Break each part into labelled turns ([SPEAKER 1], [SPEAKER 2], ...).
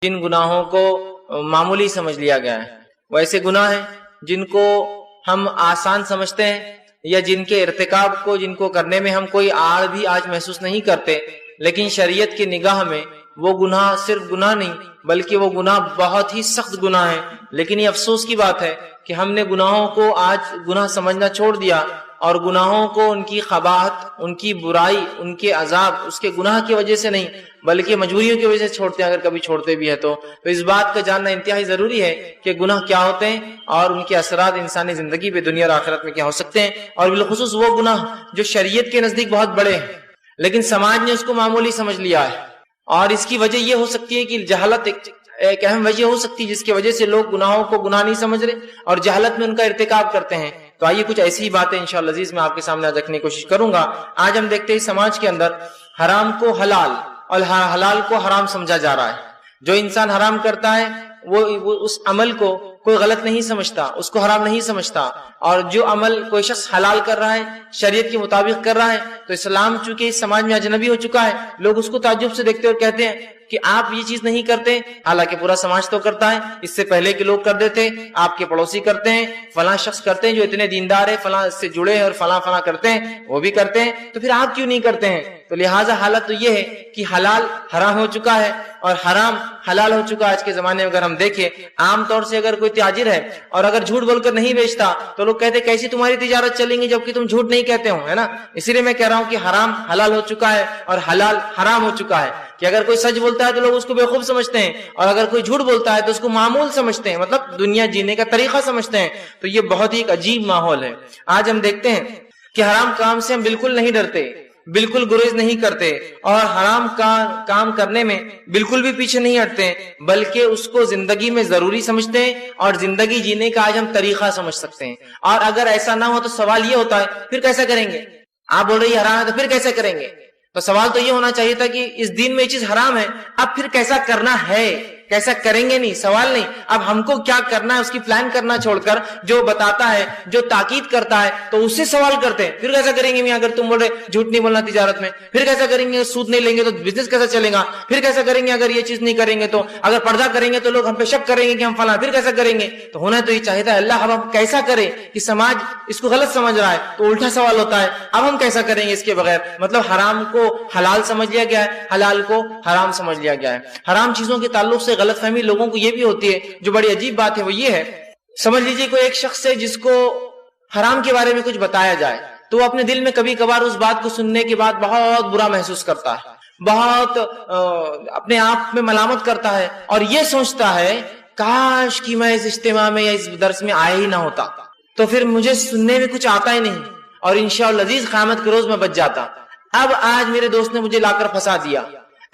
[SPEAKER 1] جن گناہوں کو معمولی سمجھ لیا گیا ہے وہ ایسے گناہ ہیں جن کو ہم آسان سمجھتے ہیں، یا جن کے ارتکاب کو، جن کو کرنے میں ہم کوئی آڑ بھی آج محسوس نہیں کرتے، لیکن شریعت کی نگاہ میں وہ گناہ صرف گناہ نہیں بلکہ وہ گناہ بہت ہی سخت گناہ ہے۔ لیکن یہ افسوس کی بات ہے کہ ہم نے گناہوں کو آج گناہ سمجھنا چھوڑ دیا، اور گناہوں کو ان کی قباحت، ان کی برائی، ان کے عذاب اس کے گناہ کی وجہ سے نہیں بلکہ مجبوریوں کی وجہ سے چھوڑتے ہیں، اگر کبھی چھوڑتے بھی ہے تو اس بات کا جاننا انتہائی ضروری ہے کہ گناہ کیا ہوتے ہیں اور ان کے اثرات انسانی زندگی پہ دنیا اور آخرت میں کیا ہو سکتے ہیں، اور بالخصوص وہ گناہ جو شریعت کے نزدیک بہت بڑے ہیں لیکن سماج نے اس کو معمولی سمجھ لیا ہے۔ اور اس کی وجہ یہ ہو سکتی ہے کہ جہالت ایک اہم وجہ ہو سکتی ہے جس کی وجہ سے لوگ گناہوں کو گناہ نہیں سمجھ رہے اور جہالت میں ان کا ارتکاب کرتے ہیں۔ تو آئیے کچھ ایسی باتیں انشاءاللہ عزیز میں آپ کے سامنے رکھنے کی کوشش کروں گا۔ آج ہم دیکھتے ہیں سماج کے اندر حرام کو حلال اور حلال کو حرام سمجھا جا رہا ہے۔ جو انسان حرام کرتا ہے وہ اس عمل کو کوئی غلط نہیں سمجھتا، اس کو حرام نہیں سمجھتا، اور جو عمل کوئی شخص حلال کر رہا ہے، شریعت کے مطابق کر رہا ہے، تو اسلام چونکہ اس سماج میں اجنبی ہو چکا ہے، لوگ اس کو تعجب سے دیکھتے اور کہتے ہیں کہ آپ یہ چیز نہیں کرتے، حالانکہ پورا سماج تو کرتا ہے، اس سے پہلے کے لوگ کرتے تھے، آپ کے پڑوسی کرتے ہیں، فلاں شخص کرتے ہیں جو اتنے دیندار ہے، فلاں اس سے جڑے ہیں اور فلاں فلاں کرتے ہیں، وہ بھی کرتے ہیں، تو پھر آپ کیوں نہیں کرتے ہیں؟ تو لہٰذا حالت تو یہ ہے کہ حلال حرام ہو چکا ہے اور حرام حلال ہو چکا ہے۔ آج کے زمانے میں اگر ہم دیکھیں، عام طور سے اگر کوئی تاجر ہے اور اگر جھوٹ بول کر نہیں بیچتا تو لوگ کہتے ہیں کیسی تمہاری تجارت چلیں گی جبکہ تم جھوٹ نہیں کہتے ہو، ہے نا؟ اسی لیے میں کہہ رہا ہوں کہ حرام حلال ہو چکا ہے اور حلال حرام ہو چکا ہے، کہ اگر کوئی سچ بولتا ہے تو لوگ اس کو بیوقوف سمجھتے ہیں، اور اگر کوئی جھوٹ بولتا ہے تو اس کو معمول سمجھتے ہیں، مطلب دنیا جینے کا طریقہ سمجھتے ہیں۔ تو یہ بہت ہی ایک عجیب ماحول ہے۔ آج ہم دیکھتے ہیں کہ حرام کام سے ہم بالکل نہیں ڈرتے، بالکل گریز نہیں کرتے، اور حرام کا کام کرنے میں بالکل بھی پیچھے نہیں ہٹتے، بلکہ اس کو زندگی میں ضروری سمجھتے ہیں اور زندگی جینے کا آج ہم طریقہ سمجھ سکتے ہیں۔ اور اگر ایسا نہ ہو تو سوال یہ ہوتا ہے پھر کیسا کریں گے؟ آپ بول رہے ہیں حرام ہے تو پھر کیسے کریں گے؟ تو سوال تو یہ ہونا چاہیے تھا کہ اس دین میں یہ چیز حرام ہے، اب پھر کیسا کرنا ہے، کیسا کریں گے نہیں، سوال نہیں، اب ہم کو کیا کرنا ہے اس کی پلان کرنا چھوڑ کر جو بتاتا ہے، جو تاکید کرتا ہے تو اس سے سوال کرتے ہیں پھر کیسا کریں گے میاں؟ اگر تم بول رہے جھوٹ نہیں بولنا تجارت میں، پھر کیسا کریں گے؟ سود نہیں لیں گے تو بزنس کیسا چلے گا؟ پھر کیسا کریں گے اگر یہ چیز نہیں کریں گے تو؟ اگر پردہ کریں گے تو لوگ ہم پہ شک کریں گے کہ ہم فلاں، پھر کیسا کریں گے؟ تو ہونا تو یہ چاہیے تھا اللہ اب ہم کیسا کریں کہ سماج اس کو غلط سمجھ رہا ہے، تو الٹا سوال ہوتا ہے اب ہم کیسا کریں گے اس کے بغیر؟ مطلب حرام کو حلال سمجھ لیا گیا ہے، حلال کو حرام سمجھ لیا گیا ہے۔ حرام چیزوں کے تعلق سے غلط فہمی لوگوں کو یہ بھی ہوتی ہے، جو بڑی عجیب بات ہے وہ یہ ہے، سمجھ لیجئے کوئی ایک شخص ہے جس کو حرام کے بارے میں کچھ بتایا جائے تو وہ اپنے دل میں کبھی کبھار اس بات کو سننے کے بعد بہت برا محسوس کرتا ہے، بہت اپنے آپ میں ملامت کرتا ہے اور یہ سوچتا ہے کاش کہ میں اس اجتماع میں یا اس درس میں آیا ہی نہ ہوتا، تو پھر مجھے سننے میں کچھ آتا ہی نہیں اور انشاءاللہ عزیز قیامت کے روز میں بچ جاتا۔ اب آج میرے دوست نے مجھے لا کر پھنسا دیا،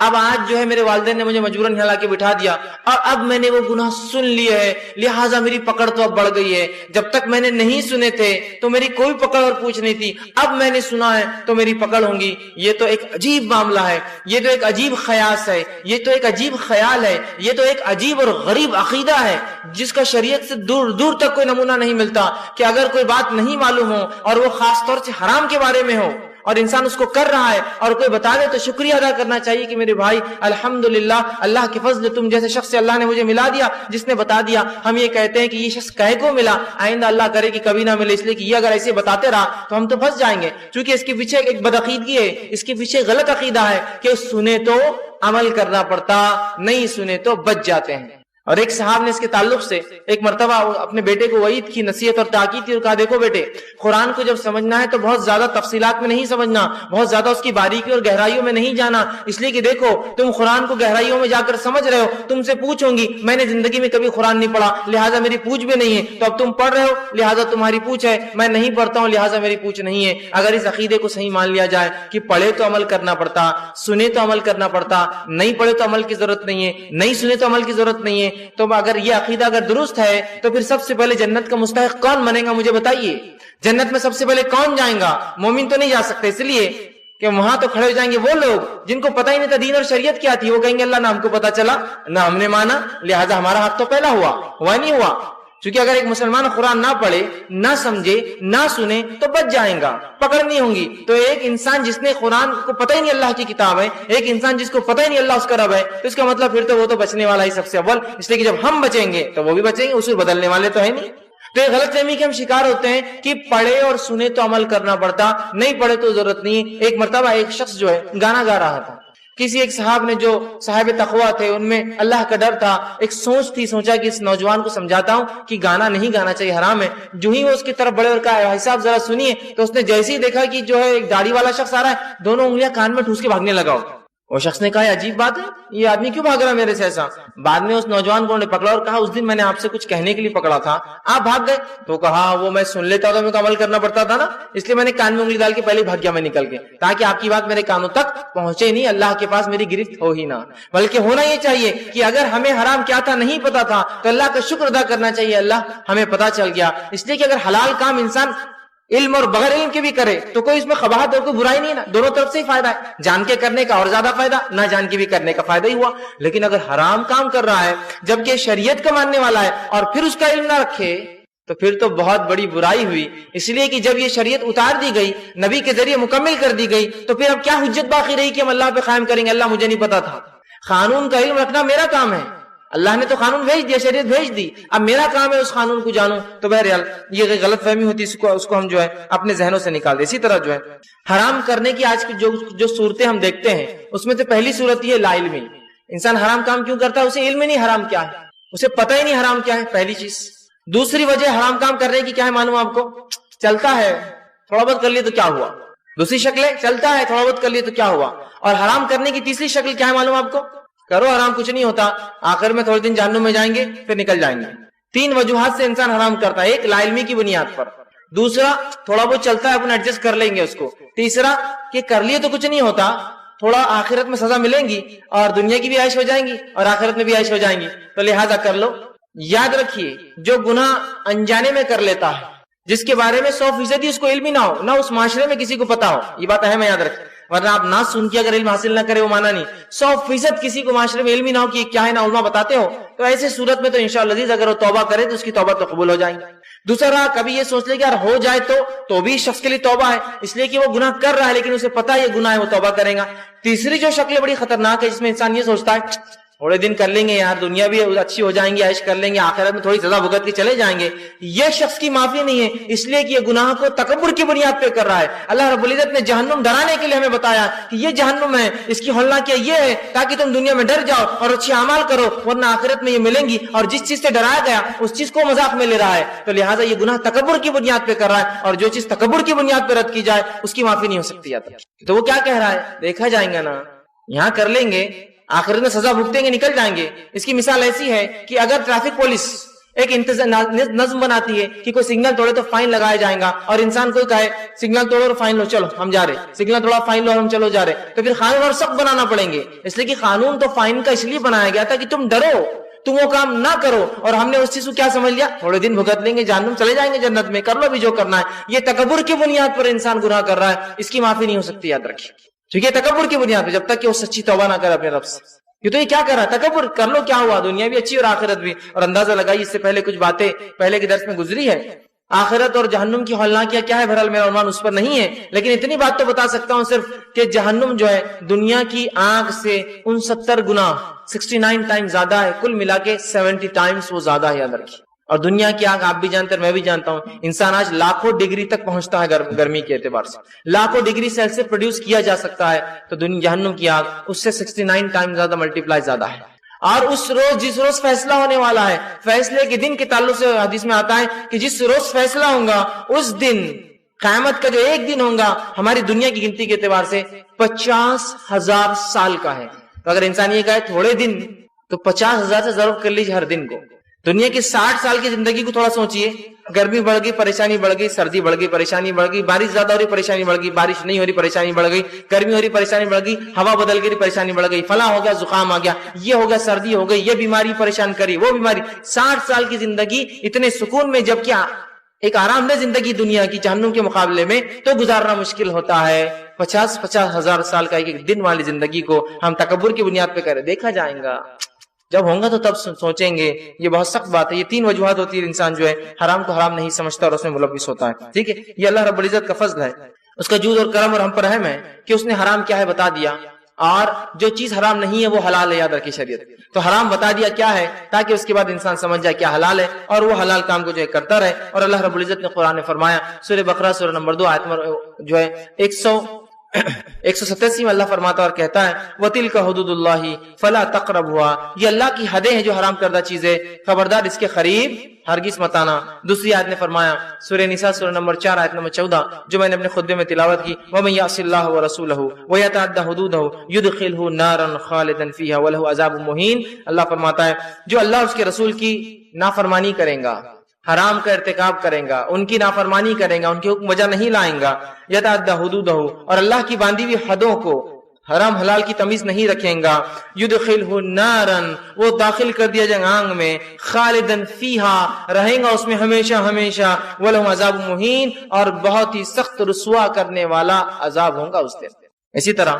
[SPEAKER 1] اب آج جو ہے میرے والدین نے مجھے مجبوراً ہلا کے بٹھا دیا، اور اب میں نے وہ گناہ سن لیے ہے، لہٰذا میری پکڑ تو اب بڑھ گئی ہے۔ جب تک میں نے نہیں سنے تھے تو میری کوئی پکڑ اور پوچھ نہیں تھی، اب میں نے سنا ہے تو میری پکڑ ہوں گی۔ یہ تو ایک عجیب معاملہ ہے، یہ تو ایک عجیب خیاس ہے، یہ تو ایک عجیب خیال ہے، یہ تو ایک عجیب اور غریب عقیدہ ہے جس کا شریعت سے دور دور تک کوئی نمونہ نہیں ملتا، کہ اگر کوئی بات نہیں معلوم ہو اور وہ خاص طور سے حرام کے بارے میں ہو اور انسان اس کو کر رہا ہے اور کوئی بتا دے تو شکریہ ادا کرنا چاہیے کہ میرے بھائی الحمدللہ اللہ کے فضل تم جیسے شخص سے اللہ نے مجھے ملا دیا جس نے بتا دیا۔ ہم یہ کہتے ہیں کہ یہ شخص کہے کو ملا، آئندہ اللہ کرے کہ کبھی نہ ملے، اس لیے کہ یہ اگر ایسے بتاتے رہا تو ہم تو پھنس جائیں گے، چونکہ اس کے پیچھے ایک بدعقیدگی ہے، اس کے پیچھے غلط عقیدہ ہے کہ سنے تو عمل کرنا پڑتا، نہیں سنے تو بچ جاتے ہیں۔ اور ایک صاحب نے اس کے تعلق سے ایک مرتبہ اپنے بیٹے کو وعید کی نصیحت اور تاکید کی اور کہا دیکھو بیٹے، قرآن کو جب سمجھنا ہے تو بہت زیادہ تفصیلات میں نہیں سمجھنا، بہت زیادہ اس کی باریکی اور گہرائیوں میں نہیں جانا، اس لیے کہ دیکھو تم قرآن کو گہرائیوں میں جا کر سمجھ رہے ہو، تم سے پوچھوں گی میں نے زندگی میں کبھی قرآن نہیں پڑھا لہٰذا میری پوچھ بھی نہیں ہے، تو اب تم پڑھ رہے ہو لہٰذا تمہاری پوچھ ہے، میں نہیں پڑھتا ہوں لہٰذا میری پوچھ نہیں ہے۔ اگر اس عقیدے کو صحیح مان لیا جائے کہ پڑھے تو عمل کرنا پڑتا، سنے تو عمل کرنا پڑتا، نہیں پڑھے تو عمل کی ضرورت نہیں ہے، نہیں سنے تو عمل کی ضرورت نہیں ہے، تو اگر یہ عقیدہ اگر درست ہے تو پھر سب سے پہلے جنت کا مستحق کون بنے گا مجھے بتائیے؟ جنت میں سب سے پہلے کون جائیں گا؟ مومن تو نہیں جا سکتے، اس لیے کہ وہاں تو کھڑے ہو جائیں گے وہ لوگ جن کو پتہ ہی نہیں تھا دین اور شریعت کیا تھی، وہ کہیں گے اللہ نہ ہم کو پتہ چلا نہ ہم نے مانا لہذا ہمارا حق تو پہلا ہوا نہیں ہوا۔ چونکہ اگر ایک مسلمان قرآن نہ پڑھے، نہ سمجھے، نہ سنے تو بچ جائیں گا، پکڑ نہیں ہوں گی۔ تو ایک انسان جس نے قرآن کو پتہ ہی نہیں اللہ کی کتاب ہے، ایک انسان جس کو پتہ ہی نہیں اللہ اس کا رب ہے، تو اس کا مطلب پھر تو وہ تو بچنے والا ہی سب سے اول، اس لیے کہ جب ہم بچیں گے تو وہ بھی بچیں گے، اصول بدلنے والے تو ہے نہیں۔ تو یہ غلط فہمی کے ہم شکار ہوتے ہیں کہ پڑھے اور سنے تو عمل کرنا پڑتا، نہیں پڑھے تو ضرورت نہیں۔ ایک مرتبہ ایک شخص جو ہے گانا گا رہا تھا، کسی ایک صاحب نے جو صاحب تقویٰ تھے، ان میں اللہ کا ڈر تھا، ایک سوچ تھی، سوچا کہ اس نوجوان کو سمجھاتا ہوں کہ گانا نہیں گانا چاہیے، حرام ہے۔ جو ہی وہ اس کی طرف بڑے اور کہا بھائی صاحب ذرا سنیے، تو اس نے جیسے ہی دیکھا کہ جو ہے ایک داڑھی والا شخص آ رہا ہے، دونوں انگلیاں کان میں ٹھوس کے بھاگنے لگا۔ وہ شخص نے کہا یہ عجیب بات ہے، یہ آدمی کیوں بھاگ رہا ہے میرے سے ایسا؟ بعد میں اس نوجوان کو پکڑا اور کہا اس دن میں نے آپ سے کچھ کہنے کے لیے پکڑا تھا، آپ بھاگ گئے۔ تو کہا وہ میں سن لیتا تھا، میرے کو عمل کرنا پڑتا تھا نا، اس لیے میں نے کان میں انگلی ڈال کے پہلے بھاگ گیا میں نکل کے، تاکہ آپ کی بات میرے کانوں تک پہنچے نہیں، اللہ کے پاس میری گرفت ہو ہی نہ۔ بلکہ ہونا یہ چاہیے کہ اگر ہمیں حرام کیا تھا نہیں پتا تھا تو اللہ کا شکر ادا کرنا چاہیے، اللہ ہمیں پتا چل گیا۔ اس لیے کہ اگر حلال کام انسان علم اور بغیر علم کے بھی کرے تو کوئی اس میں قباحت اور کوئی برائی نہیں نا، دونوں طرف سے ہی فائدہ ہے، جان کے کرنے کا اور زیادہ فائدہ، نہ جان کے بھی کرنے کا فائدہ ہی ہوا۔ لیکن اگر حرام کام کر رہا ہے جبکہ شریعت کا ماننے والا ہے اور پھر اس کا علم نہ رکھے تو پھر تو بہت بڑی برائی ہوئی۔ اس لیے کہ جب یہ شریعت اتار دی گئی، نبی کے ذریعے مکمل کر دی گئی، تو پھر اب کیا حجت باقی رہی کہ ہم اللہ پہ قائم کریں گے؟ اللہ مجھے نہیں پتا تھا۔ قانون کا علم رکھنا میرا کام ہے، اللہ نے تو قانون بھیج دیا، شریعت بھیج دی، اب میرا کام ہے اس قانون کو جانوں۔ تو بہرحال یہ غلط فہمی ہوتی ہے، اس کو ہم جو ہے اپنے ذہنوں سے نکال دیں۔ اسی طرح جو ہے حرام کرنے کی آج کی جو صورتیں ہم دیکھتے ہیں، اس میں سے پہلی صورت یہ لا علمی۔ انسان حرام کام کیوں کرتا ہے؟ اسے علم ہی نہیں حرام کیا ہے، اسے پتہ ہی نہیں حرام کیا ہے، پہلی چیز۔ دوسری وجہ حرام کام کرنے کی کیا ہے معلوم آپ کو؟ چلتا ہے تھوڑا بہت کر لیے تو کیا ہوا؟ دوسری شکل ہے چلتا ہے تھوڑا بہت کر لیے تو کیا ہوا؟ اور حرام کرنے کی تیسری شکل کیا ہے معلوم آپ کو؟ کرو حرام کچھ نہیں ہوتا، آخر میں تھوڑے دن جہنم میں جائیں گے پھر نکل جائیں گے۔ تین وجوہات سے انسان حرام کرتا ہے، ایک لا علمی کی بنیاد پر، دوسرا تھوڑا بہت چلتا ہے اپنا ایڈجسٹ کر لیں گے اس کو، تیسرا کہ کر لیے تو کچھ نہیں ہوتا، تھوڑا آخرت میں سزا ملیں گی اور دنیا کی بھی عائش ہو جائیں گی اور آخرت میں بھی عائش ہو جائیں گی، تو لہٰذا کر لو۔ یاد رکھیے جو گناہ انجانے میں کر لیتا ہے، جس کے بارے میں 100% اس کو علم ہی نہ ہو، نہ اس معاشرے میں کسی کو پتا ہو، یہ بات اہم ہے یاد رکھیں، ورنہ آپ نہ سن کے اگر علم حاصل نہ کرے وہ مانا نہیں، 100% کسی کو معاشرے میں علم ہی نہ ہو کہ کیا ہے، نہ علماء بتاتے ہو، تو ایسے صورت میں تو انشاءاللہ عزیز اگر وہ توبہ کرے تو اس کی توبہ تو قبول ہو جائیں گی۔ دوسرا کبھی یہ سوچ لے کہ یار ہو جائے تو بھی شخص کے لیے توبہ ہے، اس لیے کہ وہ گناہ کر رہا ہے لیکن اسے پتا ہے یہ گناہ ہے، وہ توبہ کرے گا۔ تیسری جو شکل بڑی خطرناک ہے جس میں انسان یہ سوچتا ہے تھوڑے دن کر لیں گے یار، دنیا بھی اچھی ہو جائیں گی، عائش کر لیں گے، آخرت میں تھوڑی سزا بھگت کے چلے جائیں گے، یہ شخص کی معافی نہیں ہے، اس لیے کہ یہ گناہ کو تکبر کی بنیاد پہ کر رہا ہے۔ اللہ رب العزت نے جہنم ڈرانے کے لیے ہمیں بتایا کہ یہ جہنم ہے، اس کی ہولناکیاں یہ ہے تاکہ تم دنیا میں ڈر جاؤ اور اچھے اعمال کرو، ورنہ آخرت میں یہ ملیں گی، اور جس چیز سے ڈرایا گیا اس چیز کو مذاق میں لے رہا ہے، تو لہٰذا یہ گناہ تکبر کی بنیاد پہ کر رہا ہے، اور جو چیز تکبر کی بنیاد پہ رد کی جائے اس کی معافی نہیں ہو سکتی۔ تو وہ کیا کہہ رہا ہے؟ دیکھا جائیں گا نا، یہاں کر لیں گے آخرت میں سزا بھگتیں گے نکل جائیں گے۔ اس کی مثال ایسی ہے کہ اگر ٹریفک پولیس ایک نظم بناتی ہے کہ کوئی سگنل توڑے تو فائن لگایا جائے گا، اور انسان کوئی کہے سگنل توڑو اور فائن لو، چلو ہم جا رہے، سگنل توڑا فائن لو اور ہم چلو جا رہے، تو پھر قانون اور سخت بنانا پڑیں گے، اس لیے کہ قانون تو فائن کا اس لیے بنایا گیا تھا کہ تم ڈرو، تم وہ کام نہ کرو، اور ہم نے اس چیز کو کیا سمجھ لیا؟ تھوڑے دن بھگت لیں گے، جہنم چلے جائیں گے، جنت میں کر لو بھی جو کرنا ہے۔ یہ تکبر کی بنیاد پر انسان گناہ کر رہا ہے، اس کی معافی نہیں ہو سکتی، یاد رکھیے، ٹھیک ہے؟ تکبر کی بنیاد پہ جب تک کہ وہ سچی توبہ نہ کرے اپنے رب سے۔ یہ تو یہ کیا کر رہا ہے؟ تکبر کر لو، کیا ہوا؟ دنیا بھی اچھی اور آخرت بھی، اور اندازہ لگائی، اس سے پہلے کچھ باتیں پہلے کے درس میں گزری ہے، آخرت اور جہنم کی ہولناکیاں کیا ہے، بہرحال میرا عنوان اس پر نہیں ہے، لیکن اتنی بات تو بتا سکتا ہوں صرف کہ جہنم جو ہے دنیا کی آگ سے 69 گنا 69 ٹائم زیادہ ہے، کل ملا کے 70 ٹائمز وہ زیادہ ہے، یاد رکھیے۔ اور دنیا کی آگ آپ بھی جانتے ہیں، میں بھی جانتا ہوں، انسان آج لاکھوں ڈگری تک پہنچتا ہے گرمی کے اعتبار سے، لاکھوں ڈگری سیلسیس پروڈیوس کیا جا سکتا ہے، تو جہنم کی آگ اس سے 69 ٹائم زیادہ ملٹیپلائی زیادہ ہے۔ اور اس روز جس روز فیصلہ ہونے والا ہے، فیصلے کے دن کے تعلق سے حدیث میں آتا ہے کہ جس روز فیصلہ ہوگا اس دن، قیامت کا جو ایک دن ہوگا، ہماری دنیا کی گنتی کے اعتبار سے 50,000 سال کا ہے۔ تو اگر انسان یہ کہے تھوڑے دن، تو 50,000 سے ضرب کر لیجیے ہر دن کو۔ دنیا کی 60 سال کی زندگی کو تھوڑا سوچئے، گرمی بڑھ گئی پریشانی بڑھ گئی، سردی بڑھ گئی پریشانی بڑھ گئی، بارش زیادہ ہو رہی پریشانی بڑھ گئی، بارش نہیں ہو رہی پریشانی بڑھ گئی، گرمی ہو رہی پریشانی بڑھ گئی، ہوا بدل گئی پریشانی بڑھ گئی، فلاں ہو گیا، زکام آ گیا، یہ ہو گیا، سردی ہو گئی، یہ بیماری پریشان کری، وہ بیماری۔ 60 سال کی زندگی اتنے سکون میں، جب کیا ایک آرام دہ زندگی دنیا کی جہنم کے مقابلے میں تو گزارنا مشکل ہوتا ہے۔ 50,000 سال کا ایک دن والی زندگی کو ہم تکبر کی بنیاد پہ کریں، دیکھا جائے گا جب ہوں گا تو تب سوچیں گے. یہ بہت سخت بات ہے. یہ 3 وجوہات ہوتی ہے انسان جو ہے حرام کو حرام نہیں سمجھتا اور اس میں ملوث ہوتا ہے. ٹھیک ہے, یہ اللہ رب العزت کا فضل ہے, اس کا جود اور کرم اور ہم پر رحم ہے کہ اس نے حرام کیا ہے بتا دیا, اور جو چیز حرام نہیں ہے وہ حلال ہے. یاد رکھیے شریعت تو حرام بتا دیا کیا ہے, تاکہ اس کے بعد انسان سمجھ جائے کیا حلال ہے اور وہ حلال کام کو جو ہے کرتا رہے. اور اللہ رب العزت نے قرآن میں فرمایا, سورہ بقرہ سورہ نمبر 2 آیت نمبر جو ہے 187 میں اللہ فرماتا اور کہتا ہے وَتِلْكَ حُدُودُ اللَّهِ فَلَا تَقْرَبُوهَا, یہ اللہ کی حدیں ہیں جو حرام کردہ چیزیں, خبردار اس کے قریب ہرگز مت آنا. دوسری آیت نے فرمایا سورہ نساء سورہ نمبر 4 آیت نمبر 14 جو میں نے اپنے خطبے میں تلاوت کی, وَمَن يَعْصِ اللَّهَ وَرَسُولَهُ وَيَتَعَدَّ حُدُودَهُ يُدْخِلْهُ نَارًا خَالِدًا فِيهَا وَلَهُ عَذَابٌ مُهِينٌ. اللہ فرماتا ہے جو اللہ اس کے رسول کی نافرمانی کریں گا, حرام کا ارتکاب کریں گا, ان کی نافرمانی کریں گا, ان کے حکم وجہ نہیں لائیں گا, یتعدی حدودہ, اور اللہ کی باندھی ہوئی حدوں کو, حرام حلال کی تمیز نہیں رکھیں گا, یدخلہ نارا, وہ داخل کر دیا جائے آگ میں, خالدن فیہا, رہیں گا اس میں ہمیشہ ہمیشہ, ولہم عذاب مہین, اور بہت ہی سخت رسوا کرنے والا عذاب ہوگا اس دن. اسی طرح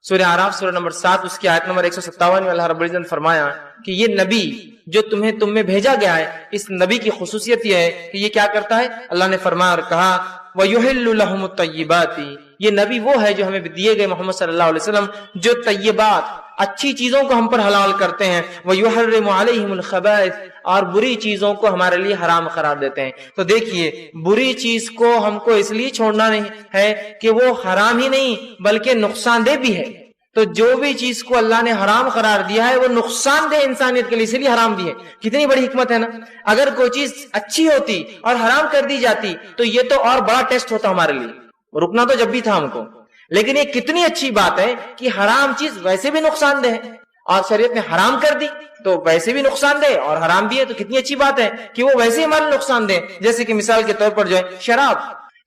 [SPEAKER 1] سورہ اعراف سورہ نمبر 7 اس کی آیت نمبر 157 میں اللہ رب العزت نے فرمایا کہ یہ نبی جو تم میں بھیجا گیا ہے, اس نبی کی خصوصیت یہ ہے کہ یہ کیا کرتا ہے, اللہ نے فرمایا اور کہا وَيُحِلُّ لَهُمُ الطَّيِّبَاتِ, یہ نبی وہ ہے جو ہمیں دیے گئے محمد صلی اللہ علیہ وسلم جو طیبات اچھی چیزوں کو ہم پر حلال کرتے ہیں, وَيُحَرِّمُ عَلَيْهِمُ الْخَبَائِثَ, اور بری چیزوں کو ہمارے لیے حرام قرار دیتے ہیں. تو دیکھیے بری چیز کو ہم کو اس لیے چھوڑنا نہیں ہے کہ وہ حرام ہی نہیں بلکہ نقصان دہ بھی ہے. تو جو بھی چیز کو اللہ نے حرام قرار دیا ہے وہ نقصان دہ انسانیت کے لیے, اسی لیے حرام دی ہے. کتنی بڑی حکمت ہے نا, اگر کوئی چیز اچھی ہوتی اور حرام کر دی جاتی تو یہ تو اور بڑا ٹیسٹ ہوتا ہمارے لیے, رکنا تو جب بھی تھا ہم کو. لیکن یہ کتنی اچھی بات ہے کہ حرام چیز ویسے بھی نقصان دہ ہے اور شریعت نے حرام کر دی تو ویسے بھی نقصان دہ اور حرام بھی ہے, تو کتنی اچھی بات ہے کہ وہ ویسے ہی ہمارے نقصان دہ. جیسے کہ مثال کے طور پر جو ہے شراب,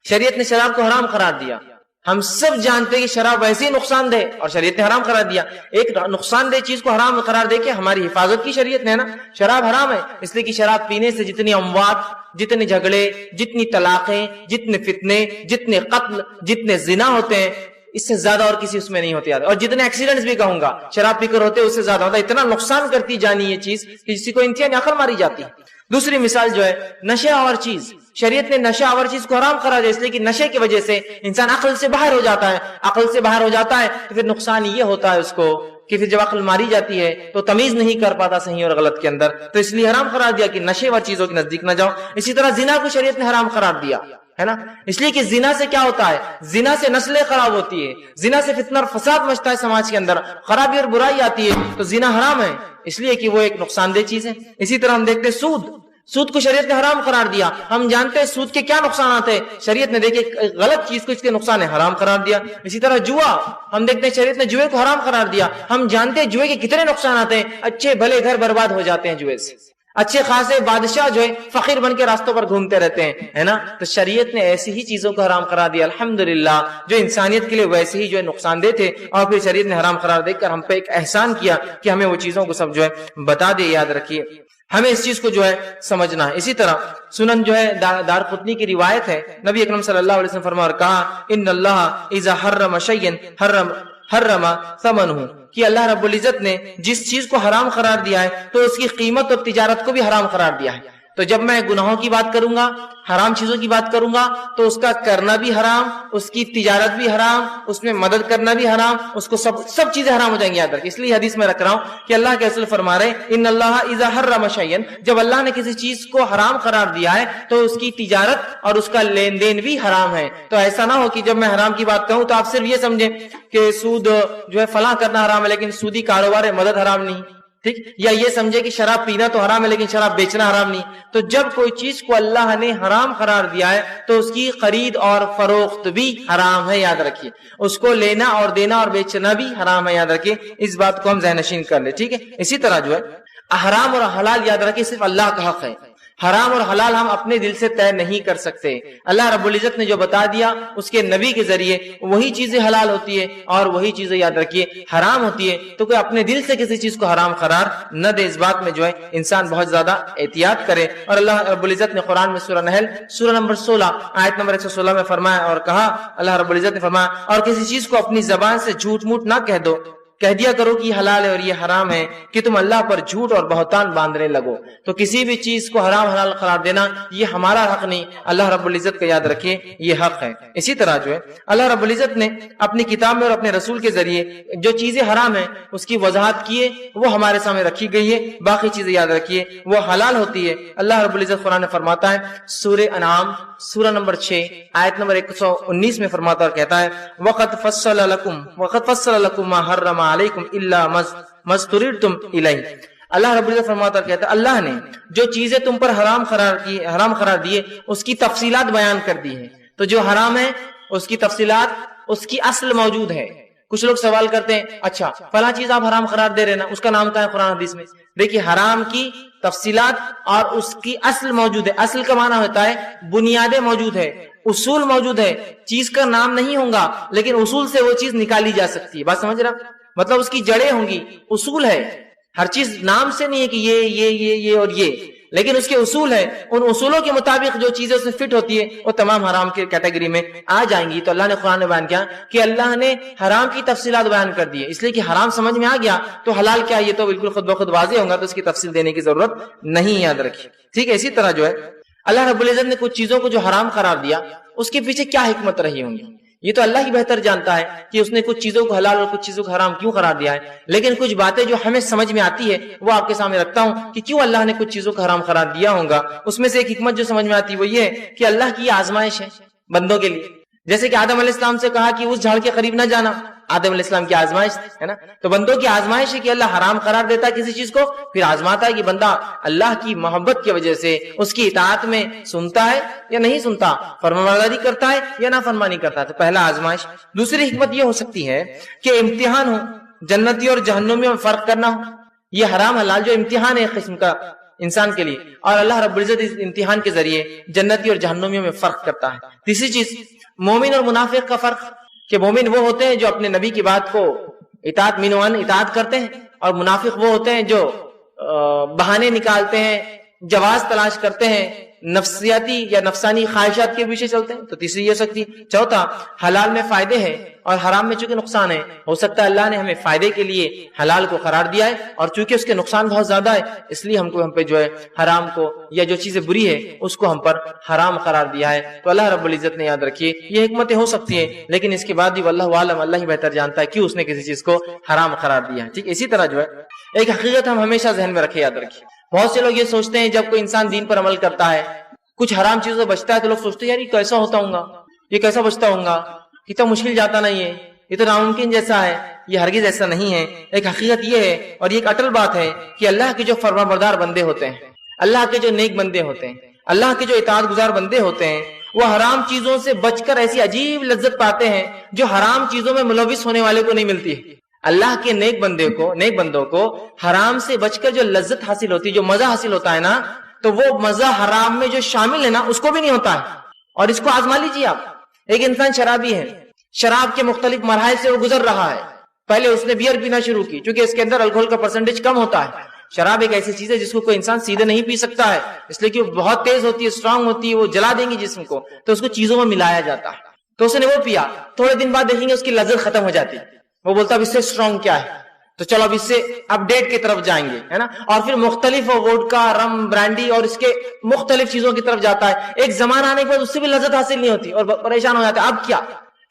[SPEAKER 1] شریعت نے شراب کو حرام قرار دیا. ہم سب جانتے ہیں کہ شراب ویسے ہی نقصان دہ اور شریعت نے حرام قرار دیا. ایک نقصان دہ چیز کو حرام قرار دے کے ہماری حفاظت کی شریعت نے نا. شراب حرام ہے اس لیے کہ شراب پینے سے جتنی اموات, جتنے جھگڑے, جتنی طلاقیں, جتنے فتنے, جتنے قتل, جتنے زنا ہوتے ہیں, اس سے زیادہ اور کسی اس میں نہیں ہوتے. اور جتنے ایکسیڈنٹس بھی کہوں گا شراب پی کر ہوتے اس سے زیادہ ہوتا ہے. اتنا نقصان کرتی جانی یہ چیز کہ کسی کو انتہائی عقل ماری جاتی ہے. دوسری مثال جو ہے نشہ آور چیز, شریعت نے نشہ آور چیز کو حرام قرار دیا اس لیے کہ نشے کی وجہ سے انسان عقل سے باہر ہو جاتا ہے. عقل سے باہر ہو جاتا ہے تو پھر نقصان یہ ہوتا ہے اس کو کہ پھر جب عقل ماری جاتی ہے تو تمیز نہیں کر پاتا صحیح اور غلط کے اندر, تو اس لیے حرام قرار دیا کہ نشے اور چیزوں کے نزدیک نہ جاؤ. اسی طرح زنا کو شریعت نے حرام قرار دیا ہے نا, اس لیے کہ زنا سے کیا ہوتا ہے, زنا سے نسلیں خراب ہوتی ہے, زنا سے فتنہ اور فساد مچتا ہے سماج کے اندر, خرابی اور برائی آتی ہے. تو زنا حرام ہے اس لیے کہ وہ ایک نقصان دہ چیز ہے. اسی طرح ہم دیکھتے ہیں سود, سود کو شریعت نے حرام قرار دیا. ہم جانتے ہیں سود کے کیا نقصانات ہیں, شریعت نے دیکھے غلط چیز کو اس کے نقصان ہے حرام قرار دیا. اسی طرح جوا, ہم دیکھتے ہیں شریعت نے جوئے کو حرام قرار دیا. ہم جانتے ہیں جوئے کے کتنے نقصانات ہیں, اچھے بھلے گھر برباد ہو جاتے ہیں جوئے سے, اچھے خاصے بادشاہ جو ہے فقیر بن کے راستوں پر گھومتے رہتے ہیں ہے نا. تو شریعت نے ایسی ہی چیزوں کو حرام قرار دیا الحمدللہ جو انسانیت کے لیے ویسے ہی جو ہے نقصان دہ تھے, اور پھر شریعت نے حرام قرار دے کر ہم پہ ایک احسان کیا کہ ہمیں وہ چیزوں کو سب جو ہے بتا دے. یاد رکھیے ہمیں اس چیز کو جو ہے سمجھنا ہے. اسی طرح سنن جو ہے دارقطنی کی روایت ہے, نبی اکرم صلی اللہ علیہ وسلم فرمایا اور کہا ان اللہ اذا حرم شیئا حرم ثمنہ, کہ اللہ رب العزت نے جس چیز کو حرام قرار دیا ہے تو اس کی قیمت اور تجارت کو بھی حرام قرار دیا ہے. تو جب میں گناہوں کی بات کروں گا, حرام چیزوں کی بات کروں گا, تو اس کا کرنا بھی حرام, اس کی تجارت بھی حرام, اس میں مدد کرنا بھی حرام, اس کو سب چیزیں حرام ہو جائیں گی. یاد رکھ, اس لیے حدیث میں رکھ رہا ہوں کہ اللہ کے رسول فرما رہے ان اللہ اذا حرم شیئا, جب اللہ نے کسی چیز کو حرام قرار دیا ہے تو اس کی تجارت اور اس کا لین دین بھی حرام ہے. تو ایسا نہ ہو کہ جب میں حرام کی بات کہوں تو آپ صرف یہ سمجھیں کہ سود جو ہے فلاں کرنا حرام ہے لیکن سودی کاروبار ہے, مدد حرام نہیں, ٹھیک, یا یہ سمجھے کہ شراب پینا تو حرام ہے لیکن شراب بیچنا حرام نہیں. تو جب کوئی چیز کو اللہ نے حرام قرار دیا ہے تو اس کی خرید اور فروخت بھی حرام ہے. یاد رکھیے اس کو لینا اور دینا اور بیچنا بھی حرام ہے. یاد رکھیے اس بات کو ہم ذہن نشین کر لیں, ٹھیک ہے. اسی طرح جو ہے حرام اور حلال یاد رکھیے صرف اللہ کا حق ہے. حرام اور حلال ہم اپنے دل سے طے نہیں کر سکتے. اللہ رب العزت نے جو بتا دیا اس کے نبی کے ذریعے وہی چیزیں حلال ہوتی ہے اور وہی چیزیں یاد رکھیے حرام ہوتی ہے. تو کوئی اپنے دل سے کسی چیز کو حرام قرار نہ دے. اس بات میں جو ہے انسان بہت زیادہ احتیاط کرے. اور اللہ رب العزت نے قرآن میں سورہ نحل سورہ نمبر 16 آیت نمبر 116 میں فرمایا اور کہا, اللہ رب العزت نے فرمایا اور کسی چیز کو اپنی زبان سے جھوٹ موٹ نہ کہہ دو کہہ دیا کرو کہ یہ حلال ہے اور یہ حرام ہے کہ تم اللہ پر جھوٹ اور بہتان باندھنے لگو. تو کسی بھی چیز کو حرام حلال قرار دینا یہ ہمارا حق نہیں, اللہ رب العزت کا یاد رکھیے یہ حق ہے. اسی طرح جو ہے اللہ رب العزت نے اپنی کتاب میں اور اپنے رسول کے ذریعے جو چیزیں حرام ہیں اس کی وضاحت کیے, وہ ہمارے سامنے رکھی گئی ہے. باقی چیزیں یاد رکھیے وہ حلال ہوتی ہے. اللہ رب العزت قرآن میں فرماتا ہے سورہ انعام سورہ نمبر 6 آیت نمبر 119 میں فرماتا اور کہتا ہے وَقَدْ فَصَّلَ لَكُمْ مَا حَرَّمَ عَلَيْكُمْ إِلَّا مَا اضْطُرِرْتُمْ إِلَيْهِ. اللہ رب العزت فرماتا اور کہتا ہے اللہ نے جو چیزیں تم پر حرام قرار دیے اس کی تفصیلات بیان کر دی ہے. تو جو حرام ہے اس کی تفصیلات, اس کی اصل موجود ہے. کچھ لوگ سوال کرتے ہیں اچھا فلاں چیز آپ حرام قرار دے رہے نا, اس کا نام کیا ہے قرآن حدیث میں؟ دیکھیے حرام کی تفصیلات اور اس کی اصل موجود ہے. اصل کا معنی ہوتا ہے بنیادیں موجود ہے, اصول موجود ہے. چیز کا نام نہیں ہوگا لیکن اصول سے وہ چیز نکالی جا سکتی ہے. بات سمجھ رہا, مطلب اس کی جڑیں ہوں گی, اصول ہے. ہر چیز نام سے نہیں ہے کہ یہ اور یہ, لیکن اس کے اصول ہے. ان اصولوں کے مطابق جو چیزیں اس میں فٹ ہوتی ہے وہ تمام حرام کی کیٹیگری میں آ جائیں گی. تو اللہ نے قرآن میں بیان کیا کہ اللہ نے حرام کی تفصیلات بیان کر دی ہے, اس لیے کہ حرام سمجھ میں آ گیا تو حلال کیا یہ تو بالکل خود بخود واضح ہوگا, تو اس کی تفصیل دینے کی ضرورت نہیں, یاد رکھیے. ٹھیک ہے. اسی طرح جو ہے اللہ رب العزت نے کچھ چیزوں کو جو حرام قرار دیا اس کے پیچھے کیا حکمت رہی ہوں گی یہ تو اللہ ہی بہتر جانتا ہے کہ اس نے کچھ چیزوں کو حلال اور کچھ چیزوں کو حرام کیوں قرار دیا ہے. لیکن کچھ باتیں جو ہمیں سمجھ میں آتی ہے وہ آپ کے سامنے رکھتا ہوں کہ کیوں اللہ نے کچھ چیزوں کو حرام قرار دیا ہوگا. اس میں سے ایک حکمت جو سمجھ میں آتی ہے وہ یہ ہے کہ اللہ کی یہ آزمائش ہے بندوں کے لیے. جیسے کہ آدم علیہ السلام سے کہا کہ اس جھاڑ کے قریب نہ جانا, آدم علیہ السلام کی آزمائش ہے نا. تو بندوں کی آزمائش ہے کہ اللہ حرام قرار دیتا ہے کسی چیز کو, پھر آزماتا ہے کہ بندہ اللہ کی محبت کی وجہ سے اس کی اطاعت میں سنتا ہے یا نہیں سنتا, فرمانبرداری کرتا ہے یا نافرمانی کرتا ہے. تو پہلا آزمائش. دوسری حکمت یہ ہو سکتی ہے کہ امتحان ہو, جنتی اور جہنمیوں میں فرق کرنا ہو. یہ حرام حلال جو امتحان ہے ایک قسم کا انسان کے لیے, اور اللہ رب العزت اس امتحان کے ذریعے جنتی اور جہنمیوں میں فرق کرتا ہے. تیسری چیز مومن اور منافق کا فرق, کہ مومن وہ ہوتے ہیں جو اپنے نبی کی بات کو اطاعت کرتے ہیں, اور منافق وہ ہوتے ہیں جو بہانے نکالتے ہیں, جواز تلاش کرتے ہیں, نفسیاتی یا نفسانی خواہشات کے پیچھے چلتے ہیں. تو تیسری یہ سکتی. چوتھا حلال میں فائدے ہیں اور حرام میں چونکہ نقصان ہے. ہو سکتا ہے اللہ نے ہمیں فائدے کے لیے حلال کو قرار دیا ہے اور چونکہ اس کے نقصان بہت زیادہ ہے اس لیے ہم پہ جو ہے حرام کو یا جو چیزیں بری ہے اس کو ہم پر حرام قرار دیا ہے. تو اللہ رب العزت نے یاد رکھیے یہ حکمتیں ہو سکتی ہیں, لیکن اس کے بعد بھی واللہ عالم, اللہ ہی بہتر جانتا ہے کیوں اس نے کسی چیز کو حرام قرار دیا ہے. ٹھیک. اسی طرح جو ہے ایک حقیقت ہم ہمیشہ ذہن میں رکھے, یاد رکھیے. بہت سے لوگ یہ سوچتے ہیں جب کوئی انسان دین پر عمل کرتا ہے, کچھ حرام چیزوں سے بچتا ہے, تو لوگ سوچتے ہیں یار یہ کیسا ہوتا ہوں گا, یہ کیسا بچتا ہوں گا, یہ تو مشکل جاتا نہیں ہے, یہ تو ناممکن جیسا ہے. یہ ہرگز ایسا نہیں ہے. ایک حقیقت یہ ہے اور یہ ایک اٹل بات ہے کہ اللہ کے جو فرمانبردار بندے ہوتے ہیں, اللہ کے جو نیک بندے ہوتے ہیں, اللہ کے جو اطاعت گزار بندے ہوتے ہیں, وہ حرام چیزوں سے بچ کر ایسی عجیب لذت پاتے ہیں جو حرام چیزوں میں ملوث ہونے والے کو نہیں ملتی ہے. اللہ کے نیک بندوں کو حرام سے بچ کر جو لذت حاصل ہوتی ہے, جو مزہ حاصل ہوتا ہے نا, تو وہ مزہ حرام میں جو شامل ہے نا اس کو بھی نہیں ہوتا ہے. اور اس کو آزما لیجیے آپ. ایک انسان شرابی ہے, شراب کے مختلف مراحل سے وہ گزر رہا ہے. پہلے اس نے بیئر پینا شروع کی چونکہ اس کے اندر الکوہل کا پرسنٹیج کم ہوتا ہے. شراب ایک ایسی چیز ہے جس کو کوئی انسان سیدھے نہیں پی سکتا ہے, اس لیے کہ وہ بہت تیز ہوتی ہے, اسٹرانگ ہوتی ہے, وہ جلا دیں گی جسم کو, تو اس کو چیزوں میں ملایا جاتا ہے. تو اس نے وہ پیا, تھوڑے دن بعد دیکھیں گے اس کی لذت ختم ہو جاتی ہے. وہ بولتا اب اس سے اسٹرانگ کیا ہے, تو چلو اب اس سے اپ ڈیٹ کی طرف جائیں گے, ہے نا. اور پھر مختلف ووڈکا, رم, برانڈی اور اس کے مختلف چیزوں کی طرف جاتا ہے. ایک زمانہ آنے کے بعد اس سے بھی لذت حاصل نہیں ہوتی اور پریشان ہو جاتا ہے, اب کیا.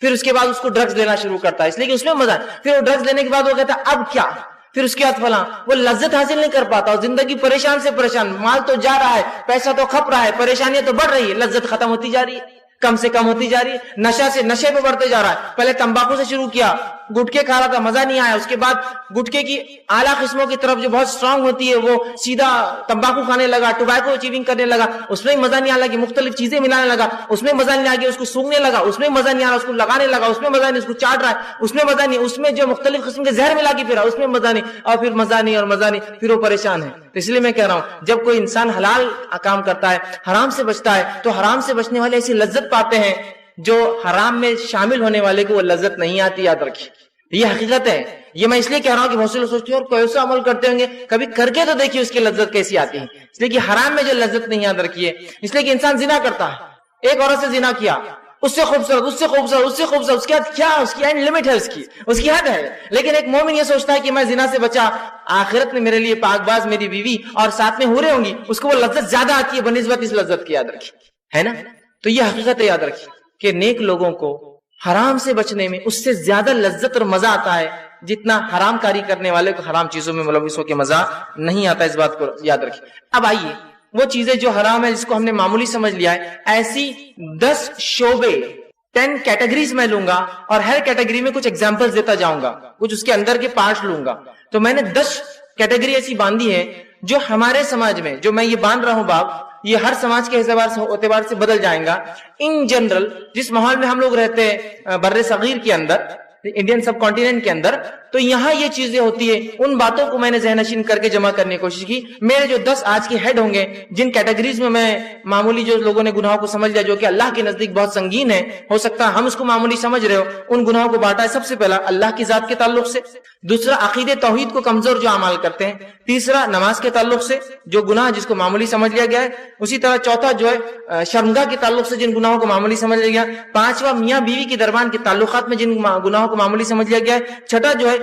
[SPEAKER 1] پھر اس کے بعد اس کو ڈرگز لینا شروع کرتا ہے, اس لیے کہ اس میں مزہ ہے. پھر وہ ڈرگز لینے کے بعد وہ کہتا ہے اب کیا. پھر اس کے بعد فلاں, وہ لذت حاصل نہیں کر پاتا اور زندگی پریشان سے پریشان, مال تو جا رہا ہے, پیسہ تو کھپ رہا ہے, پریشانیاں تو بڑھ رہی ہے, لذت ختم ہوتی جا رہی ہے, کم سے کم ہوتی جا رہی ہے. نشہ سے نشے پہ بڑھتے جا رہا ہے. پہلے تمباکو سے شروع کیا, گٹکے کھا رہا تھا, مزہ نہیں آیا. اس کے بعد گٹکے کی اعلیٰ قسموں کی طرف جو بہت اسٹرانگ ہوتی ہے وہ سیدھا تمباکو کھانے لگا, ٹوبیکو چیونگ کرنے لگا, اس میں مزہ نہیں آ لگا, مختلف چیزیں ملانے لگا, اس میں مزہ نہیں آ گیا, اس کو سونگنے لگا, اس میں مزہ نہیں آ رہا, اس کو لگانے لگا, اس میں مزہ نہیں, اس کو چاٹ رہا ہے, اس میں مزہ نہیں, اس میں جو مختلف قسم کے زہر ملا کے پھرا, اس میں مزہ نہیں, اور پھر مزہ نہیں اور مزہ نہیں, پھر وہ پریشان ہے. تو اس لیے میں کہہ رہا ہوں جب کوئی انسان حلال کام کرتا ہے, حرام سے بچتا ہے, تو حرام سے بچنے والے ایسی لذت پاتے ہیں جو حرام میں شامل ہونے والے کو وہ لذت نہیں آتی. یاد رکھیے یہ حقیقت ہے. یہ میں اس لیے کہہ رہا ہوں کہ بہت سے لوگ سوچتے ہیں اور کیسا عمل کرتے ہوں گے, کبھی کر کے تو دیکھیے اس کی لذت کیسی آتی ہے. اس لیے کہ حرام میں جو لذت نہیں, یاد رکھیے, اس لیے کہ انسان زنا کرتا ہے, ایک عورت سے زنا کیا, اس سے خوبصورت، اس سے خوبصورت، اس سے خوبصورت، اس کے بعد کیا اس کی اینڈ لمٹ ہے، اس کی حد ہے. لیکن ایک مومن یہ سوچتا ہے کہ میں زنا سے بچا، آخرت میں میرے لیے پاک باز میری بیوی اور ساتھ میں حوریں ہوں گی، اس کو وہ لذت زیادہ آتی ہے بنسبت اس لذت کی. یاد رکھیے، ہے نا. تو یہ حقیقت ہے، یاد رکھیے کہ نیک لوگوں کو حرام سے بچنے میں اس سے زیادہ لذت اور مزہ آتا ہے جتنا حرام کاری کرنے والے کو حرام چیزوں میں ملوث ہو کے مزہ نہیں آتا. اس بات کو یاد رکھیے. اب آئیے وہ چیزیں جو حرام ہے جس کو ہم نے معمولی سمجھ لیا ہے، ایسی 10 شعبے 10 کیٹیگریز میں لوں گا اور ہر کیٹیگری میں کچھ ایگزامپلز دیتا جاؤں گا، کچھ اس کے اندر کے پارٹس لوں گا. تو میں نے 10 کیٹیگری ایسی باندھی ہے جو ہمارے سماج میں، جو میں یہ باندھ رہا ہوں باب، یہ ہر سماج کے اعتبار سے بدل جائیں گا. ان جنرل جس ماحول میں ہم لوگ رہتے ہیں بر صغیر کے اندر، انڈین سب کانٹیننٹ کے اندر، تو یہاں یہ چیزیں ہوتی ہیں. ان باتوں کو میں نے ذہن نشین کر کے جمع کرنے کی کوشش کی. میرے جو 10 آج کے ہیڈ ہوں گے، جن کیٹیگریز میں میں معمولی جو لوگوں نے گناہوں کو سمجھ لیا جو کہ اللہ کے نزدیک بہت سنگین ہے، ہو سکتا ہے ہم اس کو معمولی سمجھ رہے ہو، ان گناہوں کو بانٹا ہے. سب سے پہلا اللہ کی ذات کے تعلق سے، دوسرا عقیدے توحید کو کمزور جو اعمال کرتے ہیں، تیسرا نماز کے تعلق سے جو گناہ جس کو معمولی سمجھ لیا گیا ہے، اسی طرح چوتھا جو ہے شرمگاہ کے تعلق سے جن گناہوں کو معمولی سمجھ لیا گیا، پانچواں میاں بیوی کے درمیان کے تعلقات میں جن گناہوں کو معمولی سمجھ لیا گیا ہے، چھٹا جو ہے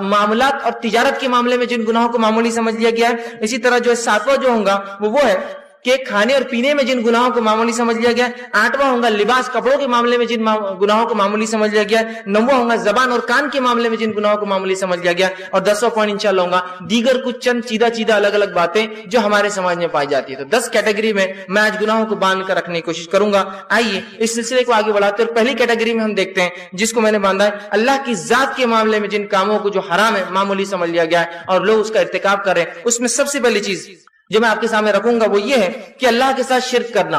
[SPEAKER 1] معاملات اور تجارت کے معاملے میں جن گناہوں کو معمولی سمجھ لیا گیا ہے. اسی طرح جو ہے ساتواں جو ہوگا وہ ہے کہ کھانے اور پینے میں جن گناہوں کو معمولی سمجھ لیا گیا ہے. آٹھواں ہوگا لباس کپڑوں کے معاملے میں جن گناہوں کو معمولی سمجھ لیا گیا ہے. نواں ہوگا زبان اور کان کے معاملے میں جن گناہوں کو معمولی سمجھ لیا گیا ہے. اور 10واں پوائنٹ انشاءاللہ ہوگا دیگر کچھ چند چیدہ الگ الگ باتیں جو ہمارے سماج میں پائی جاتی ہے. تو 10 کیٹیگری میں میں آج گناہوں کو باندھ کر رکھنے کی کوشش کروں گا. آئیے اس سلسلے کو آگے بڑھاتے ہیں. اور پہلی کیٹیگری میں ہم دیکھتے ہیں جس کو میں نے باندھا ہے اللہ کی ذات کے معاملے میں جن کاموں کو جو حرام ہے معمولی سمجھ لیا گیا ہے اور لوگ اس کا ارتکاب کر رہے ہیں. اس میں سب سے پہلی چیز جو میں آپ کے سامنے رکھوں گا وہ یہ ہے کہ اللہ کے ساتھ شرک کرنا.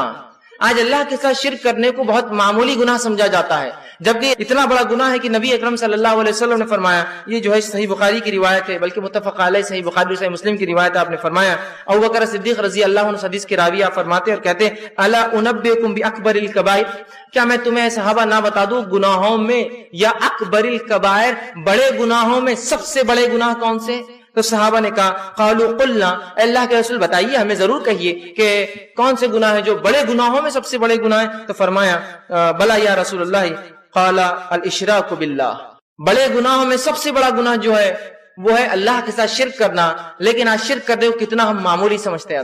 [SPEAKER 1] آج اللہ کے ساتھ شرک کرنے کو بہت معمولی گناہ سمجھا جاتا ہے، جبکہ اتنا بڑا گناہ ہے کہ نبی اکرم صلی اللہ علیہ وسلم نے فرمایا، یہ جو ہے صحیح بخاری کی روایت ہے، بلکہ متفق علیہ صحیح بخاری صحیح مسلم کی روایت ہے. آپ نے فرمایا ابو بکر صدیق رضی اللہ عنہ حدیث کے راوی آپ فرماتے اور کہتے ہیں الا انبئکم باکبر الکبائر، کیا میں تمہیں صحابہ نہ بتا دوں گناہوں میں یا اکبر الکبائر بڑے گناہوں میں سب سے بڑے گناہ کون سے؟ تو صحابہ نے کہا قالوا قلنا، اللہ کے رسول بتائیے ہمیں ضرور کہیے کہ کون سے گناہ ہیں جو بڑے گناہوں میں سب سے بڑے گناہ ہیں. تو فرمایا بلا یا رسول اللہ، قال الاشراک باللہ، بڑے گناہوں میں سب سے بڑا گناہ جو ہے وہ ہے اللہ کے ساتھ شرک کرنا. لیکن آج شرک کرنے کو کتنا ہم معمولی سمجھتے ہیں.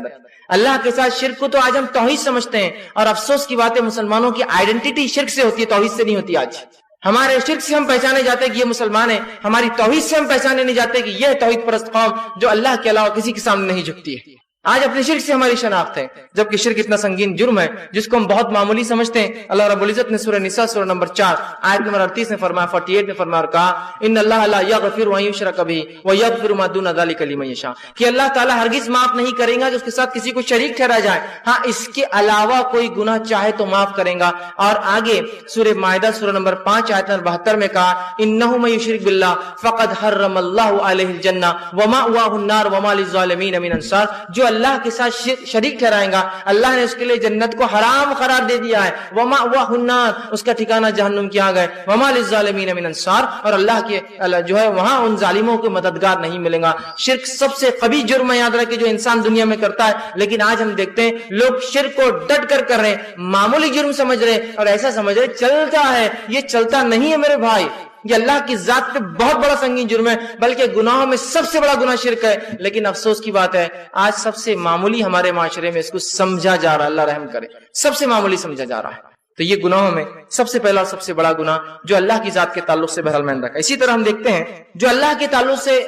[SPEAKER 1] اللہ کے ساتھ شرک کو تو آج ہم توحید سمجھتے ہیں، اور افسوس کی بات ہے مسلمانوں کی آئیڈینٹی شرک سے ہوتی ہے، توحید سے نہیں ہوتی. آج ہمارے شرک سے ہم پہچانے جاتے ہیں کہ یہ مسلمان ہے، ہماری توحید سے ہم پہچانے نہیں جاتے کہ یہ توحید پرست قوم جو اللہ کے علاوہ کسی کے سامنے نہیں جھکتی ہے. آج اپنے شرک سے ہماری شناخت ہے، جبکہ شرک اتنا سنگین جرم ہے جس کو ہم بہت معمولی سمجھتے ہیں. اللہ رب العزت نے سورہ نساء سورہ نمبر 4 آیت نمبر 38 میں فرمایا، 48 میں فرمایا اور کہا ان اللہ لا یغفر ان یشرک بہ ویغفر ما دون ذلک لمن یشاء، کہ اللہ تعالیٰ ہرگز معاف نہیں کرے گا کہ اس کے ساتھ کسی کو شریک ٹھہرایا جائے، ہاں اس کے علاوہ کوئی گناہ چاہے تو معاف کرے گا. اور آگے سورہ مائدہ سورہ نمبر 5 آیت نمبر 72 میں کہا انہ من یشرک باللہ فقد حرم اللہ علیہ الجنہ ومأواہ النار وما للظالمین من انصار، جو اللہ کے ساتھ شریک ٹھہرائے گا اللہ نے اس کے لیے جنت کو حرام قرار دے دیا ہے، ومأواہ النار، اس کا ٹھکانہ جہنم کیا گیا، وما للظالمین من انصار، اور اللہ کے جو ہے وہاں ان ظالموں کے مددگار نہیں ملیں گا. شرک سب سے قبیح جرم ہے، یاد رکھیں، جو انسان دنیا میں کرتا ہے. لیکن آج ہم دیکھتے ہیں لوگ شرک کو ڈٹ کر رہے ہیں، معمولی جرم سمجھ رہے ہیں اور ایسا سمجھ رہے چلتا ہے. یہ چلتا نہیں ہے میرے بھائی، یہ اللہ کی ذات پہ بہت بڑا سنگین جرم ہے، بلکہ گناہوں میں سب سے بڑا گناہ شرک ہے. لیکن افسوس کی بات ہے آج سب سے معمولی ہمارے معاشرے میں اس کو سمجھا جا رہا، اللہ رحم کرے، سب سے معمولی سمجھا جا رہا ہے. تو یہ گناہوں میں سب سے پہلا سب سے بڑا گناہ جو اللہ کی ذات کے تعلق سے بہرحال میں نے رکھا. اسی طرح ہم دیکھتے ہیں جو اللہ کے تعلق سے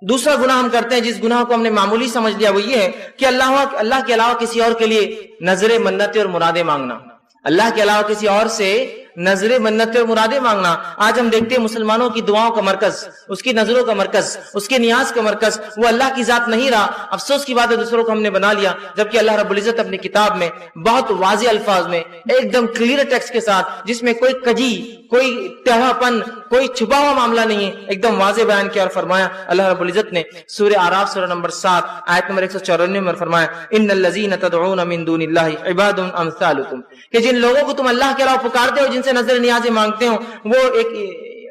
[SPEAKER 1] دوسرا گناہ ہم کرتے ہیں، جس گناہ کو ہم نے معمولی سمجھ لیا، وہ یہ ہے کہ اللہ کے علاوہ کسی اور کے لیے نظریں منتیں اور مرادیں مانگنا. اللہ کے علاوہ کسی اور سے نظریں منتیں اور مرادیں مانگنا. آج ہم دیکھتے ہیں مسلمانوں کی دعاؤں کا مرکز، اس کی نظروں کا مرکز، اس کے نیاز کا مرکز وہ اللہ کی ذات نہیں رہا. افسوس کی بات ہے دوسروں کو ہم نے بنا لیا، جبکہ اللہ رب العزت اپنی کتاب میں بہت واضح الفاظ میں ایک دم کلیئر ٹیکسٹ کے ساتھ، جس میں کوئی کجی، کوئی ٹیڑھا پن، کوئی چھپا ہوا معاملہ نہیں ہے، ایک دم واضح بیان کیا اور فرمایا. اللہ رب العزت نے سورہ اعراف سورہ نمبر 7 آیت نمبر 194 میں فرمایا ان الذین تدعون من دون اللہ عباد امثالکم، کہ جن لوگوں کو تم اللہ کے علاوہ پکارتے ہو، جن سے نظر نیازیں مانگتے ہو، وہ ایک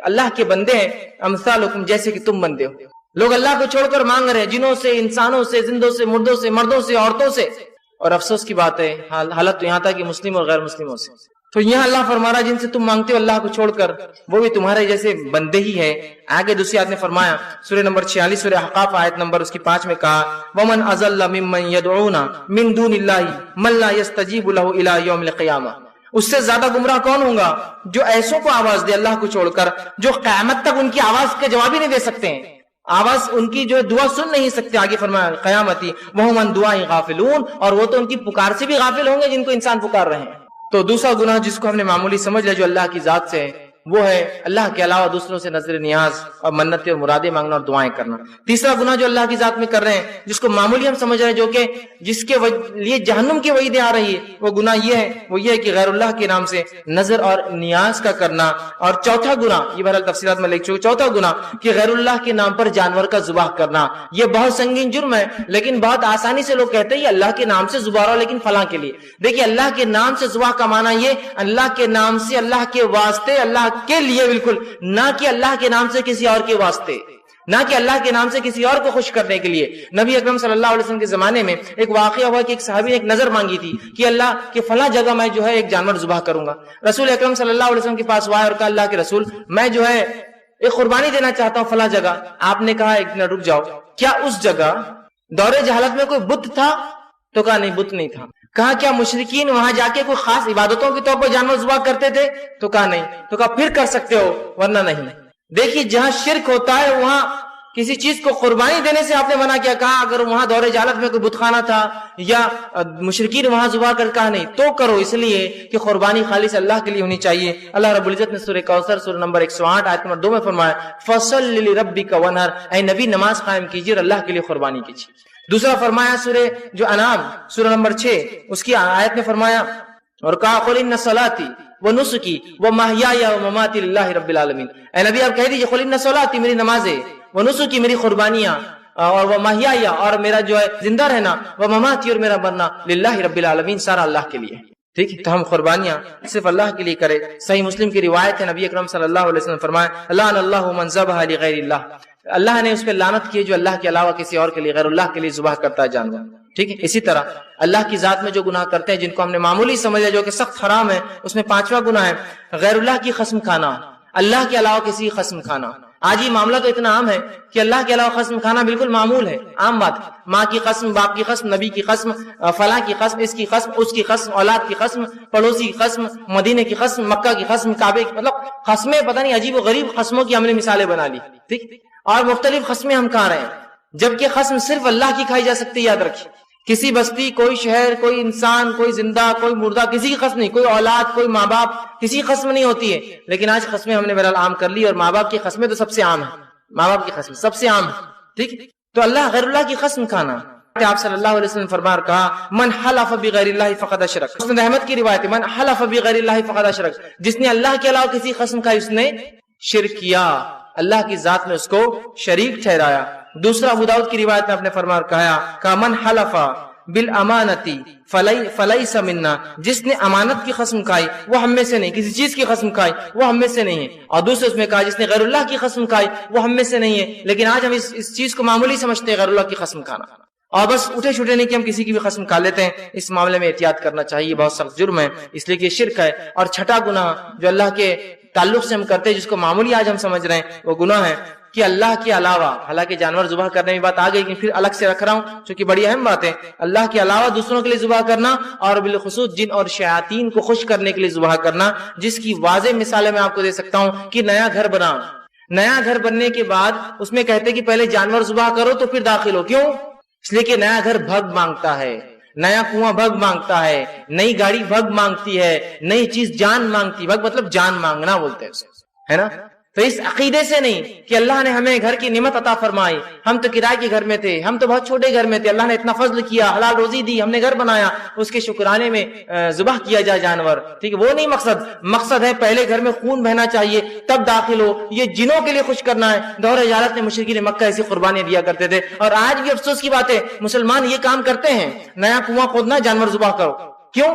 [SPEAKER 1] اللہ کے بندے ہیں، امثالکم، جیسے کہ تم بندے ہو. لوگ اللہ کو چھوڑ کر مانگ رہے ہیں جنوں سے، انسانوں سے، زندوں سے، مردوں سے، مردوں سے، عورتوں سے. اور افسوس کی بات ہے حالت تو یہاں تھا کہ مسلم اور غیر مسلموں سے. تو یہاں اللہ فرما رہا ہے جن سے تم مانگتے ہو اللہ کو چھوڑ کر وہ بھی تمہارے جیسے بندے ہی ہے. آگے دوسری آیت میں فرمایا سورہ نمبر 46 سورہ احقاف آیت نمبر اس کی 5 میں کہا ومن اضل ممن يدعون من دون الله من لا يستجيب له الى يوم القيامه. اس سے زیادہ گمراہ کون ہوگا جو ایسوں کو آواز دے اللہ کو چھوڑ کر جو قیامت تک ان کی آواز کا جواب ہی نہیں دے سکتے ہیں, آواز ان کی جو دعا سن نہیں سکتے. آگے فرمایا قیامتی وہم عن دعاء غافلون, اور وہ تو ان کی پکار سے بھی غافل ہوں گے جن کو انسان پکار رہے ہیں. تو دوسرا گناہ جس کو ہم نے معمولی سمجھ لیا جو اللہ کی ذات سے ہے وہ ہے اللہ کے علاوہ دوسروں سے نظر نیاز اور منتیں اور مرادیں مانگنا اور دعائیں کرنا. تیسرا گناہ جو اللہ کی ذات میں کر رہے ہیں جس کو معمولی ہم سمجھ رہے ہیں جو کہ جس کے لیے جہنم کی وعیدیں آ رہی ہے وہ گناہ یہ ہے کہ غیر اللہ کے نام سے نظر اور نیاز کا کرنا. اور چوتھا گناہ یہ بہرحال تفصیلات میں لکھ چکے, چوتھا گناہ کہ غیر اللہ کے نام پر جانور کا ذبح کرنا. یہ بہت سنگین جرم ہے لیکن بہت آسانی سے لوگ کہتے ہیں یہ اللہ کے نام سے ذبح رہا لیکن فلاں کے لیے. دیکھیے اللہ کے نام سے ذبح کا معنی یہ اللہ کے نام سے اللہ کے واسطے اللہ کے لیے بالکل, نہ کہ اللہ کے نام سے کسی اور کے واسطے, نہ کہ اللہ کے نام سے کسی اور کو خوش کرنے کے لیے. نبی اکرم صلی اللہ علیہ وسلم کے زمانے میں ایک واقعہ ہوا کہ ایک صحابی نے ایک نظر مانگی تھی کہ اللہ کے فلاں جگہ میں جو ہے ایک جانور ذبح کروں گا. رسول اکرم صلی اللہ علیہ وسلم کے پاس آئے اور کہا اللہ کے رسول میں جو ہے ایک قربانی دینا چاہتا ہوں فلاں جگہ. آپ نے کہا ایک منٹ رک جاؤ, کیا اس جگہ دور جہالت میں کوئی بت تھا؟ تو کہا نہیں بت نہیں تھا. کہا کیا مشرکین وہاں جا کے کوئی خاص عبادتوں کے طور پر جانور ذبح کرتے تھے؟ تو کہا نہیں. تو کہا پھر کر سکتے ہو ورنہ نہیں. دیکھیے جہاں شرک ہوتا ہے وہاں کسی چیز کو قربانی دینے سے آپ نے منع کیا. کہا اگر وہاں دور جہالت میں کوئی بت خانہ تھا یا مشرکین وہاں ذبح کر, کہا نہیں تو کرو, اس لیے کہ قربانی خالص اللہ کے لیے ہونی چاہیے. اللہ رب العزت نے سورہ کوثر سورہ نمبر 108 آیت نمبر 2 میں فرمایا فصل لربک وانحر, اے نبی نماز قائم کیجیے اللہ کے لیے قربانی کیجیے. دوسرا فرمایا سورہ جو انعام سورہ نمبر 6 اس کی آیت میں فرمایا اور کہا قل ان صلاتي ونسكي ومحياي ومماتي لله رب العالمین. اے نبی آپ کہہ دیجئے قل ان صلاتي میری نمازیں, ونسكي میری قربانیاں, اور ومحياي اور میرا جو ہے زندہ رہنا, ومماتي اور میرا مرنا للہ رب العالمین سارا اللہ کے لیے. ٹھیک ہے, تو ہم قربانیاں صرف اللہ کے لیے کرے. صحیح مسلم کی روایت ہے نبی اکرم صلی اللہ علیہ وسلم فرمایا لعن اللہ من ذبح لغیر اللہ, اللہ نے اس پہ لعنت کی جو اللہ کے علاوہ کسی اور کے لیے غیر اللہ کے لیے ذبح کرتا ہے جانور. ٹھیک ہے, اسی طرح اللہ کی ذات میں جو گناہ کرتے ہیں جن کو ہم نے معمولی سمجھا جو کہ سخت حرام ہے, اس میں پانچواں گناہ ہے غیر اللہ کی قسم کھانا, اللہ کے علاوہ کسی کی قسم کھانا. آج یہ معاملہ تو اتنا عام ہے کہ اللہ کے علاوہ قسم کھانا بالکل معمول ہے, عام بات. ماں کی قسم, باپ کی قسم, نبی کی قسم, فلاں کی قسم, اس کی قسم, اس کی قسم, اولاد کی قسم, پڑوسی کی قسم, مدینے کی قسم, مکہ کی قسم, کعبے کی, مطلب قسمیں پتہ نہیں عجیب و غریب قسموں کی ہم نے مثالیں بنا لی. ٹھیک, اور مختلف قسمیں ہم کھا رہے ہیں جبکہ قسم صرف اللہ کی کھائی جا سکتی ہے. یاد رکھیے کسی بستی, کوئی شہر, کوئی انسان, کوئی زندہ, کوئی مردہ, کسی کی قسم نہیں. کوئی اولاد, کوئی ماں باپ, کسی کی قسم نہیں ہوتی ہے. لیکن آج قسمیں ہم نے بہرحال عام کر لی, اور ماں باپ کی قسمیں تو سب سے عام ہیں. ماں باپ کی قسم سب سے عام ہے. ٹھیک, تو اللہ غیر اللہ کی قسم کھانا. آپ صلی اللہ علیہ وسلم فرما کہا من حلف بغیر اللہ فقد اشرک. مسند احمد کی روایت ہے من حلف بغیر اللہ فقد اشرک, جس نے اللہ کے علاوہ کسی قسم کھائی اس نے شرک کیا, اللہ کی ذات میں اس کو شریک ٹھہرایا. دوسرا ابو داؤد کی روایت میں آپ نے فرما کہا من حلف بالامانتی فلیس منا, جس نے امانت کی قسم کھائی وہ ہم میں سے نہیں, کسی چیز کی قسم کھائی وہ ہم میں سے نہیں ہے. اور دوسرے اس میں کہا جس نے غیر اللہ کی قسم کھائی وہ ہم میں سے نہیں ہے. لیکن آج ہم اس چیز کو معمولی سمجھتے ہیں غیر اللہ کی قسم کھانا, اور بس اٹھے چھوٹے نہیں کہ ہم کسی کی بھی قسم کھا لیتے ہیں. اس معاملے میں احتیاط کرنا چاہیے, بہت سخت جرم ہے اس لیے کہ یہ شرک ہے. اور چھٹا گناہ جو اللہ کے تعلق سے ہم کرتے ہیں جس کو معمولی آج ہم سمجھ رہے ہیں وہ گناہ ہے کہ اللہ کے علاوہ, حالانکہ جانور ذبح کرنے میں بات آ گئی لیکن پھر الگ سے رکھ رہا ہوں چونکہ بڑی اہم بات ہے, اللہ کے علاوہ دوسروں کے لیے ذبح کرنا, اور بالخصوص جن اور شیاطین کو خوش کرنے کے لیے ذبح کرنا, جس کی واضح مثالیں میں آپ کو دے سکتا ہوں. کہ نیا گھر بنا, نیا گھر بننے کے بعد اس میں کہتے کہ پہلے جانور ذبح کرو تو پھر داخل ہو. کیوں؟ اس لیے کہ نیا گھر بھگ مانگتا ہے, نیا کنواں بھگ مانگتا ہے, نئی گاڑی بھگ مانگتی ہے, نئی چیز جان مانگتی. بھگ مطلب جان مانگنا بولتے ہیں ہے نا. تو اس عقیدے سے نہیں کہ اللہ نے ہمیں گھر کی نعمت عطا فرمائی, ہم تو کرائے کے گھر میں تھے, ہم تو بہت چھوٹے گھر میں تھے, اللہ نے اتنا فضل کیا, حلال روزی دی, ہم نے گھر بنایا, اس کے شکرانے میں ذبح کیا جائے جانور. ٹھیک ہے, وہ نہیں مقصد. مقصد ہے پہلے گھر میں خون بہنا چاہیے تب داخل ہو. یہ جنوں کے لیے خوش کرنا ہے. دور جہالت میں مشرکین مکہ ایسی قربانیاں دیا کرتے تھے, اور آج بھی افسوس کی بات ہے مسلمان یہ کام کرتے ہیں. نیا کنواں کھودنا, جانور ذبح کرو. کیوں؟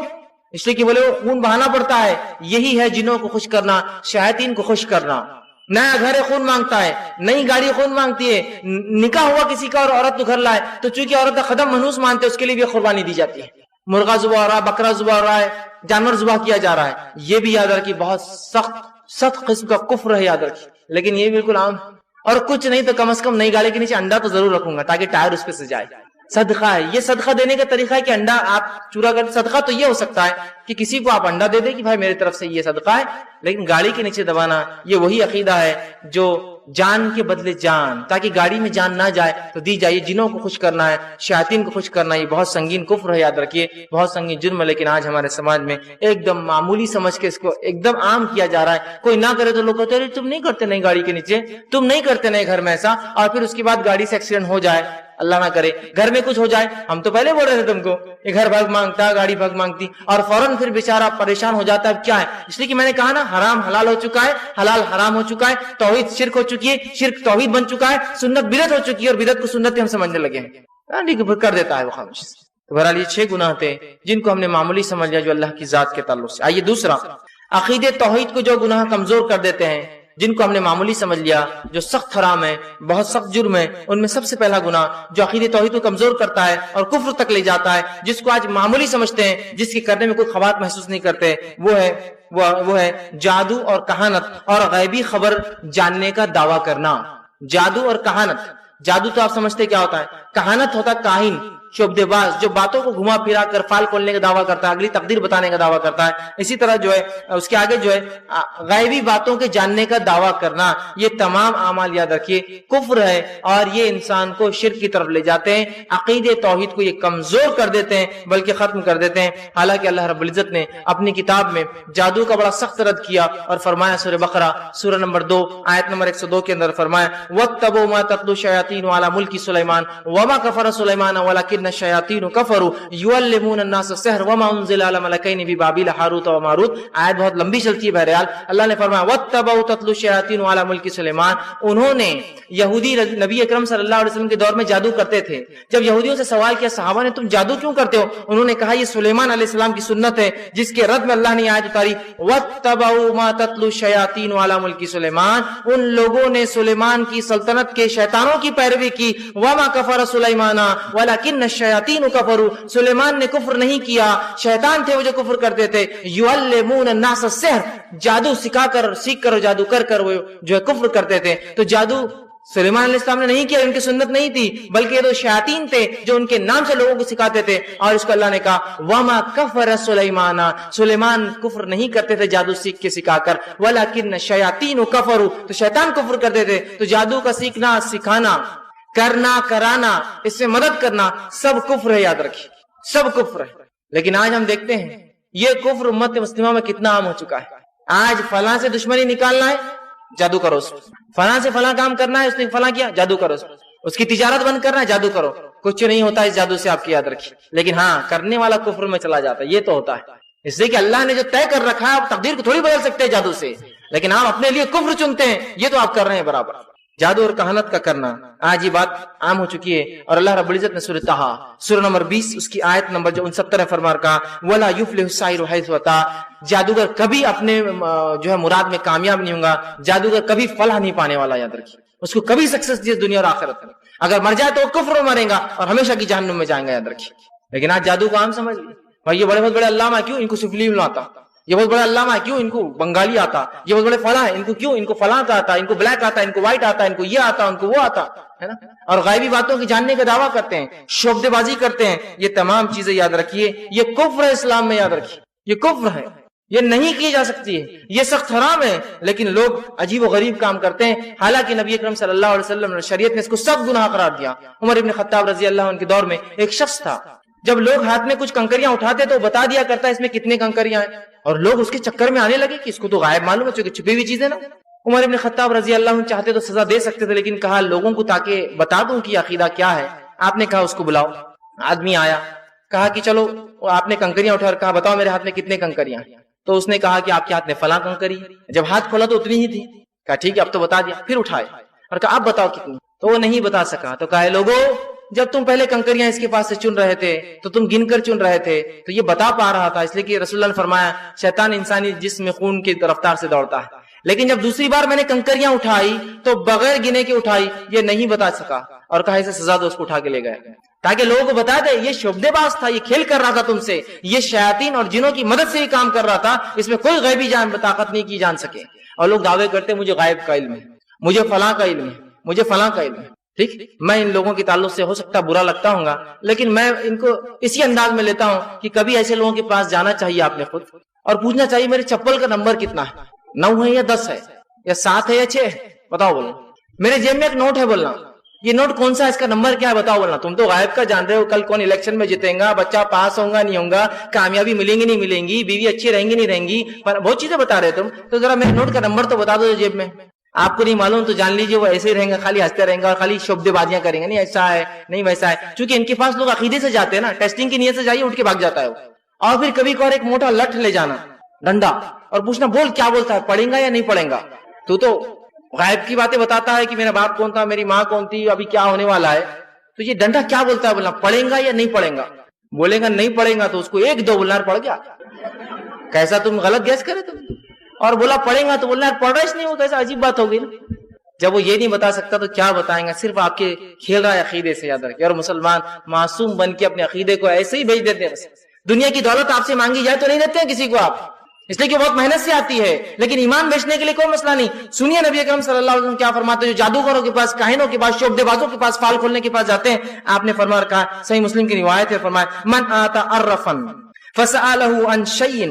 [SPEAKER 1] اس لیے کہ بولے وہ خون بہانا پڑتا ہے. یہی ہے جنوں کو خوش کرنا, شیاطین کو خوش کرنا. نیا گھر خون مانگتا ہے, نئی گاڑی خون مانگتی ہے, نکاح ہوا کسی کا اور عورت تو گھر لائے تو چونکہ عورت کا قدم منحوس مانتے اس کے لیے بھی قربانی دی جاتی ہے. مرغا ذبح ہو رہا ہے, بکرا ذبح ہو رہا ہے, جانور ذبح کیا جا رہا ہے، یہ بھی یاد رکھیے بہت سخت قسم کا کفر ہے، یاد رکھیے، لیکن یہ بالکل عام ہے۔ اور کچھ نہیں تو کم از کم نئی گاڑی کے نیچے انڈا تو ضرور رکھوں گا تاکہ ٹائر اس پہ سے جائے، صدقہ ہے۔ یہ صدقہ دینے کا طریقہ ہے کہ انڈا آپ چورا کر، صدقہ تو یہ ہو سکتا ہے کہ کسی کو آپ انڈا دے دیں کہ بھائی میری طرف سے یہ صدقہ ہے، لیکن گاڑی کے نیچے دبانا یہ وہی عقیدہ ہے جو جان کے بدلے جان، تاکہ گاڑی میں جان نہ جائے تو دی جائے، جنوں کو خوش کرنا ہے، شیاطین کو خوش کرنا ہے، یہ بہت سنگین کفر ہے، یاد رکھیے بہت سنگین جرم ہے۔ لیکن آج ہمارے سماج میں ایک دم معمولی سمجھ کے اس کو ایک دم عام کیا جا رہا ہے، کوئی نہ کرے تو لوگ کہتے ہیں تم نہیں کرتے نئی گاڑی کے نیچے، تم نہیں کرتے نئے گھر میں ایسا، اور پھر اس کے بعد گاڑی سے ایکسیڈنٹ ہو جائے، اللہ نہ کرے گھر میں کچھ ہو جائے، ہم تو پہلے بول رہے تھے تم کو یہ گھر بھگ مانگتا، گاڑی بھگ مانگتی، اور فوراً پھر بیچارہ پریشان ہو جاتا ہے۔ کیا ہے؟ اس لیے کہ میں نے کہا نا حرام حلال ہو چکا ہے، حلال حرام ہو چکا ہے، توحید شرک ہو چکی ہے، شرک توحید بن چکا ہے، سنت بدعت ہو چکی ہے، اور بدعت کو سنت ہم سمجھنے لگے ہیں، کر دیتا ہے وہ خاموش۔ بہرحال یہ 6 گناہ تھے جن کو ہم نے معمولی سمجھ لیا جو اللہ کی ذات کے تعلق سے۔ آئیے دوسرا، عقیدے توحید کو جو گناہ کمزور کر دیتے ہیں، جن کو ہم نے معمولی سمجھ لیا، جو سخت حرام ہے، بہت سخت جرم ہے، ان میں سب سے پہلا گناہ جو عقیدے توحید کو کمزور کرتا ہے اور کفر تک لے جاتا ہے، جس کو آج معمولی سمجھتے ہیں، جس کے کرنے میں کوئی خبات محسوس نہیں کرتے، وہ ہے جادو اور کہانت اور غیبی خبر جاننے کا دعویٰ کرنا۔ جادو اور کہانت، جادو تو آپ سمجھتے کیا ہوتا ہے، کہانت ہوتا ہے کاہن، شعبدے باز، جو باتوں کو گھما پھرا کر فال کھولنے کا دعویٰ کرتا ہے، اگلی تقدیر بتانے کا دعویٰ کرتا ہے۔ اسی طرح جو ہے اس کے آگے جو ہے غیبی باتوں کے جاننے کا دعویٰ کرنا، یہ تمام اعمال یاد رکھیے کفر ہے، اور یہ انسان کو شرک کی طرف لے جاتے ہیں، عقیدے توحید کو یہ کمزور کر دیتے ہیں بلکہ ختم کر دیتے ہیں۔ حالانکہ اللہ رب العزت نے اپنی کتاب میں جادو کا بڑا سخت رد کیا اور فرمایا، سورہ بقرہ سورہ نمبر 2 آیت نمبر 102 کے اندر فرمایا، وَاتَّبَعُوا مَا تَتْلُو الشَّيَاطِينُ عَلَى مُلْكِ سُلَيْمَانَ وَمَا كَفَرَ سُلَيْمَانَ وَلَكِنَّ الشَّيَاطِينَ كَفَرُوا يُعَلِّمُونَ النَّاسَ السِّحْرَ وَمَا أُنزِلَ عَلَى مَلَكَيْنِ بِبَابِلَ ہاروت وماروت۔ آیت بہت لمبی چلتی ہے، بہرحال اللہ نے فرمایا وَاتَّبَعُوا تَتْلُو الشَّيَاطِينُ عَلَى مُلْكِ سُلَيْمَانَ۔ انہوں نے، یہودی نبی اکرم صلی اللہ علیہ وسلم کے دور میں جادو کرتے تھے۔ جب یہودیوں سے سوال کیا صحابہ نے تم جادو کیوں کرتے ہو، انہوں نے کہا یہ سلیمان علیہ السلام کی سنت ہے، جس کے رد میں اللہ نے آیت اتاری وَاتَّبَعُوا مَا تَتْلُو الشَّيَاطِينُ عَلَى مُلْكِ سُلَيْمَانَ۔ ان لوگوں نے سلیمان کی سلطنت کے شیطانوں کی پیروی کی، وَمَا كَفَرَ سُلَيْمَانَ وَلَكِنَّ الشَّيَاطِينَ كَفَرُوا۔ سلیمان نے کفر نہیں کیا، شیطان تھے وہ جو کفر کرتے تھے۔ يُعَلِّمُونَ النَّاسَ السِّحْرَ، جادو سکھا کر، سیکھ کر، جادو کر کر وہ جو ہے کفر کرتے تھے۔ تو جادو سلیمان علیہ السلام نے نہیں کیا، ان کی سنت نہیں تھی، بلکہ یہ تو شیاطین تھے جو ان کے نام سے لوگوں کو سکھاتے تھے۔ اور اس کو اللہ نے کہا وَمَا كَفَرَ سُلَيْمَانَ، سلیمان کفر نہیں کرتے تھے جادو سیکھ کے سکھا کر، وَلَكِنَّ الشَّيَاطِينَ كَفَرُوا، تو شیطان کفر کرتے تھے۔ تو جادو کا سیکھنا، سکھانا، کرنا، کرانا، اس میں مدد کرنا، سب کفر ہے، یاد رکھیے سب کفر ہے۔ لیکن آج ہم دیکھتے ہیں یہ کفر امت مسلمہ میں کتنا عام ہو چکا ہے۔ آج فلاں سے دشمنی نکالنا ہے، جادو کرو، فلاں سے فلاں کام کرنا ہے، اس نے فلاں کیا، جادو کرو، اس کی تجارت بند کرنا ہے، جادو کرو۔ کچھ نہیں ہوتا اس جادو سے، آپ کی یاد رکھیے، لیکن ہاں کرنے والا کفر میں چلا جاتا ہے، یہ تو ہوتا ہے۔ اس لیے کہ اللہ نے جو طے کر رکھا ہے، آپ تقدیر کو تھوڑی بدل سکتے ہیں جادو سے، لیکن آپ اپنے لیے کفر چنتے ہیں، یہ تو آپ کر رہے ہیں برابر۔ جادو اور کہانت کا کرنا آج یہ بات عام ہو چکی ہے، اور اللہ رب العزت نے سورہ طٰہٰ سورہ نمبر 20 اس کی آیت نمبر جو 69 فرما کہا وَلَا يُفْلِحُ السَّاحِرُ حَيْثُ أَتَىٰ، جادوگر کبھی اپنے جو ہے مراد میں کامیاب نہیں ہوگا، جادوگر کبھی فلاح نہیں پانے والا، یاد رکھیے اس کو کبھی سکسیس دی دنیا اور آخرت میں۔ اگر مر جائے تو وہ کفر میں مرے گا اور ہمیشہ کی جہنم میں جائیں گا، یاد رکھیے۔ لیکن آج جادو کو عام سمجھ لیے، بھائی یہ بڑے بہت بڑے علامہ کیوں، ان کو سفلی علم آتا، یہ بہت بڑے علامہ کیوں، ان کو بنگالی آتا، یہ بہت بڑے فلاں ہیں، ان کو کیوں، ان کو فلاں آتا، ان کو بلیک آتا، ان کو وائٹ آتا، ان کو یہ آتا، ان کو وہ آتا ہے نا، اور غیبی باتوں کی جاننے کا دعویٰ کرتے ہیں، شعبدے بازی کرتے ہیں۔ یہ تمام چیزیں یاد رکھیے، یہ کفر ہے اسلام میں، یاد رکھیے یہ کفر ہے، یہ نہیں کی جا سکتی ہے، یہ سخت حرام ہے، لیکن لوگ عجیب و غریب کام کرتے ہیں۔ حالانکہ نبی اکرم صلی اللہ علیہ وسلم نے شریعت نے اس کو سخت گناہ قرار دیا۔ عمر ابن خطاب رضی اللہ عنہ کے دور میں ایک شخص تھا، جب لوگ ہاتھ میں کچھ کنکریاں اٹھاتے تو بتا دیا کرتا اس میں کتنے کنکریاں ہیں، اور لوگ اس کے چکر میں آنے لگے کہ اس کو تو غائب معلوم ہے، چونکہ چھپی ہوئی چیزیں نا۔ عمر ابن خطاب رضی اللہ عنہ چاہتے تو سزا دے سکتے تھے، لیکن کہا لوگوں کو تاکہ بتا دوں کہ عقیدہ کیا ہے۔ آپ نے کہا اس کو بلاؤ۔ آدمی آیا، کہا کہ چلو، آپ نے کنکریاں اٹھا کر کہا بتاؤ میرے ہاتھ میں کتنے کنکریاں ہیں، تو اس نے کہا کہ آپ کے ہاتھ میں فلاں کنکری ہے۔ جب ہاتھ کھولا تو اتنی ہی تھی، کہا ٹھیک ہے اب تو بتا دیا۔ پھر اٹھائے اور کہا آپ بتاؤ کتنی، تو وہ نہیں بتا سکا۔ تو کہا لوگوں جب تم پہلے کنکریاں اس کے پاس سے چن رہے تھے تو تم گن کر چن رہے تھے، تو یہ بتا پا رہا تھا، اس لیے کہ رسول اللہ نے فرمایا شیطان انسانی جسم میں خون کی رفتار سے دوڑتا ہے۔ لیکن جب دوسری بار میں نے کنکریاں اٹھائی تو بغیر گنے کے اٹھائی، یہ نہیں بتا سکا، اور کہا اسے سزا دو، اس کو اٹھا کے لے گئے۔ تاکہ لوگوں کو بتا دے یہ شعبدے باز تھا، یہ کھیل کر رہا تھا تم سے، یہ شیاطین اور جنوں کی مدد سے یہ کام کر رہا تھا، اس میں کوئی غیبی طاقت نہیں کی جان سکے. اور لوگ دعوے کرتے مجھے غائب کا علم ہے، مجھے فلاں کا علم ہے، مجھے فلاں کا علم ہے. ٹھیک، میں ان لوگوں کے تعلق سے ہو سکتا برا لگتا ہوں گا، لیکن میں ان کو اسی انداز میں لیتا ہوں کہ کبھی ایسے لوگوں کے پاس جانا چاہیے آپ نے خود، اور پوچھنا چاہیے میرے چپل کا نمبر کتنا ہے، 9 ہے یا 10 ہے یا 7 ہے یا 6 ہے، بتاؤ بولنا. میرے جیب میں ایک نوٹ ہے، بولنا یہ نوٹ کون سا ہے، اس کا نمبر کیا ہے، بتاؤ بولنا. تم تو غائب کا جان رہے ہو، کل کون الیکشن میں جیتیں گا، بچہ پاس ہوگا نہیں ہوگا، کامیابی ملیں گی نہیں ملیں گی، بیوی اچھی رہیں گی نہیں رہیں گی، بہت چیزیں بتا رہے تم. تو ذرا میرے نوٹ کا نمبر تو بتا دو جیب میں. آپ کو نہیں معلوم تو جان لیجیے وہ ایسے ہی رہیں گا، خالی ہنستے رہیں گا اور خالی شعبدے بازیاں کریں گے، نہیں ایسا ہے نہیں ویسا ہے. چونکہ ان کے پاس لوگ عقیدے سے جاتے ہیں نا، ٹیسٹنگ کی نیت سے جائیے، اٹھ کے بھاگ جاتا ہے وہ. اور پھر کبھی کبھار ایک موٹا لٹ لے جانا، ڈنڈا، اور پوچھنا بول کیا بولتا ہے، پڑھیں گا یا نہیں پڑھیں گا. تو غائب کی باتیں بتاتا ہے کہ میرا باپ کون تھا، میری ماں کون تھی، ابھی کیا ہونے والا ہے. تو یہ ڈنڈا کیا بولتا ہے، بولنا پڑھیں گا یا نہیں پڑھیں گا. بولے گا نہیں پڑھیں گا تو اس کو 1-2 بولنا پڑھ گیا. کیسا تم غلط گیس کرے تم. اور بولا پڑھیں گا تو بولنا پڑھ رہا اس نہیں، وہ کیسا عجیب بات ہوگی نا. جب وہ یہ نہیں بتا سکتا تو کیا بتائیں گا، صرف آپ کے کھیل رہا ہے عقیدے سے. یاد رکھیں. اور مسلمان معصوم بن کے اپنے عقیدے کو ایسے ہی بھیج دیتے ہیں. دنیا کی دولت آپ سے مانگی جائے تو نہیں دیتے ہیں کسی کو آپ، اس لیے کہ بہت محنت سے آتی ہے، لیکن ایمان بیچنے کے لیے کوئی مسئلہ نہیں. سنیے نبی اکرم صلی اللہ علیہ وسلم کیا فرماتے ہیں، جو جادوگروں کے پاس، کاہنوں کے پاس، شعبدے بازوں کے پاس، فال کھولنے کے پاس جاتے ہیں، آپ نے فرمایا رکھا، صحیح مسلم کی روایت ہے، فرمایا من آتا عرفا فسألہ عن شیء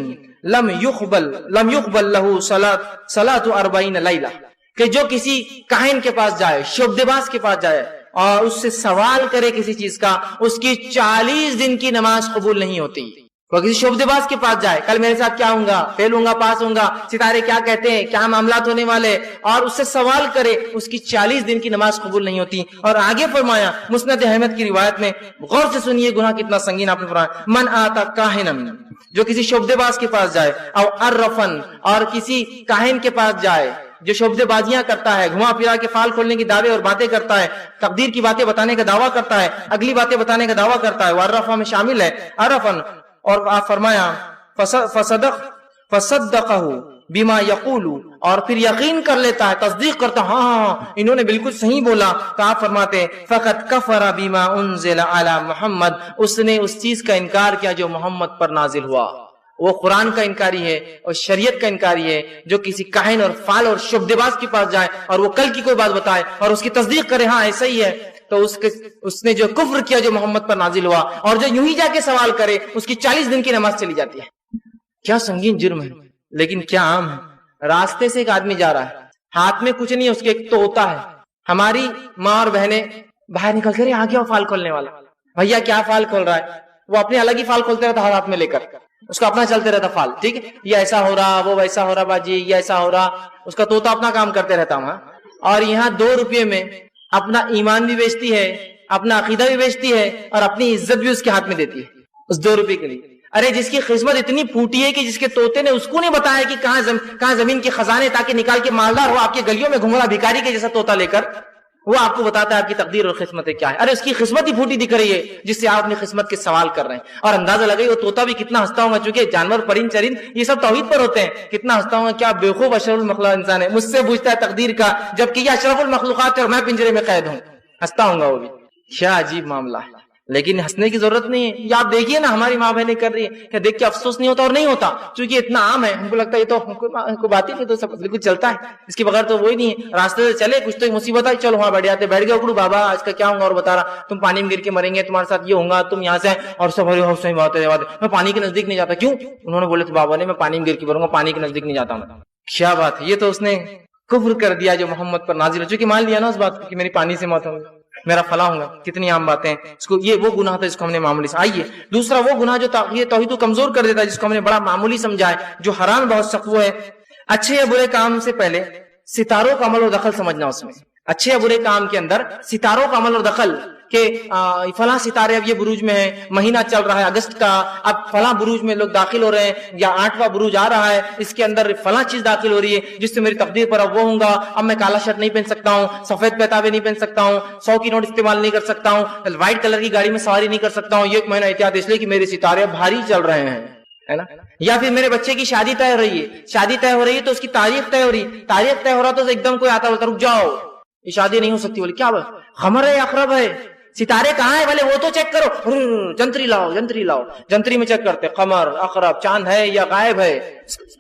[SPEAKER 1] لم يقبل له صلاۃ 40 لیلہ، کہ جو کسی کاہن کے پاس جائے، شعبدے باز کے پاس جائے اور اس سے سوال کرے کسی چیز کا، اس کی 40 دن کی نماز قبول نہیں ہوتی. وہ کسی شعبدے باز کے پاس جائے، کل میرے ساتھ کیا ہوں گا، فیل ہوں گا، پاس ہوں گا، ستارے کیا کہتے ہیں، کیا معاملات ہونے والے، اور اس سے سوال کرے، اس کی 40 دن کی نماز قبول نہیں ہوتی. اور آگے فرمایا مسند احمد کی روایت میں، غور سے سنیے گناہ کتنا سنگین آپ نے فرمایا، من آتا کاہنن، جو کسی شعبدے باز کے پاس جائے، او عرفن، اور کسی کاہن کے پاس جائے جو شعبدے بازیاں کرتا ہے، گھما پھرا کے فال کھولنے کی دعوے اور باتیں کرتا ہے، تقدیر کی باتیں بتانے کا دعویٰ کرتا ہے، اگلی باتیں بتانے کا دعویٰ کرتا ہے، وعرفہ میں شامل ہے عرفن. اور آپ فرمایا فصدقہ بما یقول، اور پھر یقین کر لیتا ہے، تصدیق کرتا، ہاں انہوں نے بالکل صحیح بولا. تو آپ فرماتے فقط کفر بما انزل علی محمد، اس نے اس چیز کا انکار کیا جو محمد پر نازل ہوا. وہ قرآن کا انکاری ہے اور شریعت کا انکاری ہے. جو کسی کاہن اور فال اور شعبدے باز کے پاس جائے اور وہ کل کی کوئی بات بتائے اور اس کی تصدیق کرے ہاں ایسا ہی ہے، تو اس نے جو کفر کیا جو محمد پر نازل ہوا. اور جو یوں ہی جا کے سوال کرے اس کی 40 دن کی نماز چلی جاتی ہے. کیا سنگین جرم ہے، لیکن کیا عام ہے. راستے سے ایک آدمی جا رہا ہے، ہاتھ میں کچھ نہیں ہے، اس کے ایک طوطا ہے. ہماری ماں اور بہنیں باہر نکل کر آ گیا فال کھولنے والا، بھیا کیا فال کھول رہا ہے. وہ اپنے الگ ہی فال کھولتے رہتا ہر ہاتھ میں لے کر، اس کو اپنا چلتے رہتا فال. ٹھیک ہے، یہ ایسا ہو رہا، وہ ویسا ہو رہا، باجی یہ ایسا ہو رہا. اس کا طوطا اپنا کام کرتے رہتا وہاں. اور یہاں 2 روپے میں اپنا ایمان بھی بیچتی ہے، اپنا عقیدہ بھی بیچتی ہے، اور اپنی عزت بھی اس کے ہاتھ میں دیتی ہے اس 2 روپے کے لیے. ارے جس کی قسمت اتنی پھوٹی ہے کہ جس کے طوطے نے اس کو نہیں بتایا کہ کہاں زمین کے خزانے تاکہ نکال کے مالدار ہو، آپ کی گلیوں میں گھوم رہا بھکاری کے جیسا طوطا لے کر، وہ آپ کو بتاتا ہے آپ کی تقدیر اور قسمتیں کیا ہے. ارے اس کی قسمت ہی پھوٹی دکھ رہی ہے جس سے آپ اپنی قسمت کے سوال کر رہے ہیں. اور اندازہ لگائی وہ طوطا بھی کتنا ہنستا ہوگا، چونکہ جانور پرند چرند یہ سب توحید پر ہوتے ہیں، کتنا ہنستا ہوگا، کیا بیوقوف اشرف المخلوقات انسان ہے، مجھ سے پوچھتا ہے تقدیر کا جبکہ یہ اشرف المخلوقات ہے اور میں پنجرے میں قید ہوں. ہنستا ہوں گا وہ بھی. کیا عجیب معاملہ ہے، لیکن ہنسنے کی ضرورت نہیں ہے. یہ آپ دیکھیے نا ہماری ماں بہنیں کر رہی ہے، کیا دیکھ کے افسوس نہیں ہوتا؟ اور نہیں ہوتا، چونکہ اتنا عام ہے ہم کو لگتا ہے یہ تو ہم کو بات ہی نہیں، تو سب بالکل چلتا ہے، اس کے بغیر تو وہی نہیں ہے. راستے سے چلے کچھ تو مصیبت ہے، چلو وہاں بیٹھ جاتے، بیٹھ گئے اکڑو بابا آج کا کیا ہوں گا اور بتا رہا، تم پانی میں گر کے مریں گے، تمہارے ساتھ یہ ہوگا، تم یہاں سے اور سب صحیح بات ہے، میں پانی کے نزدیک نہیں جاتا. کیوں؟ انہوں نے بولے تو بابا نے میں پانی میں گر کے مروں گا، پانی کے نزدیک نہیں جاتا ہوں. کیا بات ہے، یہ تو اس نے کفر کر دیا جو محمد پر نازل ہو، چونکہ مان لیا نا اس بات کو کہ میری پانی سے موت ہوگی، میرا فلاں ہوگا. کتنی عام باتیں اس کو. یہ وہ گناہ تھا جس کو ہم نے معمولی سے. آئیے دوسرا وہ گناہ جو یہ توحید کو کمزور کر دیتا ہے، جس کو ہم نے بڑا معمولی سمجھا ہے، جو حرام بہت سخت وہ ہے اچھے یا برے کام سے پہلے ستاروں کا عمل اور دخل سمجھنا. اس میں اچھے یا برے کام کے اندر ستاروں کا عمل اور دخل، کہ فلاں ستارے اب یہ بروج میں ہیں، مہینہ چل رہا ہے اگست کا، اب فلاں بروج میں لوگ داخل ہو رہے ہیں، یا 8واں بروج آ رہا ہے، اس کے اندر فلاں چیز داخل ہو رہی ہے جس سے میری تقدیر پر اب وہ ہوں گا، اب میں کالا شرٹ نہیں پہن سکتا ہوں، سفید پیتابے نہیں پہن سکتا ہوں، 100 کی نوٹ استعمال نہیں کر سکتا ہوں، وائٹ کلر کی گاڑی میں سواری نہیں کر سکتا ہوں. یہ 1 مہینہ احتیاط اس لیے کہ میرے ستارے بھاری چل رہے ہیں، ہے نا. یا پھر میرے بچے کی شادی طے ہو رہی ہے، شادی طے ہو رہی ہے تو اس کی تاریخ طے ہو رہی، تاریخ طے ہو رہا تو ایک دم کوئی آتا بولتا رک جاؤ یہ شادی نہیں ہو سکتی. بولے کیا خمر ہے، اخرب ہے، ستارے کہاں ہیں بھلے وہ تو چیک کرو، جنتری لاؤ جنتری لاؤ، جنتری میں چیک کرتے قمر عقرب چاند ہے یا غائب ہے.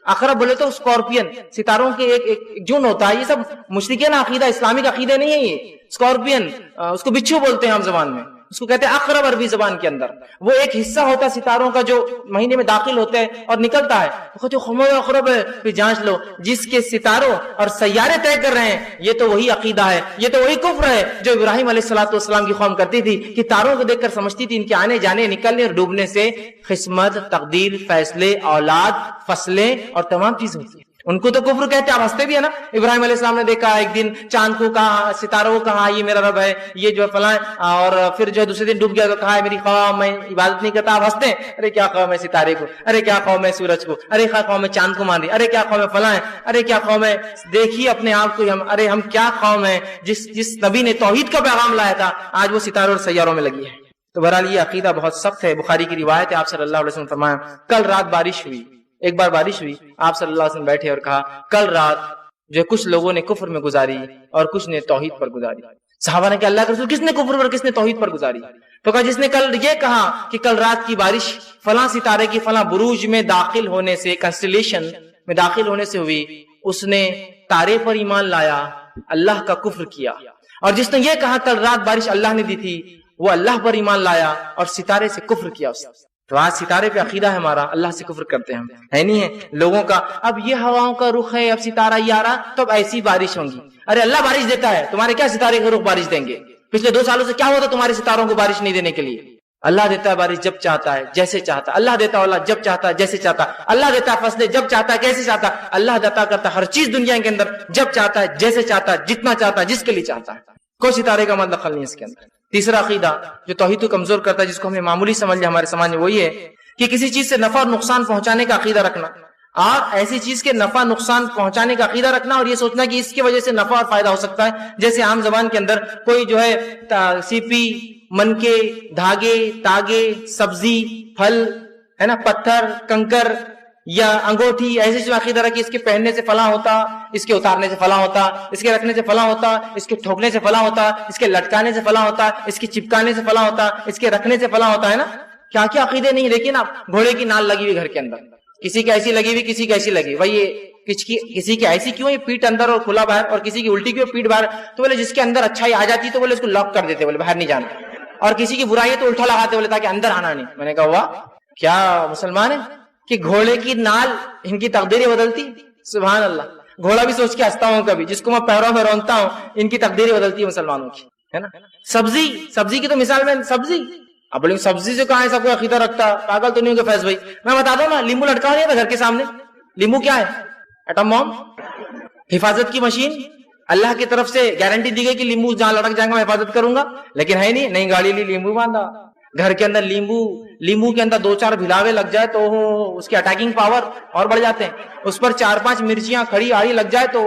[SPEAKER 1] عقرب بولے تو اسکارپین، ستاروں کے ایک جن ہوتا ہے. یہ سب مشرکین عقیدہ، اسلامک عقیدہ نہیں ہے. یہ اسکارپین اس کو بچھو بولتے ہیں عام زبان میں، اس کو کہتے ہیں عقرب عربی زبان کے اندر. وہ ایک حصہ ہوتا ہے ستاروں کا جو مہینے میں داخل ہوتا ہے اور نکلتا ہے. جو خمر عقرب ہے پھر جانچ لو، جس کے ستاروں اور سیارے طے کر رہے ہیں یہ تو وہی عقیدہ ہے، یہ تو وہی کفر ہے جو ابراہیم علیہ السلام کی قوم کرتی تھی کہ تاروں کو دیکھ کر سمجھتی تھی ان کے آنے جانے نکلنے اور ڈوبنے سے قسمت، تقدیر، فیصلے، اولاد، فصلیں اور تمام چیزیں ہوتی ہیں. ان کو تو کفر کہتے ہیں. آپ ہنستے بھی ہے نا. ابراہیم علیہ السلام نے دیکھا ایک دن چاند کو کہا، ستاروں کو کہا یہ میرا رب ہے، یہ جو ہے فلاں، اور پھر جو ہے دوسرے دن ڈوب گیا تو کہا ہے میری قوم میں عبادت نہیں کرتا. آپ ہنستے ہیں، ارے کیا قوم ہے ستارے کو، ارے کیا قوم ہے سورج کو، ارے کیا قوم ہے چاند کو مان رہی، ارے کیا قوم ہے فلاں ہے، ارے کیا قوم ہے. دیکھیے اپنے آپ کو ہم، ارے ہم کیا قوم ہے جس نبی نے توحید کا پیغام لایا تھا آج وہ ستاروں اور سیاروں میں لگی ہے. تو بہرحال یہ عقیدہ بہت سخت ہے. بخاری کی روایت ہے، آپ صلی اللہ علیہ وسلم فرمایا کل رات بارش ہوئی. ایک بار بارش ہوئی، آپ صلی اللہ علیہ وسلم بیٹھے اور کہا کل رات جو کچھ لوگوں نے کفر میں گزاری اور کچھ نے توحید پر گزاری. صحابہ نے کہا اللہ کے رسول کس نے کفر پر کس نے توحید پر گزاری؟ تو کہا جس نے کل یہ کہا کہ کل رات کی بارش فلاں ستارے کی فلاں بروج میں داخل ہونے سے، کنسٹیلیشن میں داخل ہونے سے ہوئی، اس نے تارے پر ایمان لایا، اللہ کا کفر کیا. اور جس نے یہ کہا کل رات بارش اللہ نے دی تھی، وہ اللہ پر ایمان لایا اور ستارے سے کفر کیا. تو آج ستارے پہ عقیدہ ہے ہمارا، اللہ سے کفر کرتے ہیں ہے نہیں ہے لوگوں کا. اب یہ ہواؤں کا رخ ہے، اب ستارہ یہ آ رہا تو اب ایسی بارش ہوں گی. ارے اللہ بارش دیتا ہے، تمہارے کیا ستارے کا رخ بارش دیں گے؟ پچھلے 2 سالوں سے کیا ہوا تھا تمہارے ستاروں کو بارش نہیں دینے کے لیے؟ اللہ دیتا ہے بارش جب چاہتا ہے جیسے چاہتا ہے. اللہ دیتا ہے اللہ جب چاہتا ہے جیسے چاہتا ہے. اللہ دیتا ہے فصلیں جب چاہتا ہے کیسے چاہتا ہے. اللہ دیتا کرتا ہے ہر چیز دنیا کے اندر جب چاہتا ہے جیسے چاہتا ہے جتنا چاہتا ہے جس کے لیے چاہتا ہے. کوئی ستارے کا مطلب دخل نہیں اس کے اندر. تیسرا عقیدہ جو توحید کو کمزور کرتا ہے، جس کو ہم نے معمولی سمجھ لیا ہمارے سماج میں، وہی ہے کہ کسی چیز سے نفع اور نقصان پہنچانے کا عقیدہ رکھنا، اور ایسی چیز کے نفع نقصان پہنچانے کا عقیدہ رکھنا اور یہ سوچنا کہ اس کی وجہ سے نفع اور فائدہ ہو سکتا ہے. جیسے عام زبان کے اندر کوئی جو ہے سیپی، منکے، دھاگے، تاگے، سبزی، پھل ہے نا، پتھر، کنکر یا انگوٹھی، ایسی چیز عقیدہ رکھ کہ اس کے پہننے سے فلاں ہوتا، اس کے اتارنے سے فلاں ہوتا، اس کے رکھنے سے فلاں ہوتا، اس کے ٹھوکنے سے فلاں ہوتا، اس کے لٹکانے سے فلاں ہوتا، اس کے چپکانے سے فلاں ہوتا، اس کے رکھنے سے فلاں ہوتا ہے نا. کیا کیا عقیدے نہیں. لیکن اب گھوڑے کی نال لگی ہوئی گھر کے اندر، کسی کی ایسی لگی ہوئی کسی کی ایسی لگی ہوئی. یہ کسی کی ایسی کیوں ہے پیٹ اندر اور کھلا باہر، اور کسی کی الٹی کیوں پیٹ باہر؟ تو بولے جس کے اندر اچھائی آ جاتی تو بولے اس کو لاک کر دیتے، بولے باہر نہیں جانا. اور کسی کی برائی ہے تو الٹا لگاتے بولے تاکہ اندر آنا نہیں. میں نے کہا واہ کیا مسلمان ہے کہ گھوڑے کی نال ان کی تقدیریں بدلتی. سبحان اللہ. گھوڑا بھی سوچ کے ہنستا ہوں کبھی، جس کو میں پیروں میں رونتا ہوں ان کی تقدیریں بدلتی ہے مسلمانوں کی، ہے نا. سبزی کی تو مثال میں سبزی، اب بولے سبزی سے کہاں ہے سب کو عقیدہ رکھتا، پاگل تو نہیں ہوں گے فیض بھائی. میں بتا دوں نا، لیمبو لٹکا نہیں تھا گھر کے سامنے. لیمبو کیا ہے؟ ایٹم بم، حفاظت کی مشین. اللہ کی طرف سے گارنٹی دی گئی کہ لیمبو جہاں لٹک جائے گا میں حفاظت کروں گا، لیکن ہے نہیں گاڑی لی لیمبو باندھا گھر کے اندر. لیمبو کے اندر 2-4 بھلاوے لگ جائے تو اس کی اٹیکنگ پاور اور بڑھ جاتے ہیں. اس پر 4-5 مرچیاں کھڑی آڑی لگ جائے تو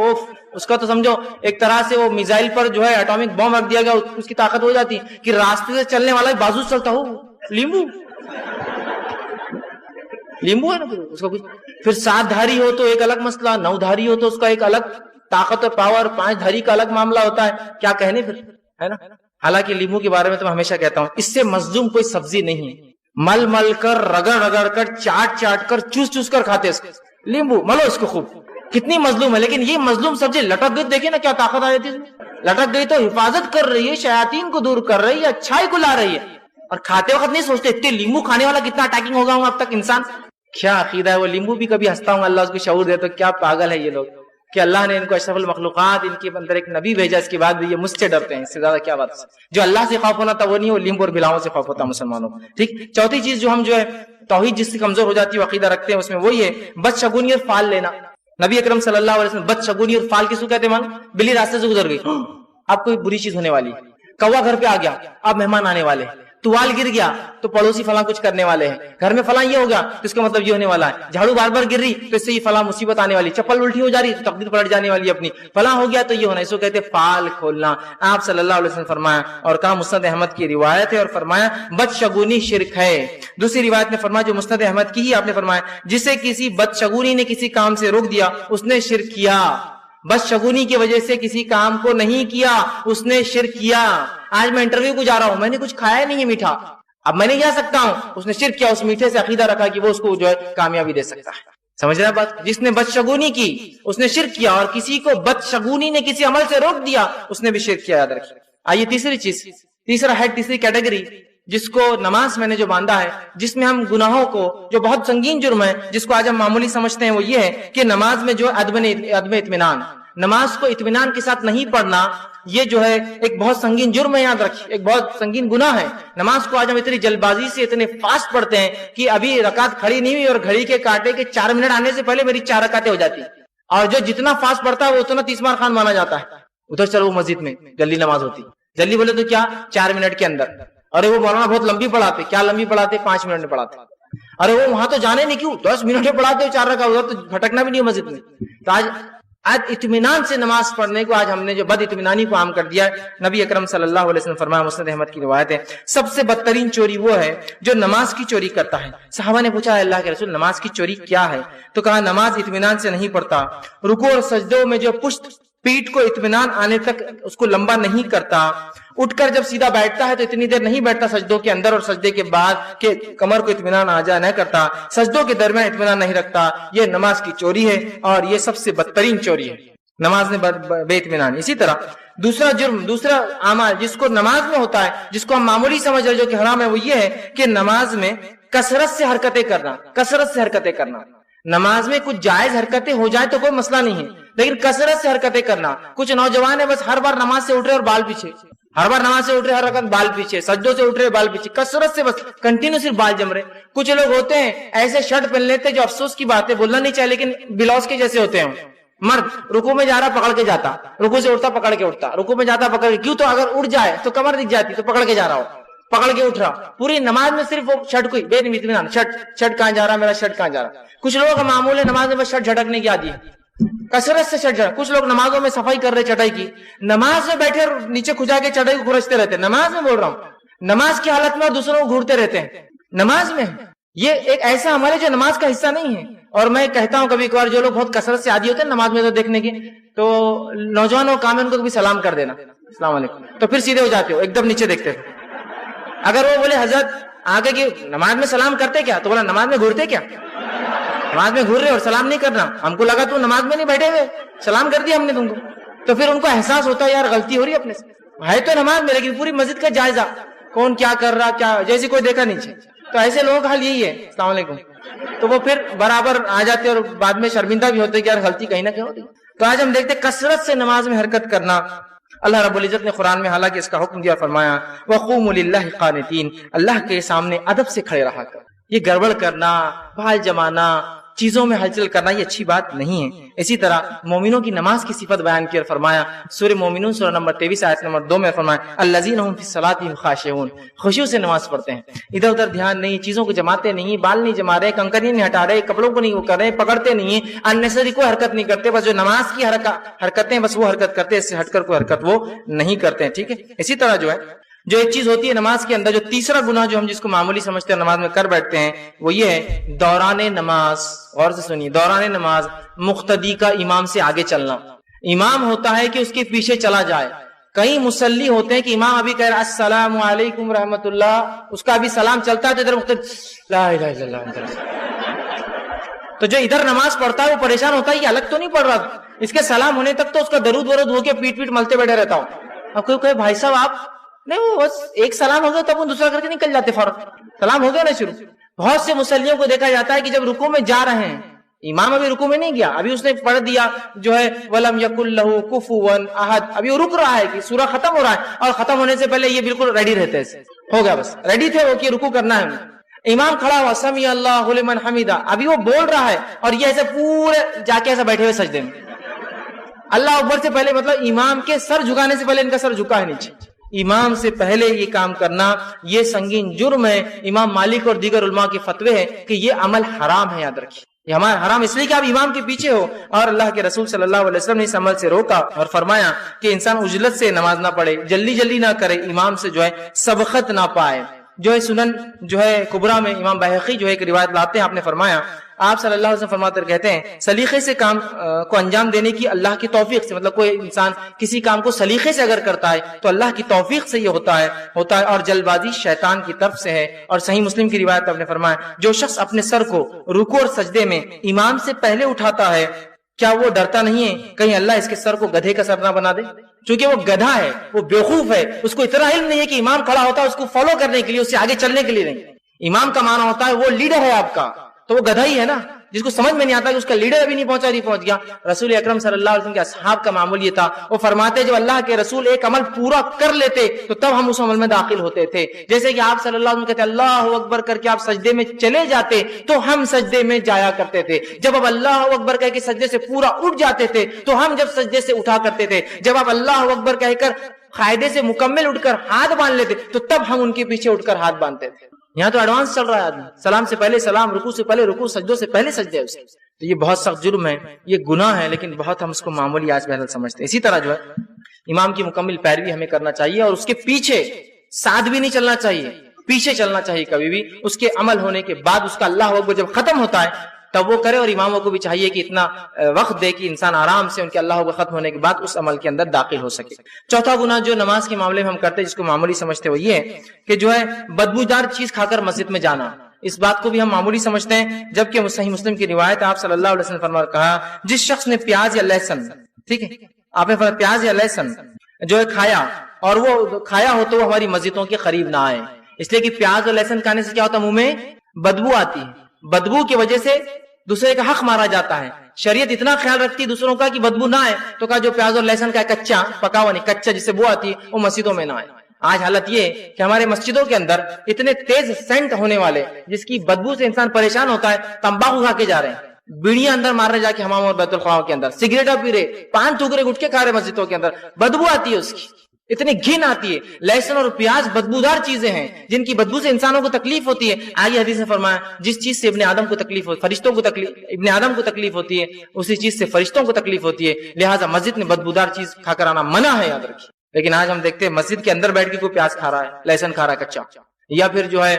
[SPEAKER 1] اس کا تو سمجھو ایک طرح سے وہ میزائل پر جو ہے ایٹامک بم رکھ دیا گیا، اس کی طاقت ہو جاتی کہ راستے سے چلنے والا بازو چلتا ہو. لیمبو ہے نا. اس کا کچھ پھر 7 دھاری ہو تو ایک الگ مسئلہ، 9 دھاری ہو تو اس کا ایک الگ طاقت اور پاور، 5 دھاری کا الگ معاملہ ہوتا ہے. کیا کہنے پھر، ہے نا. حالانکہ لیمبو کے بارے میں تو میں ہمیشہ کہتا ہوں اس سے مظلوم کوئی سبزی نہیں ہے. مل کر، رگڑ کر، چاٹ کر، چوس کر کھاتے اس کو. لیمبو ملو اس کو خوب، کتنی مظلوم ہے. لیکن یہ مظلوم سبزی لٹک گئی، دیکھیں نا کیا طاقت آ جاتی ہے. لٹک گئی تو حفاظت کر رہی ہے، شیاطین کو دور کر رہی ہے، اچھائی کو لا رہی ہے. اور کھاتے وقت نہیں سوچتے اتنے لیمبو کھانے والا کتنا اٹیکنگ ہوگا اب تک انسان. کیا عقیدہ ہے وہ. لیمبو بھی کبھی ہنستا ہوں اللہ اس کو شعور دے تو کیا پاگل ہے یہ لوگ کہ اللہ نے ان کو اشرف المخلوقات، ان کے اندر ایک نبی بھیجا، اس کے بعد بھی یہ مجھ سے ڈرتے ہیں. اس سے زیادہ کیا بات. جو اللہ سے خوف ہونا تھا وہ نہیں، وہ لیمبو اور بلاؤں سے خوف ہوتا مسلمانوں کو. ٹھیک. چوتھی چیز جو ہم جو ہے توحید جس سے کمزور ہو جاتی ہے عقیدہ رکھتے ہیں اس میں وہی ہے بدشگونی اور فال لینا. نبی اکرم صلی اللہ علیہ وسلم بدشگونی اور فال کس کو کہتے ہیں؟ بلی راستے سے گزر گئی، اب کوئی بری چیز ہونے والی. کوا گھر پہ آ گیا، اب مہمان آنے والے. توال گر گیا تو پڑوسی فلاں کچھ کرنے والے ہیں. گھر میں فلاں یہ ہو گیا تو اس کا مطلب یہ ہونے والا ہے. جھاڑو بار بار گر رہی تو اس سے یہ فلاں مصیبت آنے والی. چپل الٹی ہو جا رہی تو تقدیر پلٹ جانے والی اپنی. فلاں ہو گیا تو یہ ہونا. اس کو کہتے ہیں فال کھولنا. آپ صلی اللہ علیہ وسلم فرمایا اور کہا مسند احمد کی روایت ہے اور فرمایا بدشگونی شرک ہے. دوسری روایت میں فرمایا جو مسند احمد کی ہی آپ نے فرمایا جسے کسی بدشگونی نے کسی کام سے روک دیا اس نے شرک کیا. بدشگونی کی وجہ سے کسی کام کو نہیں کیا، اس نے شرک کیا. آج میں انٹرویو کو جا رہا ہوں، میں نے کچھ کھایا نہیں ہے میٹھا، اب میں نہیں جا سکتا ہوں. اس نے شرک کیا، اس میٹھے سے عقیدہ رکھا کہ وہ اس کو جو ہے کامیابی دے سکتا ہے. سمجھ رہے ہیں بات؟ جس نے بدشگونی کی اس نے شرک کیا، اور کسی کو بدشگونی نے کسی عمل سے روک دیا اس نے بھی شرک کیا. یاد رکھیے. آئیے تیسری چیز، تیسرا ہے تیسری کیٹیگری جس کو نماز میں نے جو باندھا ہے، جس میں ہم گناہوں کو، جو بہت سنگین جرم ہے جس کو آج ہم معمولی سمجھتے ہیں، وہ یہ ہے کہ نماز میں جو عدم اطمینان، نماز کو اطمینان کے ساتھ نہیں پڑھنا، یہ جو ہے ایک بہت سنگین جرم ہے. یاد رکھیے، ایک بہت سنگین گناہ ہے. نماز کو آج ہم اتنی جلد بازی سے اتنے فاسٹ پڑھتے ہیں کہ ابھی رکعت کھڑی نہیں ہوئی اور گھڑی کے کاٹے کے 4 منٹ آنے سے پہلے میری 4 رکعتیں ہو جاتی. اور جو جتنا فاسٹ پڑھتا ہے وہ اتنا 30 مار خان مانا جاتا ہے. ادھر چلو مسجد میں جلدی نماز ہوتی، جلدی بولے تو کیا 4 منٹ کے اندر. ارے وہ مولانا بہت لمبی پڑھاتے، کیا لمبی پڑھاتے؟ 5 منٹ میں پڑھاتے. ارے وہ وہاں تو جانے نہیں، کیوں 10 منٹ میں پڑھاتے 4 رکعت، ادھر تو بھٹکنا بھی نہیں مسجد میں. تو آج اطمینان سے نماز پڑھنے کو آج ہم نے جو بد اطمینانی کو عام کر دیا ہے. نبی اکرم صلی اللہ علیہ وسلم فرمایا، مسند احمد کی روایت ہے، سب سے بدترین چوری وہ ہے جو نماز کی چوری کرتا ہے. صحابہ نے پوچھا، اللہ کے رسول نماز کی چوری کیا ہے؟ تو کہا نماز اطمینان سے نہیں پڑھتا، رکوع اور سجدوں میں جو پشت پیٹ کو اطمینان آنے تک اس کو لمبا نہیں کرتا، اٹھ کر جب سیدھا بیٹھتا ہے تو اتنی دیر نہیں بیٹھتا سجدوں کے اندر اور سجدے کے بعد کہ کمر کو اطمینان آ جائے نہ کرتا، سجدوں کے درمیان اطمینان نہیں رکھتا. یہ نماز کی چوری ہے اور یہ سب سے بدترین چوری ہے، نماز میں بے اطمینان. اسی طرح دوسرا جرم، دوسرا اعمال جس کو نماز میں ہوتا ہے، جس کو ہم معمولی سمجھ رہے جو کہ حرام ہے، وہ یہ ہے کہ نماز میں کثرت سے حرکتیں کرنا. کثرت سے حرکتیں کرنا، نماز میں کچھ جائز حرکتیں ہو جائے تو کوئی مسئلہ نہیں ہے، لیکن کثرت سے حرکتیں کرنا. کچھ نوجوان ہیں بس ہر بار نماز سے اٹھ رہے اور بال پیچھے، ہر بار نماز سے اٹھ رہے ہر رکعت بال پیچھے، سجدوں سے اٹھ رہے بال پیچھے، کثرت سے بس کنٹینیو صرف بال جم رہے. کچھ لوگ ہوتے ہیں ایسے شرٹ پہن لیتے جو افسوس کی بات ہے بولنا نہیں چاہیے لیکن بلاؤز کے جیسے ہوتے ہیں. مرد رکوع میں جا رہا پکڑ کے جاتا، رکوع سے اٹھتا پکڑ کے اٹھتا، رکوع میں جاتا پکڑ کے، کیوں؟ تو اگر اٹھ جائے تو کمر دکھ جاتی تو پکڑ کے جا رہا ہو، پکڑ کے اٹھ رہا. پوری نماز میں صرف وہ شرٹ کوئی بے اطمینان، شرٹ کہاں جا رہا، میرا شرٹ کہاں جا رہا. کچھ لوگوں کا معمول ہے نماز میں بس شرٹ جھٹکنے کی عادی ہے، کثرت سے شرٹ جھٹک. کچھ لوگ نمازوں میں صفائی کر رہے چٹائی کی، نماز میں بیٹھے اور نیچے کھجا کے چٹائی کو کھرچتے رہتے ہیں. نماز میں بول رہا ہوں، نماز کی حالت میں اور دوسروں کو گھورتے رہتے ہیں نماز میں. یہ ایک ایسا عمل ہے جو نماز کا حصہ نہیں ہے. اور میں کہتا ہوں کبھی کبھار جو لوگ بہت کثرت سے عادی ہوتے ہیں نماز میں تو دیکھنے کے، تو نوجوانوں کام ہے ان کو کبھی سلام کر دینا، السلام علیکم، تو پھر سیدھے ہو جاتے ہو، ایک دم نیچے دیکھتے ہو. اگر وہ بولے حضرت آگے کی نماز میں سلام کرتے کیا؟ تو بولا نماز میں گھورتے کیا؟ نماز میں گھور رہے اور سلام نہیں کرنا. ہم کو لگا تو نماز میں نہیں بیٹھے ہوئے، سلام کر دیا ہم نے تم کو. تو پھر ان کو احساس ہوتا ہے یار غلطی ہو رہی ہے اپنے سے، ہے تو نماز میں لیکن پوری مسجد کا جائزہ کون کیا کر رہا، کیا جیسے کوئی دیکھا نہیں. تو ایسے لوگوں کا حال یہی ہے، السلام علیکم، تو وہ پھر برابر آ جاتے اور بعد میں شرمندہ بھی ہوتے کہ یار غلطی کہیں نہ کہیں ہوتی. تو آج ہم دیکھتے کثرت سے نماز میں حرکت کرنا. اللہ رب العزت نے قرآن میں حالانکہ اس کا حکم دیا، فرمایا وَقُومُوا لِلَّهِ قَانِتِينَ، اللہ کے سامنے ادب سے کھڑے رہا کر. یہ گڑبڑ کرنا، بھال جمانا، چیزوں میں ہلچل کرنا یہ اچھی بات نہیں ہے. اسی طرح مومنوں کی نماز کی صفت بیان کی اور فرمایا سورہ مومنون سورہ نمبر 23 آیت نمبر 2 میں فرمایا الذین هم فی الصلاۃ خاشعون، خشوع سے نماز پڑھتے ہیں، ادھر ادھر دھیان نہیں، چیزوں کو جماتے نہیں، بال نہیں جما رہے، کنکریاں نہیں ہٹا رہے، کپڑوں کو نہیں وہ کر رہے، پکڑتے نہیں، اننیسری کوئی حرکت نہیں کرتے، بس جو نماز کی حرکتیں بس وہ حرکت کرتے، اس سے ہٹ کر کوئی حرکت وہ نہیں کرتے ہیں. ٹھیک ہے. اسی طرح جو ایک چیز ہوتی ہے نماز کے اندر، جو تیسرا گناہ جو ہم جس کو معمولی سمجھتے ہیں نماز میں کر بیٹھتے ہیں، وہ یہ ہے دوران نماز. غور سے سنیے، دوران نماز مقتدی کا امام سے آگے چلنا. امام ہوتا ہے کہ اس کے پیچھے چلا جائے. کئی مصلی ہوتے ہیں کہ امام ابھی کہہ رہا السلام علیکم رحمت اللہ، اس کا ابھی سلام چلتا ہے تو ادھر مقتدی لا الہ الا اللہ. تو جو ادھر نماز پڑھتا ہے وہ پریشان ہوتا ہے کہ الگ تو نہیں پڑھ رہا، اس کے سلام ہونے تک تو اس کا درود ورود ہو کے پیٹ ملتے بیٹھے رہتا ہوں. اب کوئی کہے بھائی صاحب آپ نہیں، وہ بس ایک سلام ہو گیا تب وہ دوسرا کر کے نکل جاتے فوراً، سلام ہو گیا نا شروع. بہت سے مصلیوں کو دیکھا جاتا ہے کہ جب رکوع میں جا رہے ہیں، امام ابھی رکوع میں نہیں گیا، ابھی اس نے پڑھ دیا جو ہے وَلَمْ يَكُنْ لَهُ كُفُوًا أَحَدٌ، ابھی وہ رک رہا ہے کہ سورہ ختم ہو رہا ہے اور ختم ہونے سے پہلے یہ بالکل ریڈی رہتے ہیں، ہو گیا بس ریڈی تھے وہ کہ رکوع کرنا ہے. امام کھڑا ہوا سمیع اللہ لمن حمیدہ، ابھی وہ بول رہا ہے اور یہ ایسے پورے جا کے ایسا بیٹھے ہوئے سجدے میں اللہ اکبر سے پہلے، مطلب امام کے سر جھکانے سے پہلے ان کا سر جھکا ہے نیچے. امام سے پہلے یہ کام کرنا یہ سنگین جرم ہے. امام مالک اور دیگر علماء کے فتوے ہیں کہ یہ عمل حرام ہے. یاد رکھیے یہ ہمارا حرام اس لیے کہ آپ امام کے پیچھے ہو، اور اللہ کے رسول صلی اللہ علیہ وسلم نے اس عمل سے روکا اور فرمایا کہ انسان عجلت سے نماز نہ پڑھے، جلدی نہ کرے، امام سے جو ہے سبقت نہ پائے. جو ہے سنن جو ہے کبرا میں امام بہقی جو ہے ایک روایت لاتے ہیں، آپ نے فرمایا آپ صلی اللہ علیہ وسلم فرماتے کہتے ہیں سلیقے سے کام کو انجام دینے کی اللہ کی توفیق سے، مطلب کوئی انسان کسی کام کو سلیقے سے اگر کرتا ہے تو اللہ کی توفیق سے یہ ہوتا ہے اور جلد بازی شیطان کی طرف سے ہے۔ اور صحیح مسلم کی روایت آپ نے فرمایا جو شخص اپنے سر کو رکوع اور سجدے میں امام سے پہلے اٹھاتا ہے کیا وہ ڈرتا نہیں ہے کہیں اللہ اس کے سر کو گدھے کا سر نہ بنا دے؟ چونکہ وہ گدھا ہے، وہ بیوقوف ہے، اس کو اتنا علم نہیں ہے کہ امام کھڑا ہوتا ہے اس کو فالو کرنے کے لیے، اس سے آگے چلنے کے لیے نہیں۔ امام کا معنی ہوتا ہے وہ لیڈر ہے آپ کا، تو وہ گدھا ہی ہے نا، جس کو سمجھ میں نہیں آتا کہ اس کا لیڈر ابھی نہیں پہنچ گیا۔ رسول اکرم صلی اللہ علیہ وسلم کے اصحاب کا معمول یہ تھا، وہ فرماتے جب اللہ کے رسول ایک عمل پورا کر لیتے تو تب ہم اس عمل میں داخل ہوتے تھے۔ جیسے کہ آپ صلی اللہ علیہ وسلم کہتے اللہ اکبر کر کے آپ سجدے میں چلے جاتے تو ہم سجدے میں جایا کرتے تھے، جب آپ اللہ اکبر کہہ کے سجدے سے پورا اٹھ جاتے تھے تو ہم جب سجدے سے اٹھا کرتے تھے، جب آپ اللہ اکبر کہہ کر قاعدے سے مکمل اٹھ کر ہاتھ باندھ لیتے تو تب ہم ان کے پیچھے اٹھ کر ہاتھ باندھتے تھے۔ یہاں تو ایڈوانس چل رہا ہے آدمی، سلام سے پہلے سلام، رکوع سے پہلے رکوع، سجدوں سے پہلے سجدے اس کے، تو یہ بہت سخت جرم ہے، یہ گناہ ہے، لیکن بہت ہم اس کو معمولی آج بہرحال سمجھتے ہیں۔ اسی طرح جو ہے امام کی مکمل پیروی ہمیں کرنا چاہیے اور اس کے پیچھے ساتھ بھی نہیں چلنا چاہیے، پیچھے چلنا چاہیے کبھی بھی۔ اس کے عمل ہونے کے بعد اس کا اللہ اکبر جب ختم ہوتا ہے تب وہ کرے، اور اماموں کو بھی چاہیے کہ اتنا وقت دے کہ انسان آرام سے ان کے اللہ اکبر ختم ہونے کے بعد اس عمل کے اندر داخل ہو سکے۔ چوتھا گناہ جو نماز کے معاملے میں ہم کرتے ہیں جس کو معمولی سمجھتے وہ یہ ہے کہ جو ہے بدبودار چیز کھا کر مسجد میں جانا، اس بات کو بھی ہم معمولی سمجھتے ہیں، جبکہ صحیح مسلم کی روایت آپ صلی اللہ علیہ وسلم فرما کہا جس شخص نے پیاز یا لہسن، ٹھیک ہے آپ نے فرمایا پیاز یا لہسن جو ہے کھایا اور وہ کھایا ہو تو وہ ہماری مسجدوں کے قریب نہ آئے، اس لیے کہ پیاز اور لہسن کھانے سے کیا ہوتا ہے منہ میں بدبو آتی ہے، بدبو کی وجہ سے دوسرے کا حق مارا جاتا ہے۔ شریعت اتنا خیال رکھتی دوسروں کا کہ بدبو نہ آئے تو کہا جو پیاز اور لہسن کا ہے کچا پکا ہوا نہیں، کچا جس سے بو آتی ہے وہ مسجدوں میں نہ آئے۔ آج حالت یہ کہ ہمارے مسجدوں کے اندر اتنے تیز سینٹ ہونے والے جس کی بدبو سے انسان پریشان ہوتا ہے، تمباکو کھا کے جا رہے ہیں، بیڑیاں اندر مار رہے جا کے حمام اور بیت الخلاء کے اندر، سگریٹیں پی رہے، پان ٹھوکرے گٹکے کھا رہے مسجدوں کے اندر، بدبو آتی ہے اس کی، اتنی گھن آتی ہے۔ لہسن اور پیاز بدبودار چیزیں ہیں جن کی بدبو سے انسانوں کو تکلیف ہوتی ہے۔ آگے حدیث میں فرمایا جس چیز سے ابن آدم کو تکلیف ہوتی، فرشتوں کو تکلیف، ابن آدم کو تکلیف ہوتی ہے اسی چیز سے فرشتوں کو تکلیف ہوتی ہے، لہٰذا مسجد میں بدبودار چیز کھا کر آنا منع ہے، یاد رکھیے۔ لیکن آج ہم دیکھتے ہیں مسجد کے اندر بیٹھ کے کوئی پیاز کھا رہا ہے، لہسن کھا رہا ہے کچا، یا پھر جو ہے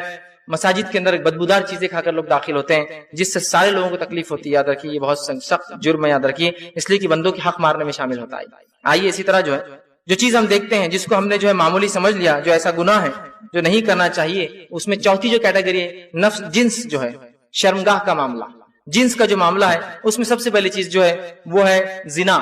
[SPEAKER 1] مساجد کے اندر بدبودار چیزیں کھا کر لوگ داخل ہوتے ہیں جس سے سارے لوگوں کو تکلیف ہوتی ہے۔ یاد رکھیے یہ بہت سخت جرم ہے، یاد رکھیے، اس لیے کہ بندوں کے حق مارنے میں شامل ہوتا ہے۔ آئیے اسی طرح جو ہے جو چیز ہم دیکھتے ہیں جس کو ہم نے جو ہے معمولی سمجھ لیا، جو ایسا گناہ ہے جو نہیں کرنا چاہیے، اس میں چوتھی جو کیٹیگری ہے نفس جنس جو ہے، شرمگاہ کا معاملہ، جنس کا جو معاملہ ہے اس میں سب سے پہلی چیز جو ہے وہ ہے زنا۔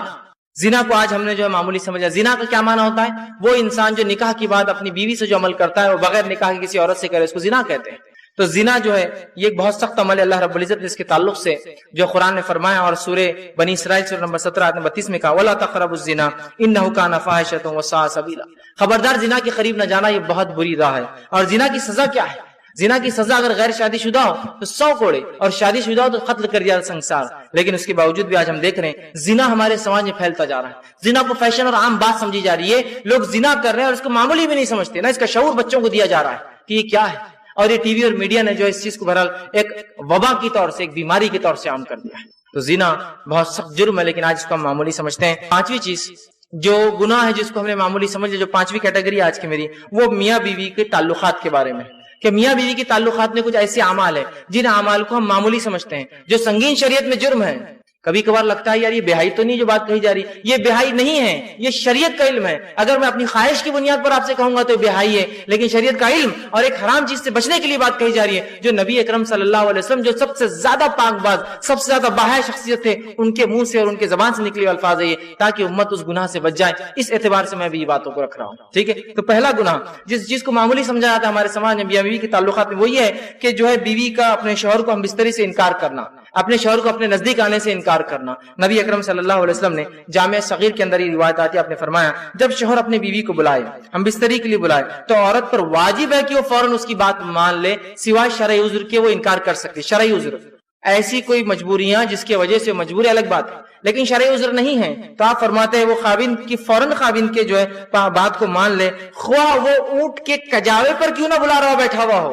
[SPEAKER 1] زنا کو آج ہم نے جو ہے معمولی سمجھا۔ زنا کا کیا معنی ہوتا ہے؟ وہ انسان جو نکاح کی بعد اپنی بیوی سے جو عمل کرتا ہے وہ بغیر نکاح کے کسی عورت سے کرے، اس کو زنا کہتے ہیں۔ تو زنا جو ہے یہ ایک بہت سخت عمل ہے، اللہ رب العزت نے اس کے تعلق سے جو قرآن نے فرمایا، اور سورہ بنی اسرائیل سورہ نمبر 17 آیت 32 میں کہا وَلَا تَقْرَبُوا الزِّنَا إِنَّهُ كَانَ فَاحِشَةً وَسَاءَ سَبِيلًا، خبردار زنا کے قریب نہ جانا، یہ بہت بری راہ ہے۔ اور زنا کی سزا کیا ہے؟ زنا کی سزا اگر غیر شادی شدہ ہو تو 100 کوڑے، اور شادی شدہ ہو تو قتل کر دیا سنسار۔ لیکن اس کے باوجود بھی آج ہم دیکھ رہے ہیں زنا ہمارے سماج میں پھیلتا جا رہا ہے، زنا کو فیشن اور عام بات سمجھی جا رہی ہے، لوگ زنا کر رہے ہیں اور اس کو معمولی بھی نہیں سمجھتے، نہ اس کا شعور بچوں کو دیا جا رہا ہے کہ یہ کیا ہے۔ اور یہ ٹی وی اور میڈیا نے جو اس چیز کو بہرحال ایک وبا کی طور سے، ایک بیماری کے طور سے عام کر دیا ہے۔ تو زنا بہت سخت جرم ہے، لیکن آج اس کو ہم معمولی سمجھتے ہیں۔ پانچویں چیز جو گناہ ہے جس کو ہم نے معمولی سمجھ لیا، جو پانچویں کیٹیگری آج کی میری، وہ میاں بیوی کے تعلقات کے بارے میں، کہ میاں بیوی کے تعلقات میں کچھ ایسے اعمال ہیں جن اعمال کو ہم معمولی سمجھتے ہیں، جو سنگین شریعت میں جرم ہے۔ کبھی کبھار لگتا ہے یار یہ بہائی تو نہیں جو بات کہی جا رہی، یہ بہائی نہیں ہے، یہ شریعت کا علم ہے۔ اگر میں اپنی خواہش کی بنیاد پر آپ سے کہوں گا تو بہائی ہے، لیکن شریعت کا علم اور ایک حرام چیز سے بچنے کے لیے بات کہی جا رہی ہے، جو نبی اکرم صلی اللہ علیہ وسلم جو سب سے زیادہ پاک باز، سب سے زیادہ باحیا شخصیت تھے، ان کے منہ سے اور ان کے زبان سے نکلے الفاظ ہے یہ، تاکہ امت اس گناہ سے بچ جائے۔ اس اعتبار سے میں بھی یہ باتوں کو رکھ رہا ہوں، ٹھیک ہے۔ تو پہلا گناہ جس چیز کو معمولی سمجھا جاتا ہے ہمارے سماج میں میاں بیوی کے تعلقات میں، وہ یہ ہے کہ جو ہے بیوی کا اپنے شوہر کو ہم بستری سے انکار کرنا، اپنے شوہر کو اپنے نزدیک آنے سے انکار کرنا۔ نبی اکرم صلی اللہ علیہ وسلم نے جامع صغیر کے اندر یہ روایت آتی ہے، آپ نے فرمایا جب شوہر اپنی بیوی کو بلائے، ہم بستری کے لیے بلائے، تو عورت پر واجب ہے کہ وہ فوراً اس کی بات مان لے، سوائے شرعی عذر کے وہ انکار کر سکتی۔ شرعی عذر، ایسی کوئی مجبوریاں جس کی وجہ سے مجبوری الگ بات ہے، لیکن شرعی عذر نہیں ہے تو آپ فرماتے ہیں وہ خاوند کی فوراً خاوند کے جو ہے بات کو مان لے، خواہ وہ اونٹ کے کجاوے پر کیوں نہ بلا رہا بیٹھا ہوا ہو۔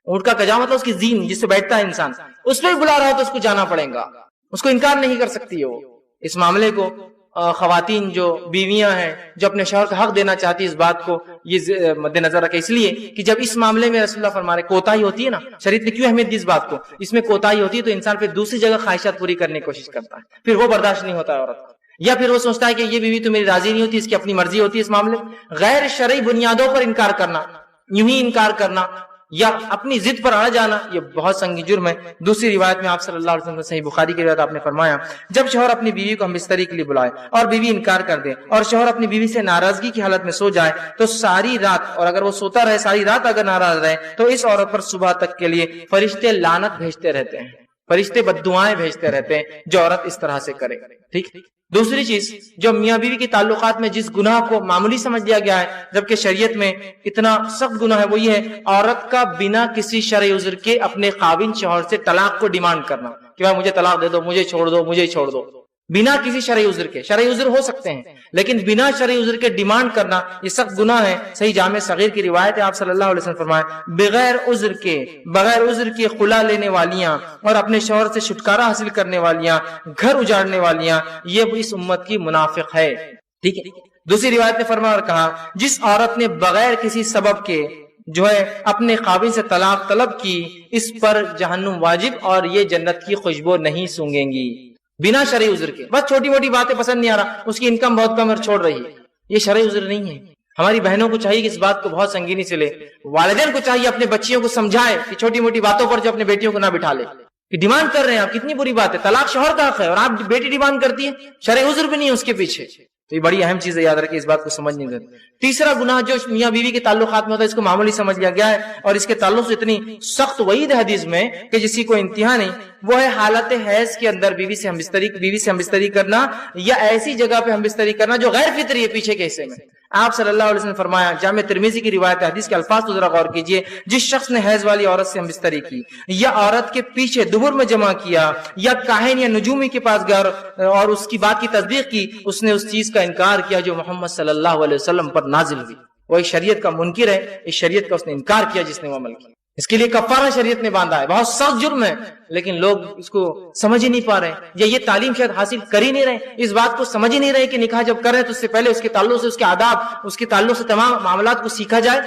[SPEAKER 1] اونٹ کا کجاوا مطلب اس کی زین جس سے بیٹھتا ہے انسان، اس پہ بھی بلا رہا ہے تو اس کو جانا پڑے گا، اس کو انکار نہیں کر سکتی ہے وہ۔ اس معاملے کو خواتین جو بیویاں ہیں جو اپنے شوہر کا حق دینا چاہتی اس بات کو یہ مد نظر رکھے، اس لیے کہ جب اس معاملے میں رسول اللہ فرما رہے کوتاہی ہوتی ہے نا، شریعت نے کیوں اہمیت دی اس بات کو، اس میں کوتاہی ہوتی ہے تو انسان پھر دوسری جگہ خواہشات پوری کرنے کی کوشش کرتا ہے، پھر وہ برداشت نہیں ہوتا ہے عورت کو، یا پھر وہ سوچتا ہے کہ یہ بیوی تو میری راضی نہیں ہوتی، اس کی اپنی مرضی ہوتی ہے اس معاملے میں۔ غیر شرعی بنیادوں پر انکار کرنا، یوں ہی انکار کرنا یا اپنی ضد پر اڑ جانا، یہ بہت سنگین جرم ہے۔ دوسری روایت میں آپ صلی اللہ علیہ وسلم صحیح بخاری کی روایت آپ نے فرمایا، جب شوہر اپنی بیوی کو ہم بستری کے لیے بلائے اور بیوی انکار کر دے اور شوہر اپنی بیوی سے ناراضگی کی حالت میں سو جائے تو ساری رات، اور اگر وہ سوتا رہے ساری رات اگر ناراض رہے تو اس عورت پر صبح تک کے لیے فرشتے لعنت بھیجتے رہتے ہیں، فرشتے بددعائیں بھیجتے رہتے ہیں جو عورت اس طرح سے کرے۔ ٹھیک۔ دوسری چیز جو میاں بیوی کے تعلقات میں جس گناہ کو معمولی سمجھ لیا گیا ہے جبکہ شریعت میں اتنا سخت گناہ ہے، وہ یہ ہے عورت کا بنا کسی شرعی عذر کے اپنے خاوند شوہر سے طلاق کو ڈیمانڈ کرنا کہ بھائی مجھے طلاق دے دو، مجھے چھوڑ دو، مجھے چھوڑ دو، بنا کسی شرعی عذر کے۔ شرعی عذر ہو سکتے ہیں لیکن بنا شرعی عذر کے ڈیمانڈ کرنا یہ سخت گناہ ہے۔ صحیح جامع صغیر کی روایت ہے، آپ صلی اللہ علیہ وسلم فرمائے بغیر عذر کے خلا لینے والیاں اور اپنے شوہر سے چھٹکارا حاصل کرنے والیاں، گھر اجاڑنے والیاں، یہ اس امت کی منافق ہے۔ ٹھیک ہے۔ دوسری روایت نے فرمایا اور کہا جس عورت نے بغیر کسی سبب کے جو ہے اپنے خاوند سے طلاق طلب کی اس پر جہنم واجب اور یہ جنت کی خوشبو نہیں سونگیں گی، بنا شرعی عذر کے۔ بس چھوٹی موٹی باتیں پسند نہیں آ رہا، اس کی انکم بہت کم اور چھوڑ رہی ہے، یہ شرعی عذر نہیں ہے۔ ہماری بہنوں کو چاہیے کہ اس بات کو بہت سنگینی سے لے، والدین کو چاہیے اپنے بچیوں کو سمجھائے کہ چھوٹی موٹی باتوں پر جو اپنے بیٹیوں کو نہ بٹھا لے، کہ ڈیمانڈ کر رہے ہیں آپ، کتنی بری بات ہے، طلاق شوہر کا حق ہے اور آپ بیٹی ڈیمانڈ کرتی ہے، شرعی عذر بھی نہیں ہے اس کے پیچھے، تو یہ بڑی اہم چیز ہے، یاد رکھیں اس بات کو سمجھنے کی۔ تیسرا گناہ جو میاں بیوی کے تعلقات میں ہوتا ہے اس کو معمولی سمجھ لیا گیا ہے اور اس کے تعلق سے اتنی سخت وعید حدیث میں کہ جس کی کوئی انتہا نہیں، وہ ہے حالت حیض کے اندر بیوی سے ہم بستری کرنا یا ایسی جگہ پہ ہم بستری کرنا جو غیر فطری ہے پیچھے کے حصے میں۔ آپ صلی اللہ علیہ وسلم نے فرمایا، جامع ترمذی کی روایت حدیث کے الفاظ تو ذرا غور کیجئے، جس شخص نے حیض والی عورت سے ہم بستری کی یا عورت کے پیچھے دبر میں جمع کیا یا کاہن یا نجومی کے پاس گیا اور اس کی بات کی تصدیق کی، اس نے اس چیز کا انکار کیا جو محمد صلی اللہ علیہ وسلم پر نازل ہوئی۔ وہ ایک شریعت کا منکر ہے، اس شریعت کا اس نے انکار کیا جس نے وہ عمل کیا۔ اس کے لیے کفارہ شریعت نے باندھا ہے، بہت سخت جرم ہے، لیکن لوگ اس کو سمجھ ہی نہیں پا رہے یا یہ تعلیم شاید حاصل کر ہی نہیں رہے، اس بات کو سمجھ ہی نہیں رہے کہ نکاح جب کر رہے ہیں تو اس سے پہلے اس کے تعلق سے، اس کے آداب، اس کے تعلق سے تمام معاملات کو سیکھا جائے۔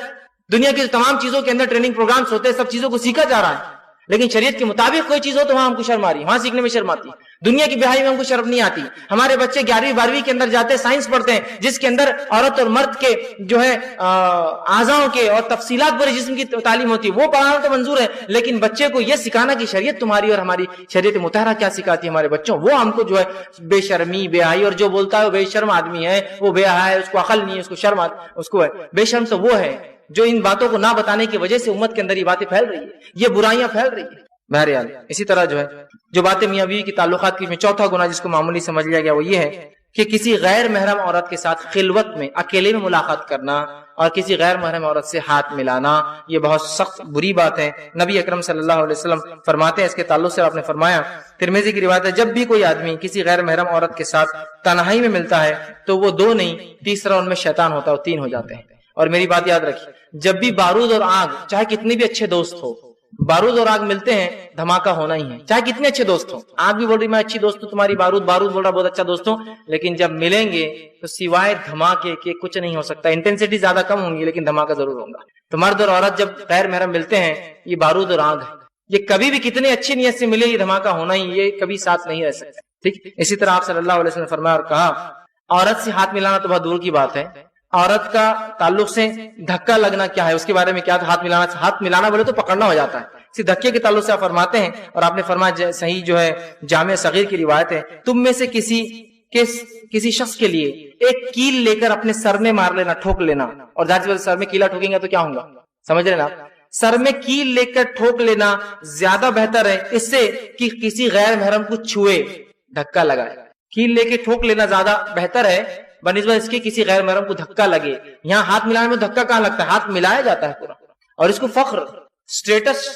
[SPEAKER 1] دنیا کی تمام چیزوں کے اندر ٹریننگ پروگرامز ہوتے ہیں، سب چیزوں کو سیکھا جا رہا ہے، لیکن شریعت کے مطابق کوئی چیز ہو تو وہاں ہم کو شرم آ رہی ہے، وہاں سیکھنے میں شرم آتی ہے۔ دنیا کی بہائی میں ہم کو شرم نہیں آتی۔ ہمارے بچے 11ویں 12ویں کے اندر جاتے ہیں، سائنس پڑھتے ہیں جس کے اندر عورت اور مرد کے جو ہے اعضاءوں کے اور تفصیلات پورے جسم کی تعلیم ہوتی ہے، وہ پڑھانا تو منظور ہے، لیکن بچے کو یہ سکھانا کہ شریعت تمہاری اور ہماری شریعت مطہرہ کیا سکھاتی ہے ہمارے بچوں، وہ ہم کو جو ہے بے شرمی بے حیائی، اور جو بولتا ہے وہ بے شرم آدمی ہے، وہ بے حیا ہے، اس کو عقل نہیں ہے، اس کو شرم اس کو ہے، بے شرم تو وہ ہے جو ان باتوں کو نہ بتانے کی وجہ سے امت کے اندر یہ باتیں پھیل رہی ہے، یہ برائیاں پھیل رہی ہیں۔ بہرحال اسی طرح جو ہے جو باتیں میاں بیوی کی تعلقات کی میں چوتھا گناہ جس کو معمولی سمجھ لیا گیا وہ یہ ہے کہ کسی غیر محرم عورت کے ساتھ خلوت میں اکیلے میں ملاقات کرنا اور کسی غیر محرم عورت سے ہاتھ ملانا، یہ بہت سخت بری بات ہے۔ نبی اکرم صلی اللہ علیہ وسلم فرماتے ہیں اس کے تعلق سے، آپ نے فرمایا، ترمذی کی روایت ہے، جب بھی کوئی آدمی کسی غیر محرم عورت کے ساتھ تنہائی میں ملتا ہے تو وہ دو نہیں تیسرا ان میں شیطان ہوتا ہے، وہ تین ہو جاتے ہیں۔ اور میری بات یاد رکھیے، جب بھی بارود اور آگ، چاہے کتنے بھی اچھے دوست ہو، بارود اور آگ ملتے ہیں دھماکہ ہونا ہی ہے، چاہے کتنے اچھے دوست ہوں، آگ بھی بول رہی میں اچھی دوست ہوں تمہاری، بارود بول رہا بہت اچھا دوست ہوں، لیکن جب ملیں گے تو سوائے دھماکے کے کچھ نہیں ہو سکتا، انٹینسٹی زیادہ کم ہوں گی لیکن دھماکہ ضرور ہوگا۔ تو مرد اور عورت جب غیر محرم ملتے ہیں، یہ بارود اور آگ ہے، یہ کبھی بھی کتنے اچھی نیت سے ملے یہ دھماکہ ہونا ہی، یہ کبھی ساتھ نہیں رہ سکتے۔ ٹھیک، اسی طرح آپ صلی اللہ علیہ وسلم نے فرمایا اور کہا، عورت سے ہاتھ ملانا تو بہت دور کی بات ہے، عورت کا تعلق سے دھکا لگنا کیا ہے اس کے بارے میں کیا، ہاتھ ملانا بولے تو پکڑنا ہو جاتا ہے، اسی دھکے کے تعلق سے آپ فرماتے ہیں، اور آپ نے فرمایا صحیح جو ہے جامع صغیر کی روایت ہے، تم میں سے کسی شخص کے لیے ایک کیل لے کر اپنے سر میں مار لینا، ٹھوک لینا، اور ظاہر سی بات سر میں کیلا ٹھوکیں گے تو کیا ہوگا، سمجھ رہے نا، سر میں کیل لے کر ٹھوک لینا زیادہ بہتر ہے اس سے کہ کسی غیر محرم کو چھوئے، دھکا لگائے، کیل لے کے ٹھوک لینا زیادہ بہتر ہے بنسبت اس کے کسی غیر محرم کو دھکا لگے۔ یہاں ہاتھ ملانے میں دھکا کہاں لگتا ہے، ہاتھ ملایا جاتا ہے پورا، اور اس کو فخر، اسٹیٹس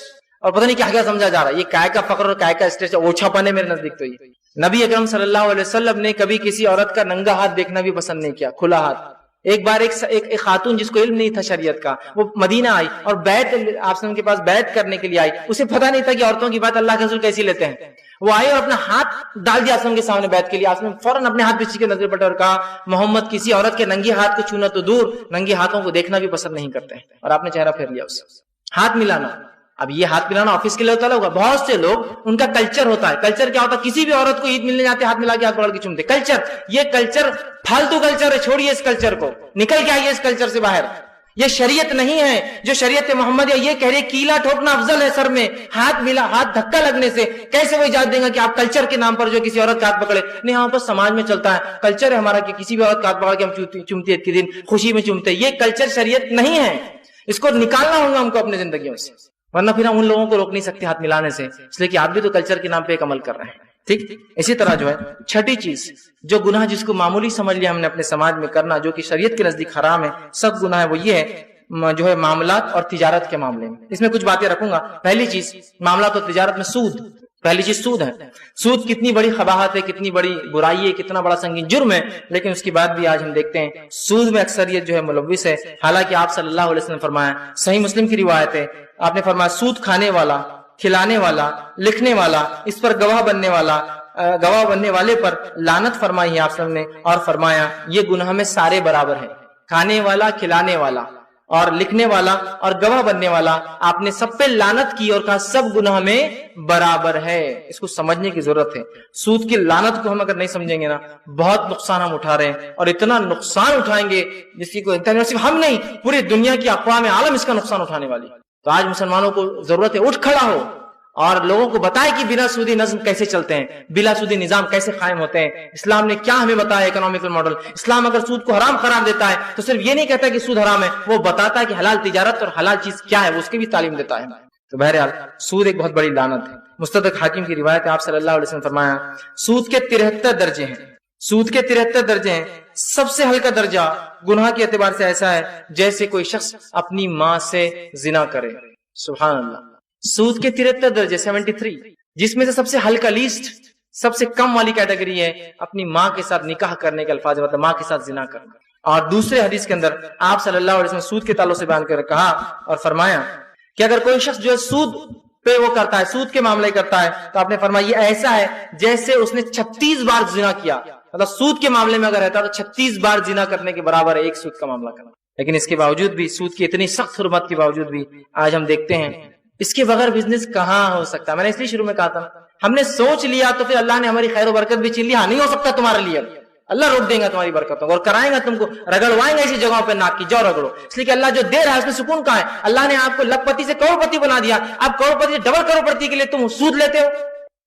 [SPEAKER 1] اور پتہ نہیں کیا کیا سمجھا جا رہا ہے، یہ کائے کا فخر اور کائے کا اسٹیٹس اوچھا پنے میرے نزدیک تو یہ۔ نبی اکرم صلی اللہ علیہ وسلم نے کبھی کسی عورت کا ننگا ہاتھ دیکھنا بھی پسند نہیں کیا، کھلا ہاتھ۔ ایک بار ایک خاتون جس کو علم نہیں تھا شریعت کا، وہ مدینہ آئی اور بیعت آپ کے پاس بیعت کرنے کے لیے آئی، اسے پتہ نہیں تھا کہ عورتوں کی بات اللہ کے رسول کیسی لیتے ہیں۔ وہ آئے اور اپنا ہاتھ ڈال دیا آسلم کے سامنے بیعت کے لیے. آسلم فوراً اپنے ہاتھ پیچھے کے نظر پلٹا اور کہا محمد کسی عورت کے ننگے ہاتھ کو چھونا تو دور، ننگے ہاتھوں کو دیکھنا بھی پسند نہیں کرتے ہیں. اور آپ نے چہرہ پھیر لیا اس سے. ہاتھ ملانا، اب یہ ہاتھ ملانا آفس کے لیے ہوتا ہوگا. بہت سے لوگ ان کا کلچر ہوتا ہے. کلچر کیا ہوتا ہے؟ کسی بھی عورت کو عید ملنے جاتے ہاتھ ملا کے ہاتھ پکڑ کے چومتے. کلچر، یہ کلچر پھالتو کلچر ہے. چھوڑیے اس کلچر کو، نکل کے آئیے اس کلچر سے باہر. یہ شریعت نہیں ہے. جو شریعت محمد یہ کہہ رہے کیلا ٹھوکنا افضل ہے سر میں، ہاتھ ملا، ہاتھ دھکا لگنے سے. کیسے وہ اجازت دیں گا کہ آپ کلچر کے نام پر جو کسی عورت کا ہاتھ پکڑے؟ نہیں، ہاں بس سماج میں چلتا ہے، کلچر ہے ہمارا کہ کسی بھی عورت کا ہاتھ پکڑ کے ہم چومتے عید کے دن خوشی میں چومتے. یہ کلچر شریعت نہیں ہے. اس کو نکالنا ہوگا ہم کو اپنے زندگیوں سے، ورنہ پھر ہم ان لوگوں کو روک نہیں سکتے ہاتھ ملانے سے، اس لیے کہ آپ بھی تو کلچر کے نام پہ ایک عمل کر رہے ہیں. ٹھیک. اسی طرح جو ہے چھٹی چیز، جو گناہ جس کو معمولی سمجھ لیا ہم نے اپنے سماج میں کرنا، جو کہ شریعت کے نزدیک حرام ہے، سب گناہ ہے، وہ یہ ہے جو ہے معاملات اور تجارت کے معاملے میں. اس میں کچھ باتیں رکھوں گا. پہلی چیز معاملات اور تجارت میں سود. پہلی چیز سود ہے. سود کتنی بڑی قباحت ہے، کتنی بڑی برائی ہے، کتنا بڑا سنگین جرم ہے، لیکن اس کے بعد بھی آج ہم دیکھتے ہیں سود میں اکثریت جو ہے ملوث ہے. حالانکہ آپ صلی اللہ علیہ وسلم نے فرمایا، صحیح مسلم کی روایت ہے، آپ نے فرمایا سود کھانے والا، کھلانے والا، لکھنے والا، اس پر گواہ بننے والے پر لعنت فرمائی ہے آپ صلی اللہ علیہ وسلم نے، اور فرمایا یہ گناہ میں سارے برابر ہیں. کھانے والا، کھلانے والا اور لکھنے والا اور گواہ بننے والا، آپ نے سب پہ لعنت کی اور کہا سب گناہ میں برابر ہے. اس کو سمجھنے کی ضرورت ہے. سود کی لعنت کو ہم اگر نہیں سمجھیں گے نا، بہت نقصان ہم اٹھا رہے ہیں، اور اتنا نقصان اٹھائیں گے جس کی کوئی صرف ہم نہیں، پوری دنیا کی اقوام عالم اس کا نقصان اٹھانے والی. تو آج مسلمانوں کو ضرورت ہے اٹھ کھڑا ہو اور لوگوں کو بتائے کہ بنا سودی نظم کیسے چلتے ہیں، بلا سودی نظام کیسے قائم ہوتے ہیں. اسلام نے کیا ہمیں بتایا اکنامیکل ماڈل. اسلام اگر سود کو حرام قرار دیتا ہے تو صرف یہ نہیں کہتا کہ سود حرام ہے، وہ بتاتا ہے کہ حلال تجارت اور حلال چیز کیا ہے، وہ اس کی بھی تعلیم دیتا ہے. تو بہرحال سود ایک بہت بڑی لعنت ہے. مستدرک حاکم کی روایت ہے، آپ صلی اللہ علیہ وسلم نے فرمایا سود کے 73 درجے ہیں. سود کے 73 درجے ہیں. سب سے ہلکا درجہ گناہ کے اعتبار سے ایسا ہے جیسے کوئی شخص اپنی ماں سے زنا کرے. سبحان اللہ. سود کے 73 درجے 73، جس میں سے سب سے ہلکا لیسٹ، سب سے کم والی کیٹیگری ہے اپنی ماں کے ساتھ نکاح کرنے کے الفاظ، مطلب ماں کے ساتھ زنا کرنا. اور دوسرے حدیث کے اندر آپ صلی اللہ علیہ وسلم سود کے تعلق سے بیان کر کہا اور فرمایا کہ اگر کوئی شخص جو ہے سود پہ وہ کرتا ہے، سود کے معاملے کرتا ہے، تو آپ نے فرمایا یہ ایسا ہے جیسے اس نے 36 بار زنا کیا. مطلب سود کے معاملے میں اگر رہتا تو 36 بار زنا کرنے کے برابر ہے ایک سود کا معاملہ کرنا. لیکن اس کے باوجود بھی، سود کی اتنی سخت حرمت کے باوجود بھی آج ہم دیکھتے ہیں اس کے بغیر بزنس کہاں ہو سکتا. میں نے اس لیے شروع میں کہا تھا ہم نے سوچ لیا تو پھر اللہ نے ہماری خیر و برکت بھی چھین لی. ہاں نہیں ہو سکتا تمہارے لیے، اللہ روک دیں گا تمہاری برکتوں کو اور کرائیں گا تم کو، رگڑوائیں گا ایسی جگہوں پہ ناک کی جاؤ رگڑو. اس لیے کہ اللہ جو دے رہا ہے اس میں سکون کہاں ہے. اللہ نے آپ کو لکھ پتی سے کروڑ پتی بنا دیا، آپ کروڑ پتی سے ڈبل کروڑ پتی کے لیے تم سود لیتے ہو.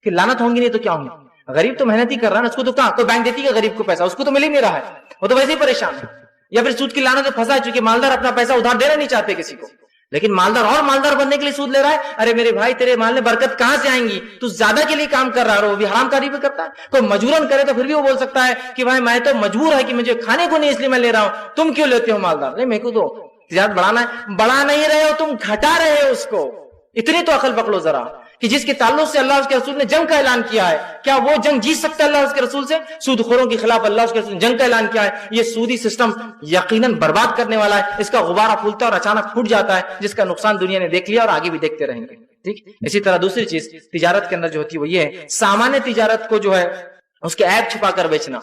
[SPEAKER 1] کہ لعنت ہوں گی نہیں تو کیا ہوں گی. غریب تو محنت ہی کر رہا ہے نا، اس کو تو کہاں کوئی بینک دیتی ہے غریب کو پیسہ، اس کو تو مل ہی نہیں رہا ہے، وہ تو ویسے ہی پریشان ہے. یا پھر سود کی لعنت میں پھنسا ہے چونکہ مالدار اپنا پیسہ ادھار دینا نہیں چاہتے کسی کو، لیکن مالدار اور مالدار بننے کے لیے سود لے رہا ہے. ارے میرے بھائی تیرے مال میں برکت کہاں سے آئیں گی؟ تو زیادہ کے لیے کام کر رہا ہے اور وہ بھی حرام کاری بھی کرتا ہے. کوئی مجبوراً کرے تو پھر بھی وہ بول سکتا ہے کہ بھائی میں تو مجبور ہے کہ مجھے کھانے کو نہیں اس لیے میں لے رہا ہوں، تم کیوں لیتے ہو مالدار؟ نہیں میرے کو تو تجارت بڑھانا ہے. بڑھا نہیں رہے ہو تم، گھٹا رہے ہو اس کو. اتنی تو عقل پکڑو ذرا کہ جس کے تعلق سے اللہ اس کے رسول نے جنگ کا اعلان کیا ہے، کیا وہ جنگ جیت سکتا ہے اللہ اس کے رسول سے؟ سود خوروں کے خلاف اللہ اس کے رسول نے جنگ کا اعلان کیا ہے. یہ سودی سسٹم یقیناً برباد کرنے والا ہے. اس کا غبارہ پھولتا ہے اور اچانک پھوٹ جاتا ہے، جس کا نقصان دنیا نے دیکھ لیا اور آگے بھی دیکھتے رہیں گے. ٹھیک. اسی طرح دوسری چیز تجارت کے اندر جو ہوتی ہے وہ یہ ہے سامان تجارت کو جو ہے اس کے عیب چھپا کر بیچنا.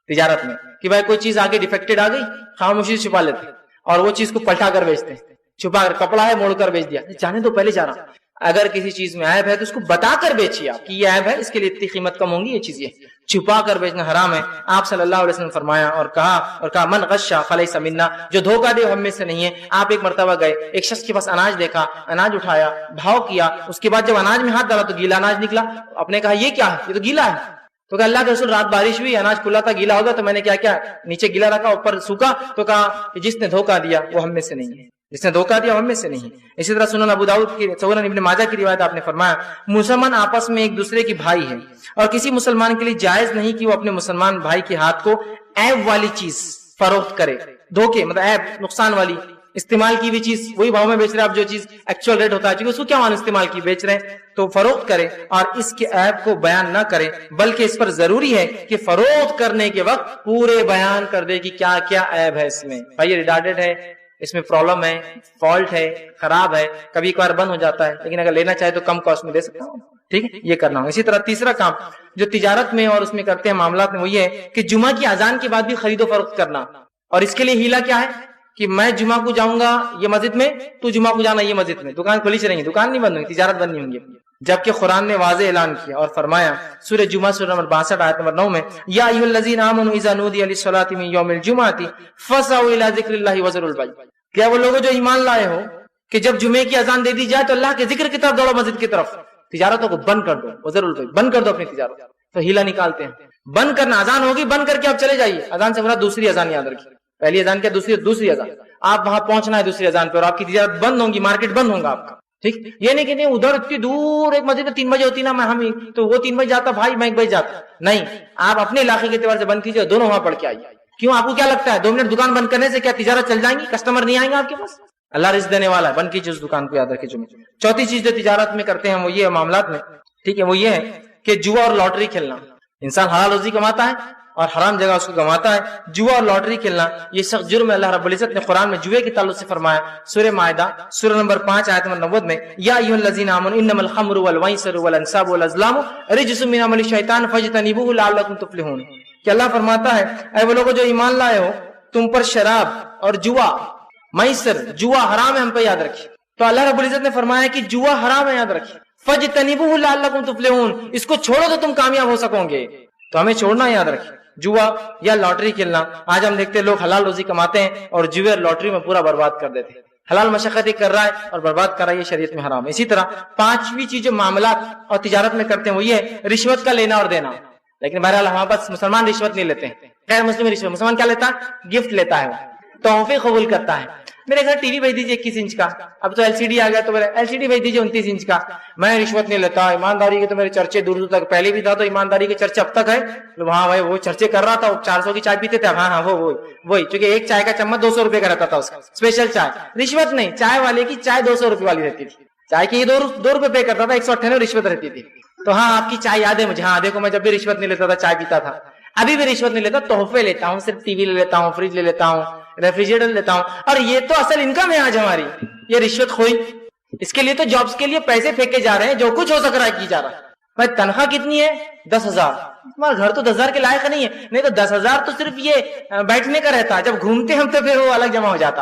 [SPEAKER 1] تجارت میں کہ بھائی کوئی چیز آگے ڈیفیکٹڈ آ گئی، خاموشی سے چھپا لیتے اور وہ چیز کو پلٹا کر بیچتے ہیں. چھپا کر، کپڑا ہے موڑ کر بیچ دیا، جانے تو پہلے جانا. اگر کسی چیز میں عیب ہے تو اس کو بتا کر بیچیے آپ کہ یہ عیب ہے، اس کے لیے اتنی قیمت کم ہوں گی، یہ چیز یہ چھپا کر بیچنا حرام ہے. آپ صلی اللہ علیہ وسلم نے فرمایا اور کہا من غشا فلیس منا، جو دھوکہ دے ہم میں سے نہیں ہے. آپ ایک مرتبہ گئے، ایک شخص کے پاس اناج دیکھا، اناج اٹھایا، بھاؤ کیا، اس کے بعد جب اناج میں ہاتھ ڈالا تو گیلا اناج نکلا. آپ نے کہا یہ کیا ہے؟ یہ تو گیلا ہے. تو کہا اللہ کے رسول رات بارش ہوئی، اناج کھلا تھا، گیلا ہوگا، تو میں نے کیا نیچے گیلا رکھا اوپر سوکھا. تو کہا کہ جس نے دھوکہ دیا وہ ہم میں سے نہیں ہے، جس نے دھوکہ دیا ہم میں سے نہیں. اسی طرح سنن ابو داؤد کی، سنن ابن ماجہ کی روایت آپ نے فرمایا مسلمان آپس میں ایک دوسرے کی بھائی ہے اور کسی مسلمان کے لیے جائز نہیں کہ وہ اپنے مسلمان بھائی کے ہاتھ کو عیب والی چیز فروخت کرے. دھوکے مطلب عیب، نقصان والی، استعمال کی ہوئی چیز وہی بھاؤ میں بیچ رہے، اب جو چیز ایکچوئل ریٹ ہوتا ہے کیونکہ اس کو کیا معنی استعمال کی بیچ رہے ہیں، تو فروخت کرے اور اس کے عیب کو بیان نہ کرے، بلکہ اس پر ضروری ہے کہ فروخت کرنے کے وقت پورے بیان کر دے کہ کیا کیا عیب ہے اس میں. بھائی یہ ریٹارڈڈ ہے، اس میں پرابلم ہے، فالٹ ہے، خراب ہے، کبھی کبھار بند ہو جاتا ہے، لیکن اگر لینا چاہے تو کم کاسٹ میں دے سکتا ہوں. ٹھیک ہے، یہ کرنا ہوگا. اسی طرح تیسرا کام جو تجارت میں اور اس میں کرتے ہیں معاملات میں وہ یہ ہے کہ جمعہ کی اذان کے بعد بھی خرید و فروخت کرنا. اور اس کے لیے ہیلا کیا ہے کہ میں جمعہ کو جاؤں گا یہ مسجد میں، تو جمعہ کو جانا یہ مسجد میں، دکان کھلی سے رہیں گی، دکان نہیں بند ہوگی، تجارت بند نہیں ہوں گی. جبکہ قرآن نے واضح اعلان کیا اور فرمایا سورہ جمعہ سورہ نمبر 62 آیت نمبر 9 میں، یا ایھا الذین آمنوا اذا نودی للصلاۃ من یوم الجمعۃ فاسعوا الی ذکر اللہ وذروا البیع. کیا وہ لوگ جو ایمان لائے ہو کہ جب جمعے کی اذان دے دی جائے تو اللہ کے ذکر کی طرف دوڑو، مسجد کی طرف، تجارتوں کو بند کر دو، وذروا البیع، بند کر دو اپنی تجارت. تو ہیلا نکالتے ہیں، بند کرنا، اذان ہوگی بند کر کے آپ چلے جائیے. اذان سے مراد دوسری اذان یاد رکھیے، پہلی اذان کیا، دوسری اذان. آپ وہاں پہنچنا ہے دوسری اذان پہ اور آپ کی تجارت بند ہوگی، مارکیٹ بند ہوگا آپ کا. ٹھیک، یہ نہیں کہ نہیں ادھر اتنی دور ایک مسجد میں 3 بجے ہوتی نا، میں ہم تو وہ 3 بجے جاتا بھائی، میں 1 بجے جاتا. نہیں، آپ اپنے علاقے کے اعتبار سے بند کیجیے، دونوں وہاں پڑھ کے آئیے. کیوں؟ آپ کو کیا لگتا ہے 2 منٹ دکان بند کرنے سے کیا تجارت چل جائیں گی، کسٹمر نہیں آئیں گے آپ کے پاس؟ اللہ رزق دینے والا ہے، بند کیجیے اس دکان کو، یاد رکھیے. جمعے چوتھی چیز جو تجارت میں کرتے ہیں وہ یہ معاملات میں، ٹھیک ہے، وہ یہ ہے کہ جوا اور لاٹری کھیلنا. انسان حلال روزی کماتا ہے اور حرام جگہ اس کو گنواتا ہے. جوا اور لاٹری کھیلنا یہ سخت جرم ہے. اللہ رب العزت نے قرآن میں جوئے کے تعلق سے فرمایا سورہ مائدہ سورہ نمبر 5 آیت نمبر 90 میں، یا ایھا الذین آمنوا انما الخمر والمیسر والانصاب والازلام رجس من عمل الشیطان فاجتنبوه لعلکم تفلحون. کہ اللہ فرماتا ہے اے وہ لوگوں جو ایمان لائے ہو، تم پر شراب اور جوا، میسر، جوا حرام ہے، ہم پہ یاد رکھیے. تو اللہ رب العزت نے فرمایا کہ جوا حرام ہے، یاد رکھیے. فاجتنبوه لعلکم تفلحون، اس کو چھوڑو تو تم کامیاب ہو سکو گے. تو ہمیں چھوڑنا، یاد رکھیے. جوا یا لاٹری کھیلنا، آج ہم دیکھتے ہیں لوگ حلال روزی کماتے ہیں اور جوئے اور لاٹری میں پورا برباد کر دیتے ہیں. حلال مشقت کر رہا ہے اور برباد کر رہا ہے، یہ شریعت میں حرام ہے. اسی طرح 5ویں چیز جو معاملات اور تجارت میں کرتے ہیں وہ یہ ہے رشوت کا لینا اور دینا. لیکن بہرحال ہمارے پاس مسلمان رشوت نہیں لیتے ہیں، غیر مسلم رشوت. مسلمان کیا لیتا ہے؟ گفٹ لیتا ہے، تحفے قبول کرتا ہے. میرے گھر ٹی وی بھیج دیجیے 21 انچ کا، اب تو LCD آ گیا تو میرے LCD بھیج دیجیے 29 انچ کا. میں رشوت نہیں لیتا. ایمانداری کے تو میرے چرچے دور دور تک، پہلے بھی تھا تو ایمانداری کے چرچے اب تک ہے. وہاں بھائی وہ چرچے کر رہا تھا، 400 کی چائے پیتے تھے. ہاں وہی چونکہ ایک چائے کا چمچ 200 روپے کا رہتا تھا، اس کا اسپیشل چائے. رشوت نہیں، چائے والے کی چائے 200 روپے والی رہتی تھی. چائے کی 2 روپے پے کرتا تھا، 198 رشوت رہتی تھی. تو ہاں آپ کی چائے یاد ہے مجھے. ہاں دیکھو میں جب بھی رشوت نہیں لیتا تھا چائے پیتا تھا. ابھی بھی رشوت نہیں لیتا، تحفے لیتا ہوں. صرف ٹی وی لے لیتا ہوں، فریج لے لیتا ہوں، ریفریجریٹر لیتا ہوں. اور یہ تو اصل انکم ہے آج ہماری، یہ رشوت خوری. اس کے لیے تو جابس کے لیے پیسے پھینکے جا رہے ہیں، جو کچھ ہو سک رہا ہے کی جا رہا ہے. بھائی تنخواہ کتنی ہے؟ 10,000. تمہارا گھر تو 10,000 کے لائق نہیں ہے. نہیں تو 10,000 تو صرف یہ بیٹھنے کا رہتا. جب گھومتے ہم تو پھر وہ الگ جمع ہو جاتا،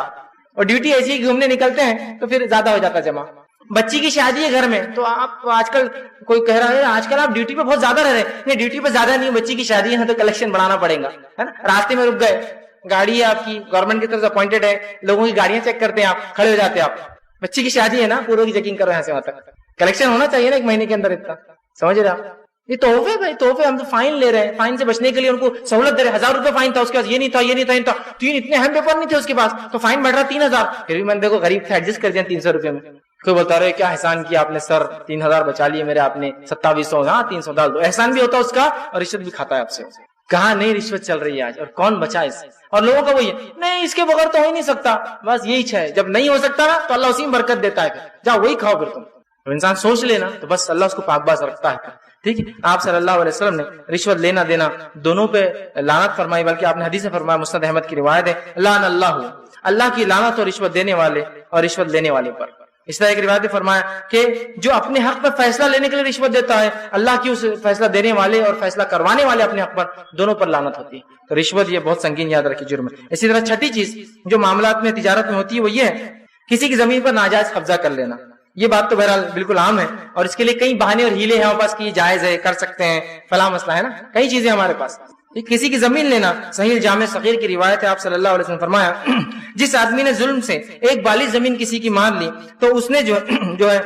[SPEAKER 1] اور ڈیوٹی ایسی ہی گھومنے نکلتے ہیں تو پھر زیادہ ہو جاتا جمع. بچی کی شادی ہے گھر میں تو آپ آج کل کوئی کہہ رہا ہے آج کل آپ ڈیوٹی پہ بہت زیادہ رہ رہے ہیں. نہیں، ڈیوٹی پہ زیادہ نہیں، بچی کی شادی ہے تو کلیکشن بڑھانا پڑے گا، ہے نا. راستے میں رک گئے، گاڑی ہے آپ کی، گورنمنٹ کی طرف سے اپوائنٹڈ ہے، لوگوں کی گاڑیاں چیک کرتے ہیں، آپ کھڑے ہو جاتے ہیں. آپ بچی کی شادی ہے نا، پوروں کی چیکنگ کرو، یہاں سے وہاں تک کلیکشن ہونا چاہیے نا 1 مہینے کے اندر اتنا. سمجھ رہے آپ؟ یہ تحفے بھائی، تحفے. ہم تو فائن لے رہے ہیں، فائن سے بچنے کے لیے ان کو سہولت دے رہے ہیں. 1000 روپے فائن تھا، اس کے پاس یہ نہیں تھا 3 اتنے اہم پیپر نہیں تھے اس کے پاس، تو فائن بڑھ رہا 3000. پھر بھی میں نے دیکھو غریب تھا، ایڈجسٹ کر دیا 300 روپے میں. کوئی بتا رہے کیا احسان کیا آپ نے سر، 3000 بچا لیے میرے آپ نے، 2700. ہاں 300 ڈال دو. احسان بھی ہوتا ہے اس کا اور رشوت بھی کھاتا ہے آپ سے. کہاں نہیں رشوت چل رہی ہے آج، اور کون بچا اس سے. اور لوگوں کا وہی ہے نہیں اس کے بغیر تو ہو ہی نہیں سکتا، بس یہی ہے. جب نہیں ہو سکتا نا تو اللہ اسی میں برکت دیتا ہے، جاؤ وہی کھاؤ. پھر تم انسان سوچ لینا تو بس اللہ اس کو پاک باز رکھتا ہے. ٹھیک ہے. آپ صلی اللہ علیہ وسلم نے رشوت لینا دینا دونوں پہ لعنت فرمائی، بلکہ آپ نے حدیث میں فرمایا، مسند احمد کی روایت ہے، لعن اللہ کی لعنت ہو رشوت دینے والے اور رشوت لینے والے پر. اس طرح ایک روایت میں فرمایا کہ جو اپنے حق پر فیصلہ لینے کے لیے رشوت دیتا ہے، اللہ کی اس فیصلہ دینے والے اور فیصلہ کروانے والے اپنے حق پر، دونوں پر لعنت ہوتی ہے. تو رشوت یہ بہت سنگین، یاد رکھیے، جرم ہے. اسی طرح 6ٹھی چیز جو معاملات میں تجارت میں ہوتی ہے وہ یہ ہے کسی کی زمین پر ناجائز قبضہ کر لینا. یہ بات تو بہرحال بالکل عام ہے، اور اس کے لیے کئی بہانے اور ہیلے ہیں ہمارے پاس کہ یہ جائز ہے، کر سکتے ہیں، فلاں مسئلہ ہے نا، کئی چیزیں ہمارے پاس. کسی کی زمین لینا، صحیح جامع صغیر کی روایت ہے، آپ صلی اللہ علیہ وسلم فرمایا جس آدمی نے ظلم سے ایک بالی زمین کسی کی مار لی تو اس نے جو ہے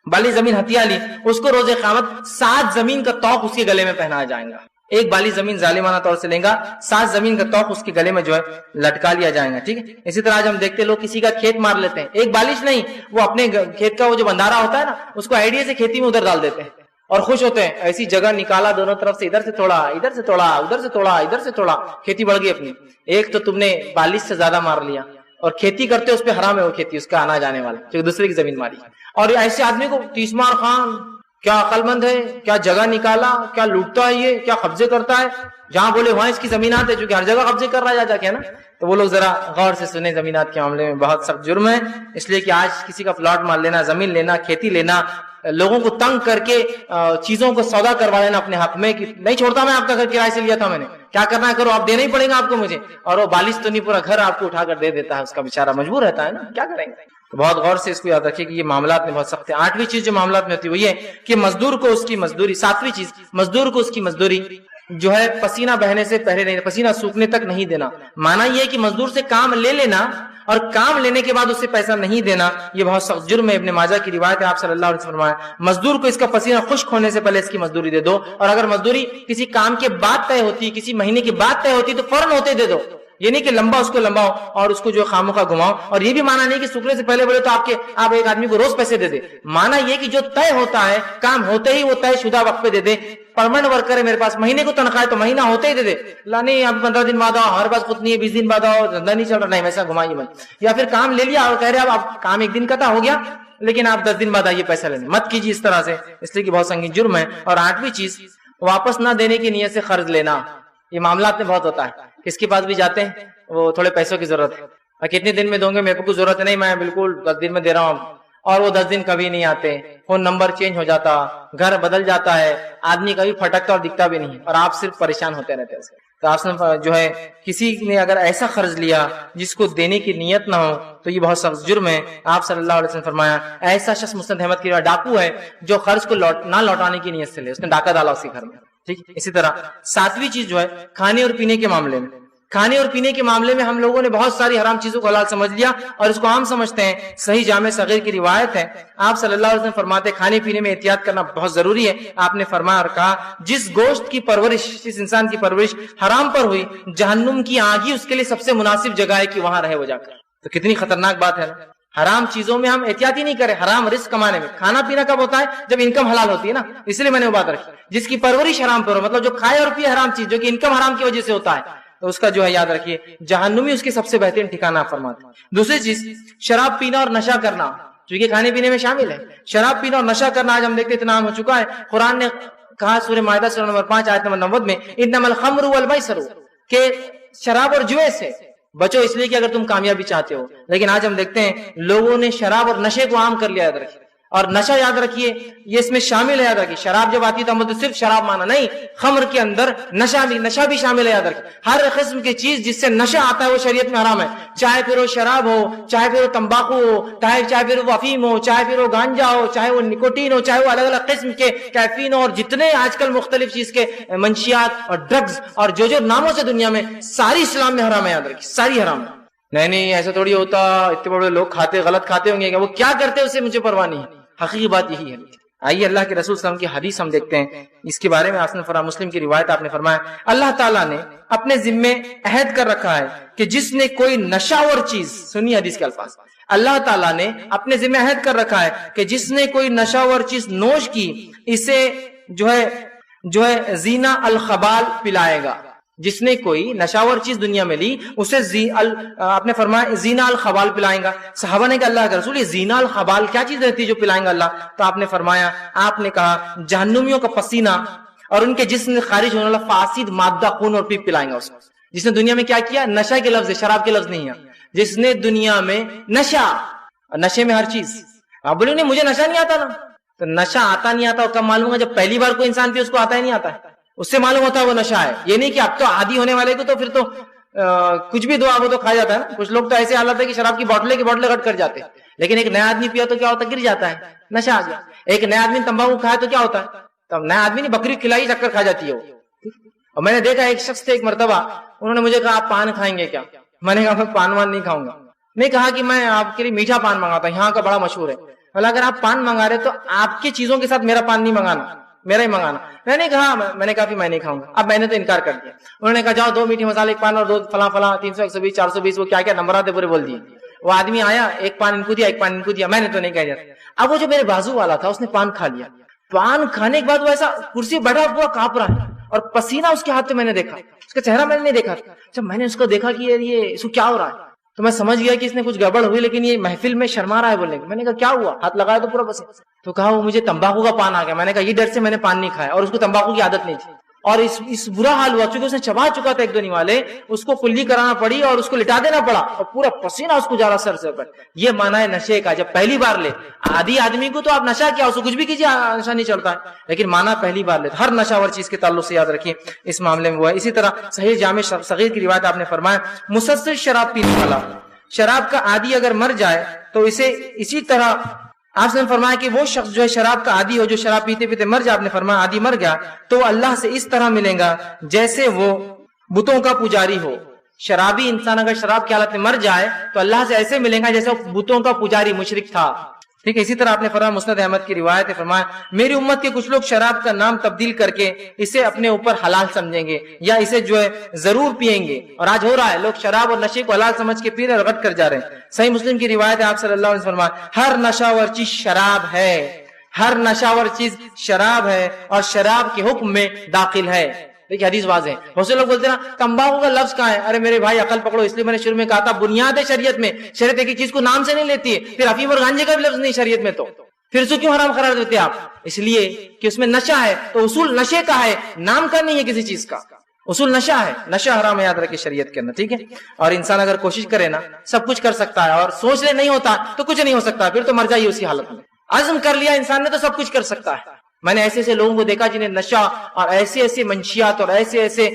[SPEAKER 1] بالی زمین ہتھیا لی، اس کو روز قیامت 7 زمین کا توق اس کے گلے میں پہنایا جائے گا. ایک بالی زمین ظالمانہ طور سے لیں گا، 7 زمین کا توق اس کے گلے میں جو ہے لٹکا لیا جائے گا. ٹھیک ہے. اسی طرح آج ہم دیکھتے ہیں لوگ کسی کا کھیت مار لیتے ہیں، ایک بالش نہیں، وہ اپنے کھیت کا وہ جو بندارا ہوتا ہے نا اس کو آئیڈیا سے کھیتی میں ادھر ڈال دیتے ہیں اور خوش ہوتے ہیں. ایسی جگہ نکالا دونوں طرف سے، ادھر سے توڑا، ادھر سے توڑا، ادھر سے توڑا، ادھر سے توڑا، کھیتی بڑھ گئی اپنی. ایک تو تم نے بالش سے زیادہ مار لیا، اور کھیتی کرتے اس پہ حرام ہے وہ کھیتی، اس کا آنا جانے والا، کیونکہ دوسرے کی زمین ماری. اور ایسے آدمی کو 30 مار خان، کیا عقل مند ہے، کیا جگہ نکالا، کیا لوٹتا ہے، یہ کیا قبضے کرتا ہے، جہاں بولے وہاں اس کی زمینات ہے، چونکہ ہر جگہ قبضے کر رہا ہے جا کے نا. تو وہ لوگ ذرا غور سے سنیں، زمینات کے معاملے میں بہت سخت جرم ہے. اس لیے کہ آج کسی کا پلاٹ مار لینا، زمین لینا، کھیتی لینا لوگوں کو تنگ کر کے چیزوں کو سودا کروا لینا اپنے حق میں کہ نہیں چھوڑتا میں آپ کا گھر کرائے سے لیا تھا میں نے, کیا کرنا ہے کرو, آپ دینا ہی پڑے گا آپ کو مجھے, اور وہ بالش تو نہیں پورا گھر آپ کو اٹھا کر دے دیتا ہے, اس کا بیچارہ مجبور رہتا ہے نا, کیا کریں گے. تو بہت غور سے اس کو یاد رکھیے کہ یہ معاملات میں بہت سخت ہے. 8ویں چیز جو معاملات میں ہوتی ہے وہ یہ کہ مزدور کو اس کی مزدوری, 7ویں چیز مزدور کو اس کی مزدوری جو ہے پسینہ بہنے سے پہلے نہیں, پسینہ سوکھنے تک نہیں دینا. مانا یہ ہے کہ مزدور سے کام لے لینا اور کام لینے کے بعد اسے پیسہ نہیں دینا, یہ بہت سخت جرم ہے. ابن ماجہ کی روایت ہے, آپ صلی اللہ علیہ وسلم فرمایا مزدور کو اس کا پسینہ خشک ہونے سے پہلے اس کی مزدوری دے دو, اور اگر مزدوری کسی کام کے بعد طے ہوتی, کسی مہینے کے بعد طے ہوتی تو فوراً ہوتے دے دو. یہ نہیں کہ لمبا اس کو لمباؤ اور اس کو جو خامخواہ گھماؤ, اور یہ بھی مانا نہیں کہ سوکھنے سے پہلے بولے تو آپ ایک آدمی کو روز پیسے دے دے. مانا یہ کہ جو طے ہوتا ہے کام ہوتے ہی وہ طے شدہ وقت پہ دے دے. پرماننٹ ورکر ہے میرے پاس, مہینے کو تنخواہ ہے تو مہینہ ہوتے ہی دے دے. لا نہیں اب 15 دن بعد آؤ, ہر بات خود نہیں ہے 20 دن بعد آؤ, دھندا نہیں چل رہا, نہیں ویسا گھمائیے مت. یا پھر کام لے لیا اور کہہ رہے اب آپ کام ایک دن کا تھا ہو گیا لیکن آپ 10 دن بعد آئیے پیسہ لینے, مت کیجیے اس طرح سے, اس لیے کہ بہت سنگین جرم ہے. اور 8ویں چیز واپس نہ دینے کی نیت سے قرض لینا. یہ معاملات میں بہت ہوتا ہے, کس کے پاس بھی جاتے ہیں وہ تھوڑے پیسوں کی ضرورت ہے, اور کتنے دن میں دوں گے, میرے کو کوئی ضرورت نہیں, میں بالکل 10 دن میں دے رہا ہوں, اور وہ 10 دن کبھی نہیں آتے, فون نمبر چینج ہو جاتا, گھر بدل جاتا ہے, آدمی کبھی پھٹکتا اور دکھتا بھی نہیں, اور آپ صرف پریشان ہوتے رہتے ہیں. تو آپ نے جو ہے کسی نے اگر ایسا قرض لیا جس کو دینے کی نیت نہ ہو تو یہ بہت سخت جرم ہے. آپ صلی اللہ علیہ وسلم فرمایا ایسا شخص مسند احمد کی روایت ڈاکو ہے جو قرض کو نہ لوٹانے کی نیت سے لے, اس نے ڈاکہ ڈالا اس کے گھر میں. ٹھیک, اسی طرح 7ویں چیز جو ہے کھانے اور پینے کے معاملے میں, کھانے اور پینے کے معاملے میں ہم لوگوں نے بہت ساری حرام چیزوں کو حلال سمجھ لیا اور اس کو عام سمجھتے ہیں. صحیح جامع صغیر کی روایت ہے, آپ صلی اللہ علیہ وسلم فرماتے ہیں کھانے پینے میں احتیاط کرنا بہت ضروری ہے. آپ نے فرمایا اور کہا جس گوشت کی پرورش, جس انسان کی پرورش حرام پر ہوئی, جہنم کی آگ ہی اس کے لیے سب سے مناسب جگہ ہے کہ وہاں رہے وہ جا کر. تو کتنی خطرناک بات ہے. حرام چیزوں میں ہم احتیاط ہی نہیں کریں. حرام رزق کمانے میں, کھانا پینا کب ہوتا ہے جب انکم حلال ہوتی ہے نا, اس لیے میں نے وہ بات رکھی. جس کی پرورش حرام پر ہو, مطلب جو کھائے اور پیے حرام چیز, جو کہ انکم حرام کی وجہ سے ہوتا ہے, تو اس کا جو ہے یاد رکھیے جہنمی اس کی سب سے بہترین ٹھکانہ فرماتے ہیں. دوسری چیز شراب پینا اور نشہ کرنا, جو کہ کھانے پینے میں شامل ہے. شراب پینا اور نشہ کرنا آج ہم دیکھتے اتنا عام ہو چکا ہے. قرآن نے کہا سورہ مائدہ سورہ نمبر 5 آیت نمبر 90 میں انما الخمر والمیسر, کہ شراب اور جوئے سے بچو اس لیے کہ اگر تم کامیابی چاہتے ہو. لیکن آج ہم دیکھتے ہیں لوگوں نے شراب اور نشے کو عام کر لیا. یاد رکھیے, اور نشہ یاد رکھیے یہ اس میں شامل ہے. یاد رکھیے شراب جب آتی ہے تو ہم صرف شراب مانا نہیں, خمر کے اندر نشہ بھی شامل ہے. یاد رکھیے ہر قسم کی چیز جس سے نشہ آتا ہے وہ شریعت میں حرام ہے. چاہے پھر وہ شراب ہو, چاہے پھر وہ تمباکو ہو, چاہے پھر وہ افیم ہو, چاہے پھر وہ گانجا ہو, چاہے وہ نکوٹین ہو, چاہے وہ الگ الگ قسم کے کیفین ہو, اور جتنے آج کل مختلف چیز کے منشیات اور ڈرگز اور جو ناموں سے دنیا میں, ساری اسلام میں حرام ہے. یاد رکھیے ساری حرام ہے. نہیں ایسا تھوڑی ہوتا, اتنے بڑے لوگ کھاتے غلط کھاتے ہوں گے, وہ کیا کرتے اسے مجھے پرواہ نہیں. حقیقی بات یہی ہے. آئیے اللہ کے رسول صلی اللہ علیہ وسلم کی حدیث ہم دیکھتے ہیں. اس کے بارے میں آپ نے فرمایا, مسلم کی روایت آپ نے فرمایا اللہ تعالیٰ نے اپنے ذمے عہد کر رکھا ہے کہ جس نے کوئی نشاور چیز, سنیے حدیث کے الفاظ, اللہ تعالیٰ نے اپنے ذمے عہد کر رکھا ہے کہ جس نے کوئی نشاور چیز نوش کی اسے جو ہے زینا الخبال پلائے گا. جس نے کوئی نشاور چیز دنیا میں لی اسے آپ نے فرمایا زینا الخبال پلائیں گا. صحابہ نے کہا اللہ کے رسول یہ زینا الخبال کیا چیز رہتی ہے جو پلائیں گا اللہ؟ تو آپ نے فرمایا, آپ نے کہا جہنمیوں کا پسینہ اور ان کے جسم سے خارج ہونے والا فاسد مادہ خون اور پیپ پلائیں گا اس کو. جس نے دنیا میں کیا کیا, نشہ کے لفظ ہے, شراب کے لفظ نہیں ہے. جس نے دنیا میں نشہ, نشے میں ہر چیز, آپ بولے نہیں مجھے نشہ نہیں آتا نا, تو نشہ آتا نہیں آتا کب معلوم ہے جب پہلی بار کوئی انسان پہ اس کو آتا ہی نہیں آتا ہے, اس سے معلوم ہوتا ہے وہ نشہ ہے. یہ نہیں کہ اب تو عادی ہونے والے کو تو پھر تو کچھ بھی دو آپ تو کھا جاتا ہے نا. کچھ لوگ تو ایسے حالت ہے کہ شراب کی بوٹلیں گٹ کر جاتے ہیں, لیکن ایک نیا آدمی پیا تو کیا ہوتا ہے, گر جاتا ہے, نشہ آ گیا. ایک نیا آدمی تمباکو کھایا تو کیا ہوتا ہے, تو نیا آدمی نے بکری کھلائی چکر کھا جاتی ہے وہ. اور میں نے دیکھا ایک شخص تھے ایک مرتبہ, انہوں نے مجھے کہا آپ پان کھائیں گے کیا؟ میں نے کہا میں پان وان نہیں کھاؤں گا. میں کہا کہ میں آپ کے لیے میٹھا پان منگاتا ہوں, یہاں کا بڑا مشہور ہے. اگر آپ پان منگا رہے تو آپ کی چیزوں کے ساتھ میرا پان نہیں منگانا, میرا ہی منگانا. میں نے کہا کہ میں نہیں کھاؤں گا. اب میں نے تو انکار کر دیا. انہوں نے کہا جاؤ 2 میٹھے مسالے, ایک پان اور 2 فلاں 300 120 420 وہ کیا نمبرات پورے بول دیے. وہ آدمی آیا, ایک پان ان کو دیا, ایک پان ان کو دیا. میں نے تو نہیں کہہ دیا. اب وہ جو میرے بازو والا تھا اس نے پان کھا لیا. پان کھانے کے بعد وہ ایسا کرسی بیٹھا پورا کانپ رہا ہے, اور پسینہ اس کے ہاتھ پہ میں نے دیکھا, اس کا چہرہ میں نے نہیں دیکھا. جب میں نے اس کو دیکھا کہ یہ اس کو کیا ہو رہا ہے تو میں سمجھ گیا کہ اس نے کچھ گڑبڑ ہوئی, لیکن یہ محفل میں شرما رہا ہے بولنے. میں نے کہا کیا ہوا, ہاتھ لگایا تو پورا پسینہ. تو کہا وہ مجھے تمباکو کا پان آ گیا. میں نے کہا یہ ڈر سے میں نے پان نہیں کھایا, اور اس کو تمباکو کی عادت نہیں تھی. اور اس برا حال ہوا چونکہ اس نے چبا چکا تھا ایک دو نوالے، اس کو کلی کرانا پڑی اور اس کو لٹا دینا پڑا اور پورا پسینہ اس کو جا رہا سر سے اوپر. یہ مانا ہے نشے کا. جب پہلی بار لے عادی آدمی کو تو آپ نشہ کیا اس کو کچھ بھی کیجیے نشہ نہیں چڑھتا ہے، لیکن مانا پہلی بار لے. ہر نشہ ور چیز کے تعلق سے یاد رکھیے اس معاملے میں ہوا ہے. اسی طرح صحیح جامع صغیر کی روایت آپ نے فرمایا مسلسل شراب پینے والا، شراب کا عادی اگر مر جائے تو اسے اسی طرح آپ نے فرمایا کہ وہ شخص جو ہے شراب کا عادی ہو، جو شراب پیتے پیتے مر جائے، آپ نے فرمایا عادی مر گیا تو وہ اللہ سے اس طرح ملے گا جیسے وہ بتوں کا پجاری ہو. شرابی انسان اگر شراب کی حالت میں مر جائے تو اللہ سے ایسے ملے گا جیسے وہ بتوں کا پجاری مشرک تھا. ٹھیک ہے. اسی طرح آپ نے فرمایا مسند احمد کی روایت ہے، فرمایا میری امت کے کچھ لوگ شراب کا نام تبدیل کر کے اسے اپنے اوپر حلال سمجھیں گے یا اسے جو ہے ضرور پیئیں گے. اور آج ہو رہا ہے، لوگ شراب اور نشے کو حلال سمجھ کے پی رہے اور غلط کر جا رہے ہیں. صحیح مسلم کی روایت ہے، آپ صلی اللہ علیہ وسلم فرمایا ہر نشہ ور چیز شراب ہے، ہر نشہ ور چیز شراب ہے اور شراب کے حکم میں داخل ہے. دیکھیے حدیث واضح ہے. بہت سے لوگ بولتے ہیں نا تمباکو کا لفظ کہاں ہے؟ ارے میرے بھائی عقل پکڑو، اس لیے میں نے شروع میں کہا تھا بنیاد ہے شریعت میں. شریعت ایک چیز کو نام سے نہیں لیتی ہے. پھر افیم اور گانجے کا بھی لفظ نہیں شریعت میں، تو پھر اس کو کیوں حرام قرار دیتے آپ؟ اس لیے کہ اس میں نشہ ہے، تو اصول نشے کا ہے، نام کا نہیں ہے کسی چیز کا. اصول نشہ ہے، نشہ حرام ہے، یاد رکھے شریعت کے اندر. ٹھیک ہے. اور انسان اگر کوشش کرے نا سب کچھ کر سکتا ہے، اور سوچ لے نہیں ہوتا تو کچھ نہیں ہو سکتا، پھر تو مر جائیے اسی حالت میں. عزم کر لیا انسان نے تو سب کچھ کر سکتا ہے. میں نے ایسے ایسے لوگوں کو دیکھا جنہیں نشہ اور ایسے ایسے منشیات اور ایسے ایسے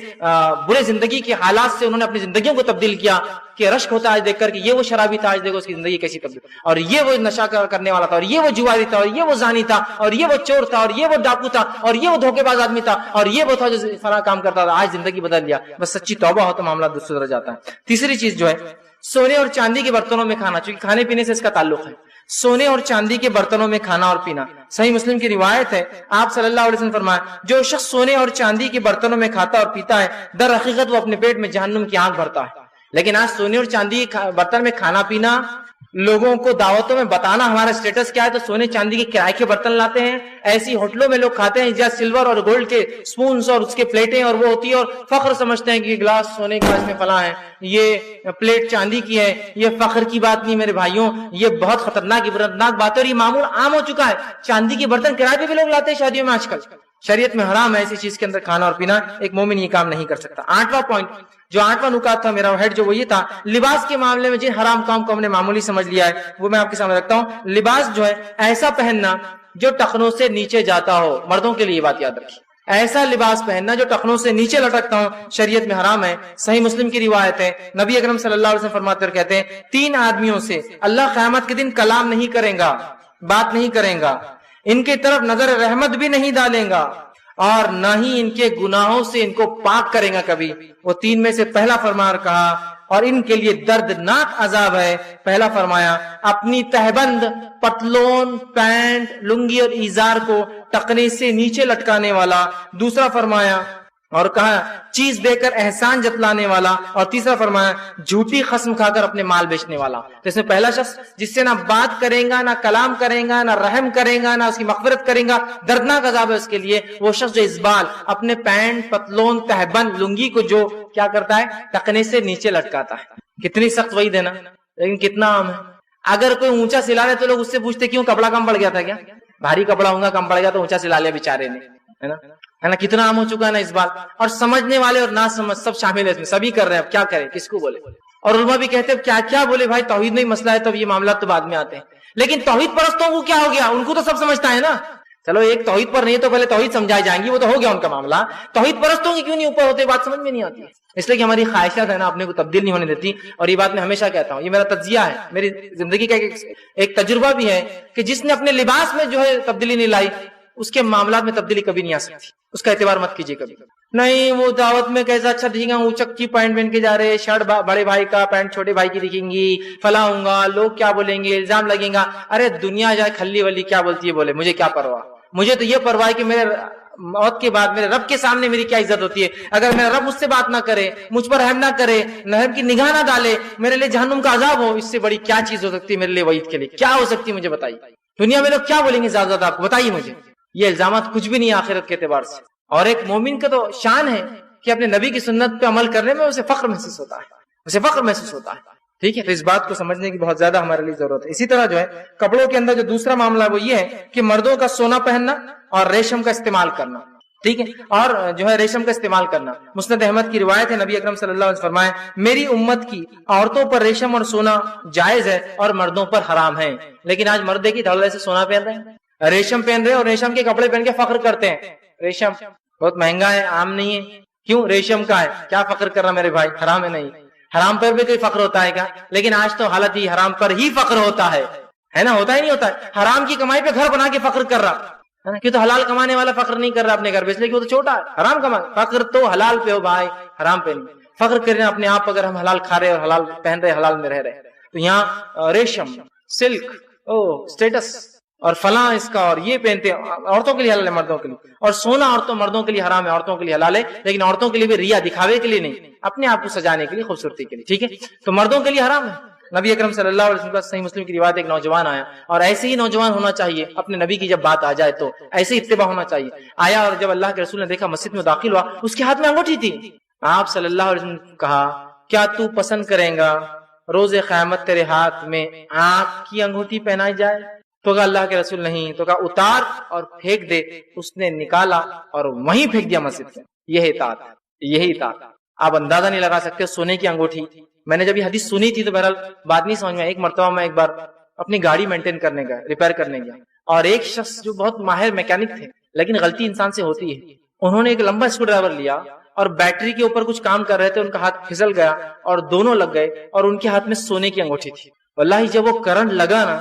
[SPEAKER 1] برے زندگی کے حالات سے انہوں نے اپنی زندگیوں کو تبدیل کیا کہ رشک ہوتا ہے آج دیکھ کر کہ یہ وہ شرابی تھا، آج دیکھو اس کی زندگی کیسی تبدیل، اور یہ وہ نشہ کرنے والا تھا، اور یہ وہ جواری تھا، اور یہ وہ زانی تھا، اور یہ وہ چور تھا، اور یہ وہ ڈاکو تھا، اور یہ وہ دھوکے باز آدمی تھا، اور یہ وہ تھا جو فلاں کام کرتا تھا. آج زندگی بدل لیا. بس سچی توبہ ہو تو معاملہ درست سدھر جاتا ہے. تیسری چیز جو ہے سونے اور چاندی کے برتنوں میں کھانا، چونکہ کھانے پینے سے اس کا تعلق ہے. سونے اور چاندی کے برتنوں میں کھانا اور پینا. صحیح مسلم کی روایت ہے، آپ صلی اللہ علیہ وسلم فرمایا جو شخص سونے اور چاندی کے برتنوں میں کھاتا اور پیتا ہے در حقیقت وہ اپنے پیٹ میں جہنم کی آگ بھرتا ہے. لیکن آج سونے اور چاندی کے برتن میں کھانا پینا، لوگوں کو دعوتوں میں بتانا ہمارا اسٹیٹس کیا ہے، تو سونے چاندی کے کرائے کے برتن لاتے ہیں. ایسی ہوٹلوں میں لوگ کھاتے ہیں جہاں سلور اور گولڈ کے سپونز اور اس کے پلیٹیں اور وہ ہوتی ہے، اور فخر سمجھتے ہیں کہ یہ گلاس سونے کا اس میں فلاں ہے، یہ پلیٹ چاندی کی ہے. یہ فخر کی بات نہیں میرے بھائیوں، یہ بہت خطرناک بات ہے، اور یہ معمول عام ہو چکا ہے. چاندی کے برتن کرائے پہ بھی لوگ لاتے ہیں شادیوں میں آج کل. شریعت میں حرام ہے ایسی چیز کے اندر کھانا اور پینا. ایک مومن یہ کام نہیں کر سکتا. آٹھواں پوائنٹ، جو آٹھواں نکات تھا میرا ہیڈ جو وہ یہ تھا، لباس کے معاملے میں جن حرام کام کو ہم نے معمولی سمجھ لیا ہے وہ میں آپ کے سامنے رکھتا ہوں. لباس جو ہے ایسا پہننا جو ٹخنوں سے نیچے جاتا ہو. مردوں کے لیے یہ بات یاد رکھیے، ایسا لباس پہننا جو ٹخنوں سے نیچے لٹکتا ہو شریعت میں حرام ہے. صحیح مسلم کی روایت ہے، نبی اکرم صلی اللہ علیہ وسلم فرماتے اور کہتے ہیں 3 آدمیوں سے اللہ قیامت کے دن کلام نہیں کرے گا، بات نہیں کرے گا، ان کی طرف نظر رحمت بھی نہیں ڈالے گا، اور نہ ہی ان کے گناہوں سے ان کو پاک کرے گا کبھی. وہ 3 میں سے پہلا فرمایا اور کہا اور ان کے لیے دردناک عذاب ہے. پہلا فرمایا اپنی تہبند پتلون پینٹ لنگی اور ایزار کو ٹکنے سے نیچے لٹکانے والا. دوسرا فرمایا اور کہا چیز دے کر احسان جتلانے والا. اور تیسرا فرمایا جھوٹی قسم کھا کر اپنے مال بیچنے والا. تو اس میں پہلا شخص جس سے نہ بات کرے گا، نہ کلام کرے گا، نہ رحم کرے گا، نہ اس کی مغفرت کرے گا، دردناک عذاب ہے اس کے لیے. وہ شخص جو ازبال اپنے پینٹ پتلون تہبند لنگی کو جو کیا کرتا ہے ٹکنے سے نیچے لٹکاتا ہے. کتنی سخت وعید ہے نا، لیکن کتنا عام ہے. اگر کوئی اونچا سلا لے تو لوگ اس سے پوچھتے کیوں کپڑا کم پڑ گیا تھا کیا؟ بھاری کپڑا ہوگا کم پڑ گیا تو اونچا سلا لیا بیچارے نے، ہے نا. کتنا عام ہو چکا ہے نا اس بات. اور سمجھنے والے اور نہ سمجھ سب شامل ہے اس میں، سبھی کر رہے ہیں. اب کیا کریں، کس کو بولے؟ اور علماء بھی کہتے ہیں کیا کیا بولے بھائی، توحید میں ہی مسئلہ ہے، تب یہ معاملات تو بعد میں آتے ہیں. لیکن توحید پرستوں کو کیا ہو گیا؟ ان کو تو سب سمجھتا ہے نا. چلو ایک توحید پر نہیں تو پہلے توحید سمجھائی جائیں گی، وہ تو ہو گیا ان کا معاملہ. توحید پرستوں کی کیوں نہیں اوپر ہوتے، بات سمجھ میں نہیں آتی ہے. اس لیے کہ ہماری خواہشات ہے نا اپنے کو تبدیل نہیں ہونے دیتی. اور یہ بات میں ہمیشہ کہتا ہوں، یہ میرا تجزیہ ہے، میری زندگی کا ایک تجربہ بھی ہے کہ جس نے اپنے لباس میں جو ہے تبدیلی نہیں لائی اس کے معاملات میں تبدیلی کبھی نہیں آ سکتی. اس کا اعتبار مت کیجیے کبھی. نہیں وہ دعوت میں کیسا اچھا دکھیں گا، اونچکی پینٹ پہن کے جا رہے، شرٹ بڑے بھائی کا، پینٹ چھوٹے بھائی کی دکھیں گی، فلاں ہوں گا، لوگ کیا بولیں گے، الزام لگیں گا. ارے دنیا جائے کھلی ولی کیا بولتی ہے بولے، مجھے کیا پرواہ. مجھے تو یہ پرواہ ہے کہ میرے موت کے بعد میرے رب کے سامنے میری کیا عزت ہوتی ہے. اگر میرا رب مجھ سے بات نہ کرے، مجھ پر رحم نہ کرے، رحم کی نگاہ نہ ڈالے، میرے لیے جہنم کا عذاب ہو، اس سے بڑی کیا چیز ہو سکتی ہے میرے لیے وعید کے لیے؟ کیا ہو سکتی ہے مجھے بتائیے. دنیا میں لوگ کیا بولیں گے زیادہ زیادہ آپ کو بتائیے مجھے. یہ الزامات کچھ بھی نہیں آخرت کے اعتبار سے. اور ایک مومن کا تو شان ہے کہ اپنے نبی کی سنت پہ عمل کرنے میں اسے فخر محسوس ہوتا ہے، اسے فخر محسوس ہوتا ہے. ٹھیک ہے، تو اس بات کو سمجھنے کی بہت زیادہ ہمارے لیے ضرورت ہے. اسی طرح جو ہے کپڑوں کے اندر جو دوسرا معاملہ وہ یہ ہے کہ مردوں کا سونا پہننا اور ریشم کا استعمال کرنا. ٹھیک ہے. اور جو ہے ریشم کا استعمال کرنا. مسند احمد کی روایت ہے, نبی اکرم صلی اللہ علیہ وسلم فرمائے میری امت کی عورتوں پر ریشم اور سونا جائز ہے اور مردوں پر حرام ہے. لیکن آج مرد کی دھڑلے سے سونا پہن رہے ہیں, ریشم پہن رہے ہیں, اور ریشم کے کپڑے پہن کے فخر کرتے ہیں. ریشم بہت مہنگا ہے, عام نہیں ہے. کیوں؟ ریشم کا ہے. کیا فخر کر رہا میرے بھائی؟ حرام ہے نہیں. حرام پر بھی کوئی فخر ہوتا ہے کیا؟ لیکن آج تو حالت ہی حرام پر ہی فخر ہوتا ہے نا, ہوتا ہی نہیں ہوتا ہے. حرام کی کمائی پہ گھر بنا کے فخر کر رہا ہے نا, کہ تو حلال کمانے والا فخر نہیں کر رہا اپنے گھر پہ, اس لیے کہ وہ تو چھوٹا ہے. حرام کما, فخر تو حلال پہ ہو بھائی, حرام پہ نہیں. فخر کر رہے ہیں اپنے آپ, اگر ہم حلال کھا رہے اور حلال پہن رہے, حلال میں رہ رہے. تو یہاں ریشم, سلک, اسٹیٹس اور فلاں اس کا, اور یہ پہنتے ہیں. عورتوں کے لیے حلال ہے, مردوں کے لیے. اور سونا مردوں کے لیے حرام ہے, عورتوں کے لیے حلال ہے. لیکن عورتوں کے لیے بھی ریا, دکھاوے کے لیے نہیں, اپنے آپ کو سجانے کے لیے, خوبصورتی کے لیے. ٹھیک ہے, تو مردوں کے لیے حرام ہے. نبی اکرم صلی اللہ علیہ وسلم صحیح مسلم کی روایت, ایک نوجوان آیا, اور ایسے ہی نوجوان ہونا چاہیے. اپنے نبی کی جب بات آ جائے تو ایسے ہی اتباع ہونا چاہیے. آیا اور جب اللہ کے رسول نے دیکھا, مسجد میں داخل ہوا, اس کے ہاتھ میں انگوٹھی تھی. آپ صلی اللہ علیہ وسلم نے کہا کیا تو پسند کریں گا روز قیامت تیرے ہاتھ میں آنکھ کی انگوٹھی پہنائی جائے؟ تو کہا اللہ کے رسول نہیں. تو کہا اتار اور پھینک دے. اس نے نکالا اور وہیں پھینک دیا مسجد سے. یہی اطاعت, یہی اطاعت. آپ اندازہ نہیں لگا سکتے. سونے کی انگوٹھی, میں نے جب یہ حدیث سنی تھی تو بہرحال بات نہیں سمجھ میں. ایک مرتبہ میں ایک بار اپنی گاڑی مینٹین کرنے گیا, ریپیئر کرنے گیا, اور ایک شخص جو بہت ماہر میکینک تھے, لیکن غلطی انسان سے ہوتی ہے, انہوں نے ایک لمبا اسکرو ڈرائیور لیا اور بیٹری کے اوپر کچھ کام کر رہے تھے, ان کا ہاتھ پھسل گیا اور دونوں لگ گئے, اور ان کے ہاتھ میں سونے کی انگوٹھی تھی. واللہ جب وہ کرنٹ لگا نا,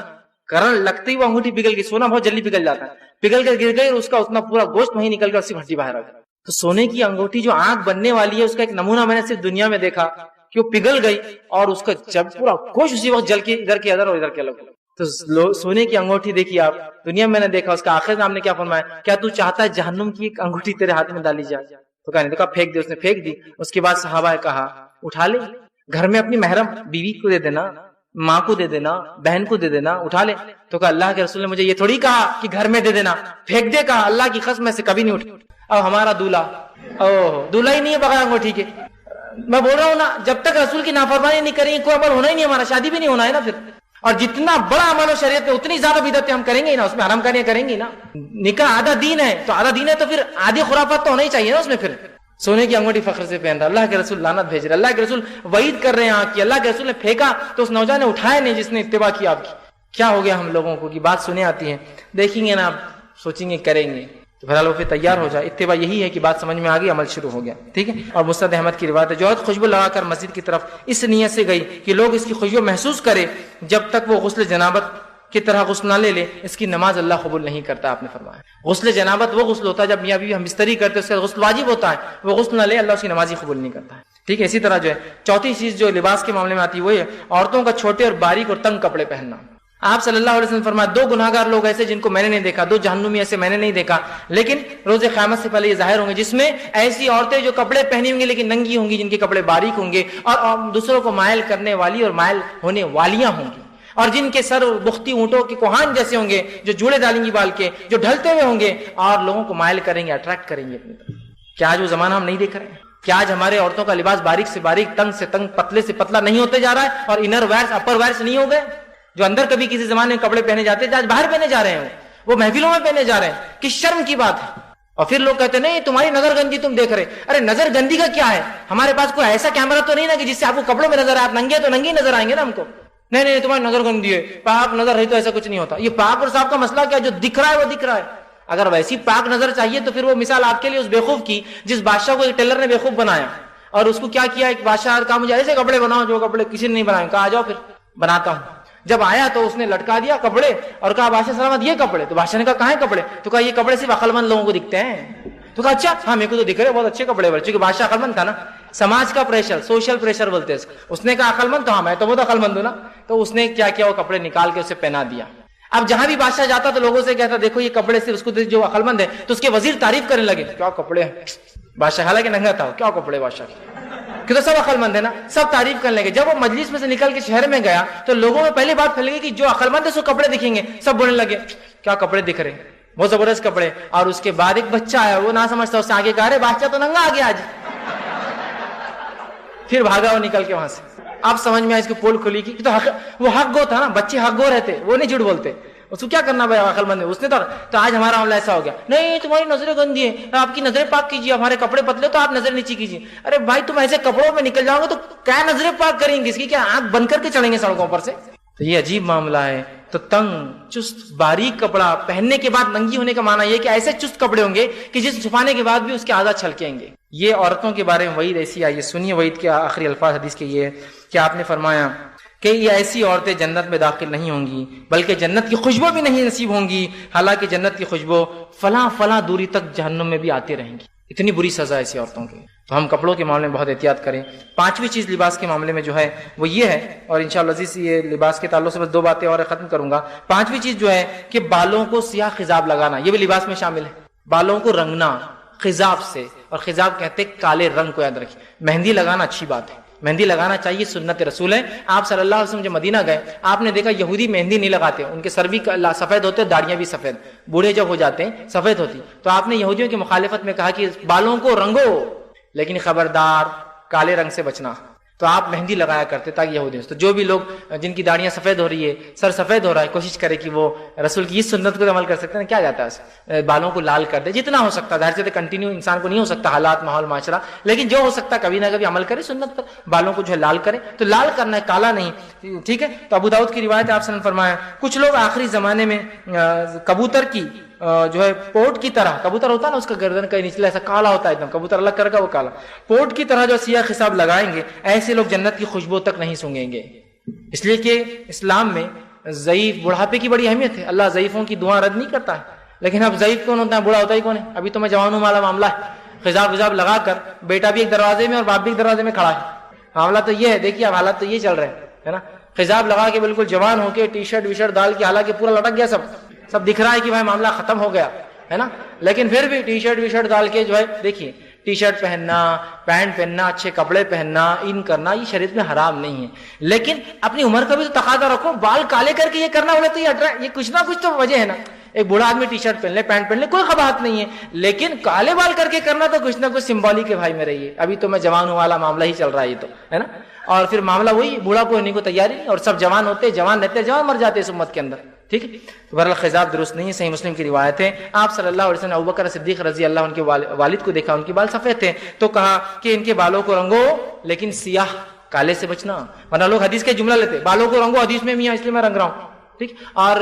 [SPEAKER 1] کرنٹ لگتے ہی وہ انگوٹھی پگھل گئی. سونا بہت جلدی پگھل جاتا ہے, پگھل کر گر گئی, اور اس کا اتنا پورا گوشت وہیں نکل گیا, اس کی ہڈی باہر آ گئی. تو سونے کی انگوٹھی جو آنکھ بننے والی ہے, اس کا ایک نمونہ میں نے صرف دنیا میں دیکھا کہ وہ پگھل گئی, اور اس کا جب پورا گوشت اسی وقت جل کے ادھر کے ادھر اور ادھر کے الگ. تو سونے کی انگوٹھی دیکھی آپ, دنیا میں نے دیکھا. اس کا آخر نام نے کیا فرمایا, کیا تو چاہتا ہے جہنم کی ایک انگوٹھی تیرے ہاتھ میں ڈالی جائے؟ تو کہا نہیں. تو کہا پھینک دے. اس نے پھینک دی. اس کے بعد صحابہ نے کہا اٹھا لے, گھر میں اپنی محرم بیوی کو دے دینا, ماں کو دے دینا, بہن کو دے دینا, اٹھا لے. تو کہا اللہ کے رسول نے مجھے یہ تھوڑی کہا کہ گھر میں دے دینا, پھینک دے. کہا اللہ کی قسم میں سے کبھی نہیں اٹھ. اب ہمارا دولہا, دولہا ہی نہیں ہے بغیر انگوٹھی کے. میں بول رہا ہوں نا, جب تک رسول کی نافرمانی نہیں کریں گے کوئی عمل ہونا ہی نہیں, ہمارا شادی بھی نہیں ہونا ہے نا پھر. اور جتنا بڑا عمل ہو شریعت میں اتنی زیادہ بدعتیں ہم کریں گے نا, اس میں حرام کاریاں کریں گی نا. نکاح آدھا دین ہے, تو آدھا دین ہے تو پھر آدھی خرافات تو ہونا ہی چاہیے نا اس میں. پھر سونے کی انگوٹھی فخر سے پہن رہا, اللہ کے رسول لعنت بھیج رہے, اللہ کے رسول وعید کر رہے ہیں کہ اللہ کے رسول نے پھینکا تو اس نوجوان نے اٹھایا نہیں جس نے اتباع کی آپ کی. کیا ہو گیا ہم لوگوں کو کہ بات سنے آتی ہے, دیکھیں گے نا, سوچیں گے, کریں گے, تو بہرحال وہ پھر تیار ہو جائے. اتباع یہی ہے کہ بات سمجھ میں آ گئی, عمل شروع ہو گیا. ٹھیک ہے. اور مسند احمد کی روایت ہے, جو عورت خوشبو لگا کر مسجد کی طرف اس نیت سے گئی کہ لوگ اس کی خوشبو محسوس کرے, جب تک وہ غسل جنابت کی طرح غسل نہ لے لے, اس کی نماز اللہ قبول نہیں کرتا. آپ نے فرمایا غسل جنابت وہ غسل ہوتا ہے جب میاں بیوی ہم بستری کرتے, اس کا غسل واجب ہوتا ہے, وہ غسل نہ لے اللہ اس کی نماز ہی قبول نہیں کرتا ہے. ٹھیک ہے. اسی طرح جو ہے چوتھی چیز جو لباس کے معاملے میں آتی ہے وہ ہے عورتوں کا چھوٹے اور باریک اور تنگ کپڑے پہننا. آپ صلی اللہ علیہ وسلم فرمایا دو گناہگار لوگ ایسے جن کو میں نے نہیں دیکھا, دو جہنمی ایسے میں نے نہیں دیکھا, لیکن روز قیامت سے پہلے یہ ظاہر ہوں گے, جس میں ایسی عورتیں جو کپڑے پہنی ہوں گی لیکن ننگی ہوں گی, جن کے کپڑے باریک ہوں گے اور دوسروں کو مائل کرنے والی اور مائل ہونے والیاں ہوں گی, اور جن کے سر بختی اونٹوں کے کوہان جیسے ہوں گے, جو جوڑے ڈالیں گی بال کے, جو ڈھلتے ہوئے ہوں گے اور لوگوں کو مائل کریں گے, اٹریکٹ کریں گے اپنی طرف. کیا آج وہ زمانہ ہم نہیں دیکھ رہے ہیں؟ کیا آج ہمارے عورتوں کا لباس باریک سے باریک, تنگ سے تنگ, پتلے سے پتلا نہیں ہوتے جا رہا ہے, اور انر ویئرس اپر ویئرس نہیں ہو گئے؟ جو اندر کبھی کسی زمانے میں کپڑے پہنے جاتے تھے آج باہر پہنے جا رہے ہیں, وہ محفلوں میں پہنے جا رہے ہیں. کس شرم کی بات ہے. اور پھر لوگ کہتے ہیں نہیں تمہاری نظر گندی تم دیکھ رہے. ارے نظر گندی کا کیا ہے, ہمارے پاس کوئی ایسا کیمرہ تو نہیں نا کہ جس سے آپ کو کپڑوں میں نظر آئے, آپ ننگے تو ننگے نظر آئیں گے نا ہم کو. نہیں تمہاری نظر گندی ہے, پاک نظر ہے تو ایسا کچھ نہیں ہوتا. یہ پاک اور صاف کا مسئلہ کیا, جو دکھ رہا ہے وہ دکھ رہا ہے. اگر ویسی پاک نظر چاہیے تو پھر وہ مثال آپ کے لیے اس بیوقوف کی جس بادشاہ کو ایک ٹیلر نے بیوقوف بنایا, اور اس کو کیا کیا, ایک بادشاہ کہا مجھے ایسے کپڑے بناؤ جو کپڑے کسی نے نہیں بنائے. کہا آ جاؤ پھر بناتا ہوں. جب آیا تو اس نے لٹکا دیا کپڑے اور کہا بادشاہ سلامت یہ کپڑے. تو بادشاہ نے کہا کہاں ہیں کپڑے؟ تو کہا یہ کپڑے صرف عقل مند لوگوں کو دکھتے ہیں. تو کہا اچھا ہاں میرے کو تو دکھ رہے بہت اچھے کپڑے, چونکہ بادشاہ عقل مند تھا نا, سماج کا پریشر, سوشل پریشر بولتے ہیں اس نے کہا عقل مند, تو ہاں میں تو بہت عقل مند ہوں نا. تو اس نے کیا کیا, وہ کپڑے نکال کے اسے پہنا دیا. اب جہاں بھی بادشاہ جاتا تو لوگوں سے کہتا دیکھو یہ کپڑے سے, اس کو جو عقل مند ہے, تو اس کے وزیر تعریف کرنے لگے, کیا کپڑے بادشاہ, حالانکہ ننگا تھا, کیا کپڑے بادشاہ کے, کہ تو سب عقل مند ہے نا, سب تعریف کرنے لگے. جب وہ مجلس میں سے نکل کے شہر میں گیا تو لوگوں میں پہلی بات پھیل گئی کہ جو عقل مند ہے اس کو کپڑے دکھیں گے. سب بولنے لگے کیا کپڑے دکھ رہے, بہت زبردست کپڑے. اور اس کے بعد ایک بچہ آیا, وہ نہ سمجھتا, اس سے آگے کہا رہے بادشاہ تو ننگا آ گیا آج. پھر بھاگا وہ نکل کے وہاں سے. اب سمجھ میں آیا اس کی پول کھلی کی, تو وہ حق گو تھا نا, بچے حق گو رہتے, وہ نہیں جھوٹ بولتے. اس کو کیا کرنا بھائی عقل مند ہے؟ اس نے تو آج ہمارا معاملہ ایسا ہو گیا، نہیں تمہاری نظریں گندی ہیں، آپ کی نظریں پاک کیجیے، ہمارے کپڑے پتلے تو آپ نظر نیچی کیجیے. ارے بھائی تم ایسے کپڑوں میں نکل جاؤ گے تو کیا نظریں پاک کریں گے؟ اس کی کیا آنکھ بند کر کے چڑھیں گے سڑکوں پر سے؟ تو یہ عجیب معاملہ ہے. تو تنگ چست باریک کپڑا پہننے کے بعد ننگی ہونے کا معنی یہ کہ ایسے چست کپڑے ہوں گے کہ جس چھپانے کے بعد بھی اس کے آدھا چھلکیں گے. یہ عورتوں کے بارے میں وعید ایسی آئی ہے. سنیے وعید کے آخری الفاظ حدیث کے یہ کہ آپ نے فرمایا کہ یہ ایسی عورتیں جنت میں داخل نہیں ہوں گی بلکہ جنت کی خوشبو بھی نہیں نصیب ہوں گی، حالانکہ جنت کی خوشبو فلاں فلاں دوری تک جہنم میں بھی آتی رہیں گی. اتنی بری سزا ایسی عورتوں کی. تو ہم کپڑوں کے معاملے میں بہت احتیاط کریں. پانچویں چیز لباس کے معاملے میں جو ہے وہ یہ ہے، اور انشاءاللہ عزیز یہ لباس کے تعلق سے بس 2 باتیں اور ختم کروں گا. پانچویں چیز جو ہے کہ بالوں کو سیاہ خضاب لگانا، یہ بھی لباس میں شامل ہے. بالوں کو رنگنا خضاب سے، اور خضاب کہتے ہیں کالے رنگ کو. یاد رکھیں مہندی لگانا اچھی بات ہے، مہندی لگانا چاہیے، سنت رسول ہے. آپ صلی اللہ علیہ وسلم جب مدینہ گئے آپ نے دیکھا یہودی مہندی نہیں لگاتے، ان کے سر بھی سفید ہوتے، داڑیاں بھی سفید، بوڑھے جب ہو جاتے ہیں سفید ہوتی. تو آپ نے یہودیوں کی مخالفت میں کہا کہ بالوں کو رنگو لیکن خبردار کالے رنگ سے بچنا. تو آپ مہندی لگایا کرتے تاکہ یہودی. تو جو بھی لوگ جن کی داڑیاں سفید ہو رہی ہے، سر سفید ہو رہا ہے، کوشش کرے کہ وہ رسول کی اس سنت کو عمل کر سکتے ہیں. کیا جاتا ہے بالوں کو لال کر دے جتنا ہو سکتا ہے. ظاہر سے کنٹینیو انسان کو نہیں ہو سکتا، حالات ماحول معاشرہ، لیکن جو ہو سکتا کبھی نہ کبھی عمل کرے سنت پر، بالوں کو جو ہے لال کرے. تو لال کرنا ہے، کالا نہیں. ٹھیک ہے. تو ابو داؤد کی روایت آپ نے فرمایا کچھ لوگ آخری زمانے میں کبوتر کی جو ہے پوٹ کی طرح، کبوتر ہوتا ہے نا اس کا گردن کا نچلا ایسا کالا ہوتا ہے ایک دم، کبوتر الگ کر کا وہ کالا، پوٹ کی طرح جو سیاہ خصاب لگائیں گے، ایسے لوگ جنت کی خوشبو تک نہیں سونگیں گے. اس لیے کہ اسلام میں ضعیف بڑھاپے کی بڑی اہمیت ہے. اللہ ضعیفوں کی دعا رد نہیں کرتا ہے. لیکن اب ضعیف کون ہوتا ہے؟ بوڑھا ہوتا ہی کون ہے؟ ابھی تو میں جوان ہوں والا معاملہ ہے. خضاب وضاب لگا کر بیٹا بھی ایک دروازے میں اور باپ بھی ایک دروازے میں کھڑا ہے. معاملہ تو یہ ہے. دیکھیے اب حالات تو یہ چل رہے ہیں نا. خضاب لگا کے بالکل جوان ہو کے ٹی شرٹ وی شرٹ ڈال کے، حالانکہ پورا لٹک گیا، سب دکھ رہا ہے کہ بھائی معاملہ ختم ہو گیا ہے نا. لیکن پھر بھی ٹی شرٹ وی شرٹ ڈال کے جو ہے دیکھیے ٹی شرٹ پہننا، پینٹ پہننا، اچھے کپڑے پہننا، ان کرنا یہ شریعت میں حرام نہیں ہے. لیکن اپنی عمر کا بھی تو تقاضا رکھو. بال کالے کر کے یہ کرنا بولے تو یہ کچھ نہ کچھ تو وجہ ہے نا. ایک بوڑھا آدمی ٹی شرٹ پہن لے، پینٹ پہن لے، کوئی قباحت نہیں ہے. لیکن کالے بال کر کے کرنا تو کچھ نہ کچھ سمبولک ہے بھائی میرے. یہ ابھی تو میں جوان ہوں والا معاملہ ہی چل رہا ہے یہ تو ہے نا. اور پھر معاملہ وہی بوڑھا کو ہونے کو تیاری نہیں، اور سب جوان ہوتے، جوان رہتے، جوان مر جاتے اس امت کے اندر. ٹھیک ہے. تو بہرحال خضاب درست نہیں ہے. صحیح مسلم کی روایت ہے آپ صلی اللہ علیہ وسلم نے ابوبکر صدیق رضی اللہ عنہ کے والد کو دیکھا، ان کے بال سفید تھے، تو کہا کہ ان کے بالوں کو رنگو لیکن سیاہ کالے سے بچنا. ورنہ لوگ حدیث کے جملہ لیتے بالوں کو رنگو، حدیث میں میاں اس لیے میں رنگ رہا ہوں. ٹھیک. اور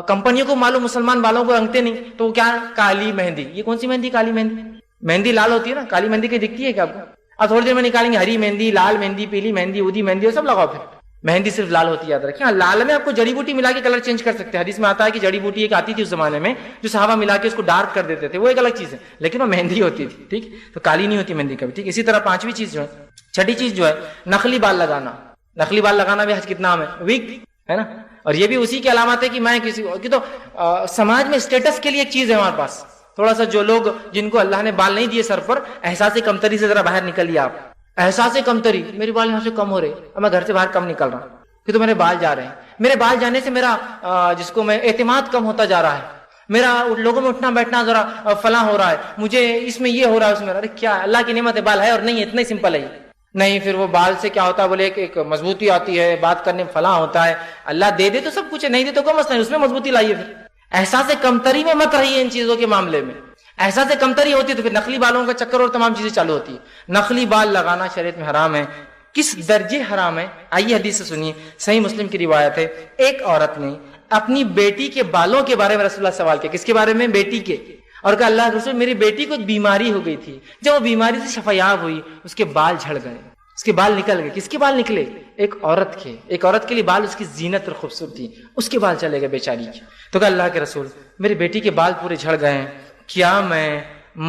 [SPEAKER 1] کمپنیوں کو معلوم مسلمان بالوں کو رنگتے نہیں، تو کیا کالی مہندی. یہ کون سی مہندی؟ کالی مہندی. مہندی لال ہوتی ہے نا، کالی مہندی کی دکھتی ہے کیا آپ کو؟ اب تھوڑی دیر میں نکالیں گے ہری مہندی، لال مہندی، پیلی مہندی، ودی مہندی، وہ سب لگاؤ. پھر مہندی صرف لال ہوتی ہے، یاد رکھیں. لال میں آپ کو جڑی بوٹی ملا کے کلر چینج کر سکتے ہیں. حدیث میں آتا ہے کہ جڑی بوٹی ایک آتی تھی اس زمانے میں جو صحابہ ملا کے اس کو ڈارک کر دیتے تھے، وہ ایک الگ چیز ہے، لیکن وہ مہندی ہوتی تھی. ٹھیک. تو کالی نہیں ہوتی مہندی کبھی. ٹھیک. اسی طرح پانچویں چیز جو ہے، چھٹی چیز جو ہے نقلی بال لگانا. نقلی بال لگانا بھی حج کتنا نام ہے، ویگ ہے نا. اور یہ بھی اسی کی علامات ہے کہ میں کسی کی تو سماج میں اسٹیٹس کے لیے ایک چیز ہے ہمارے پاس. تھوڑا سا جو لوگ جن کو اللہ نے بال نہیں دیے سر پر، احساس کمتری سے ذرا باہر نکلیے آپ. احساس کمتری، میرے بال یہاں سے کم ہو رہے، اب میں گھر سے باہر کم نکل رہا ہوں کہ تو میرے بال جا رہے ہیں. میرے بال جانے سے میرا جس کو میں اعتماد کم ہوتا جا رہا ہے، میرا لوگوں میں اٹھنا بیٹھنا ذرا فلاں ہو رہا ہے، مجھے اس میں یہ ہو رہا ہے اس میں. ارے کیا اللہ کی نعمت ہے، بال ہے اور نہیں ہے، اتنا ہی سمپل ہے. نہیں پھر وہ بال سے کیا ہوتا ہے بولے ایک مضبوطی آتی ہے، بات کرنے میں فلاں ہوتا ہے. اللہ دے دے تو سب کچھ ہے، نہیں دے تو کوئی مسئلہ نہیں، اس میں مضبوطی لائیے. پھر احساس کمتری میں مت رہیے ان چیزوں کے معاملے میں. احساس کمتری ہوتی ہے تو پھر نقلی بالوں کا چکر اور تمام چیزیں چالو ہوتی ہے. نقلی بال لگانا شریعت میں حرام ہے. کس درجے حرام ہے؟ آئیے حدیث سے سنیے. صحیح مسلم کی روایت ہے، ایک عورت نے اپنی بیٹی کے بالوں کے بارے میں رسول اللہ سوال کیا. کس کے بارے میں؟ بیٹی کے. اور کہا اللہ کے رسول میری بیٹی کو بیماری ہو گئی تھی، جب وہ بیماری سے شفایاب ہوئی اس کے بال جھڑ گئے، اس کے بال نکل گئے. کس کے بال نکلے؟ ایک عورت کے. ایک عورت کے لیے بال اس کی زینت اور خوبصورتی، اس کے بال چلے گئے بیچاری کے. تو کہا اللہ کے رسول میری بیٹی کے بال پورے جھڑ گئے ہیں، کیا میں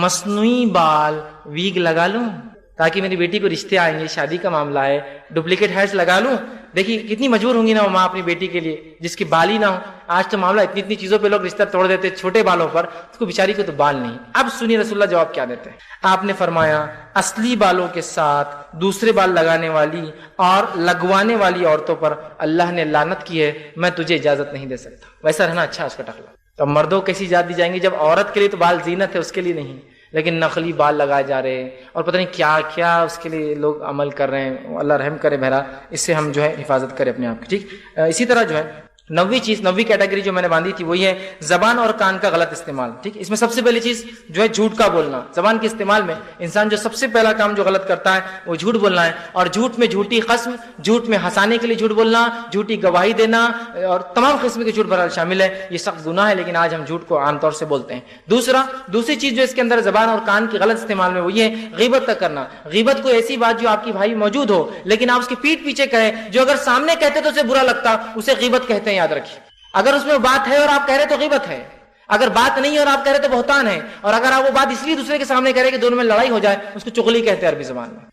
[SPEAKER 1] مصنوعی بال ویگ لگا لوں تاکہ میری بیٹی کو رشتے آئیں گے، شادی کا معاملہ ہے، ڈپلیکیٹ ہیئرز لگا لوں؟ دیکھیے کتنی مجبور ہوں گی نا وہ ماں اپنی بیٹی کے لیے جس کی بال ہی نہ ہو. آج تو معاملہ اتنی چیزوں پہ لوگ رشتہ توڑ دیتے، چھوٹے بالوں پر، اس کو بیچاری کو تو بال نہیں. اب سنیے رسول اللہ جواب کیا دیتے ہیں. آپ نے فرمایا اصلی بالوں کے ساتھ دوسرے بال لگانے والی اور لگوانے والی عورتوں پر اللہ نے لعنت کی ہے، میں تجھے اجازت نہیں دے سکتا. ویسا رہنا اچھا اس کا ٹکلا. تو مردوں کیسی اجازت دی جائیں گی جب عورت کے لیے تو بال زینت ہے، اس کے لیے نہیں. لیکن نقلی بال لگائے جا رہے ہیں اور پتہ نہیں کیا کیا اس کے لیے لوگ عمل کر رہے ہیں. اللہ رحم کرے. بہرحال اس سے ہم جو ہے حفاظت کریں اپنے آپ کی. ٹھیک. اسی طرح جو ہے نویں کیٹیگری جو میں نے باندھی تھی وہ یہ ہے زبان اور کان کا غلط استعمال. ٹھیک, اس میں سب سے پہلی چیز جو ہے جھوٹ کا بولنا. زبان کے استعمال میں انسان جو سب سے پہلا کام جو غلط کرتا ہے وہ جھوٹ بولنا ہے, اور جھوٹ میں جھوٹی قسم, جھوٹ میں ہنسانے کے لیے جھوٹ بولنا, جھوٹی گواہی دینا اور تمام قسم کے جھوٹ بہرحال شامل ہے. یہ سخت گناہ ہے, لیکن آج ہم جھوٹ کو عام طور سے بولتے ہیں. دوسری چیز جو اس کے اندر زبان اور کان کے غلط استعمال میں وہ یہ ہے غیبت کا کرنا. غیبت کوئی ایسی بات جو آپ کی بھائی موجود ہو لیکن آپ اس کے پیٹھ پیچھے کہیں, جو اگر سامنے کہتے تو اسے برا لگتا, اسے غیبت کہتے ہیں. یاد رکھیے, اگر اس میں بات ہے اور آپ کہہ رہے تو غیبت ہے, اگر بات نہیں ہے اور آپ کہہ رہے تو بہتان ہے, اور اگر آپ وہ بات اس لیے دوسرے کے سامنے کہہ رہے کہ دونوں میں لڑائی ہو جائے اس کو چغلی کہتے ہیں عربی زبان میں.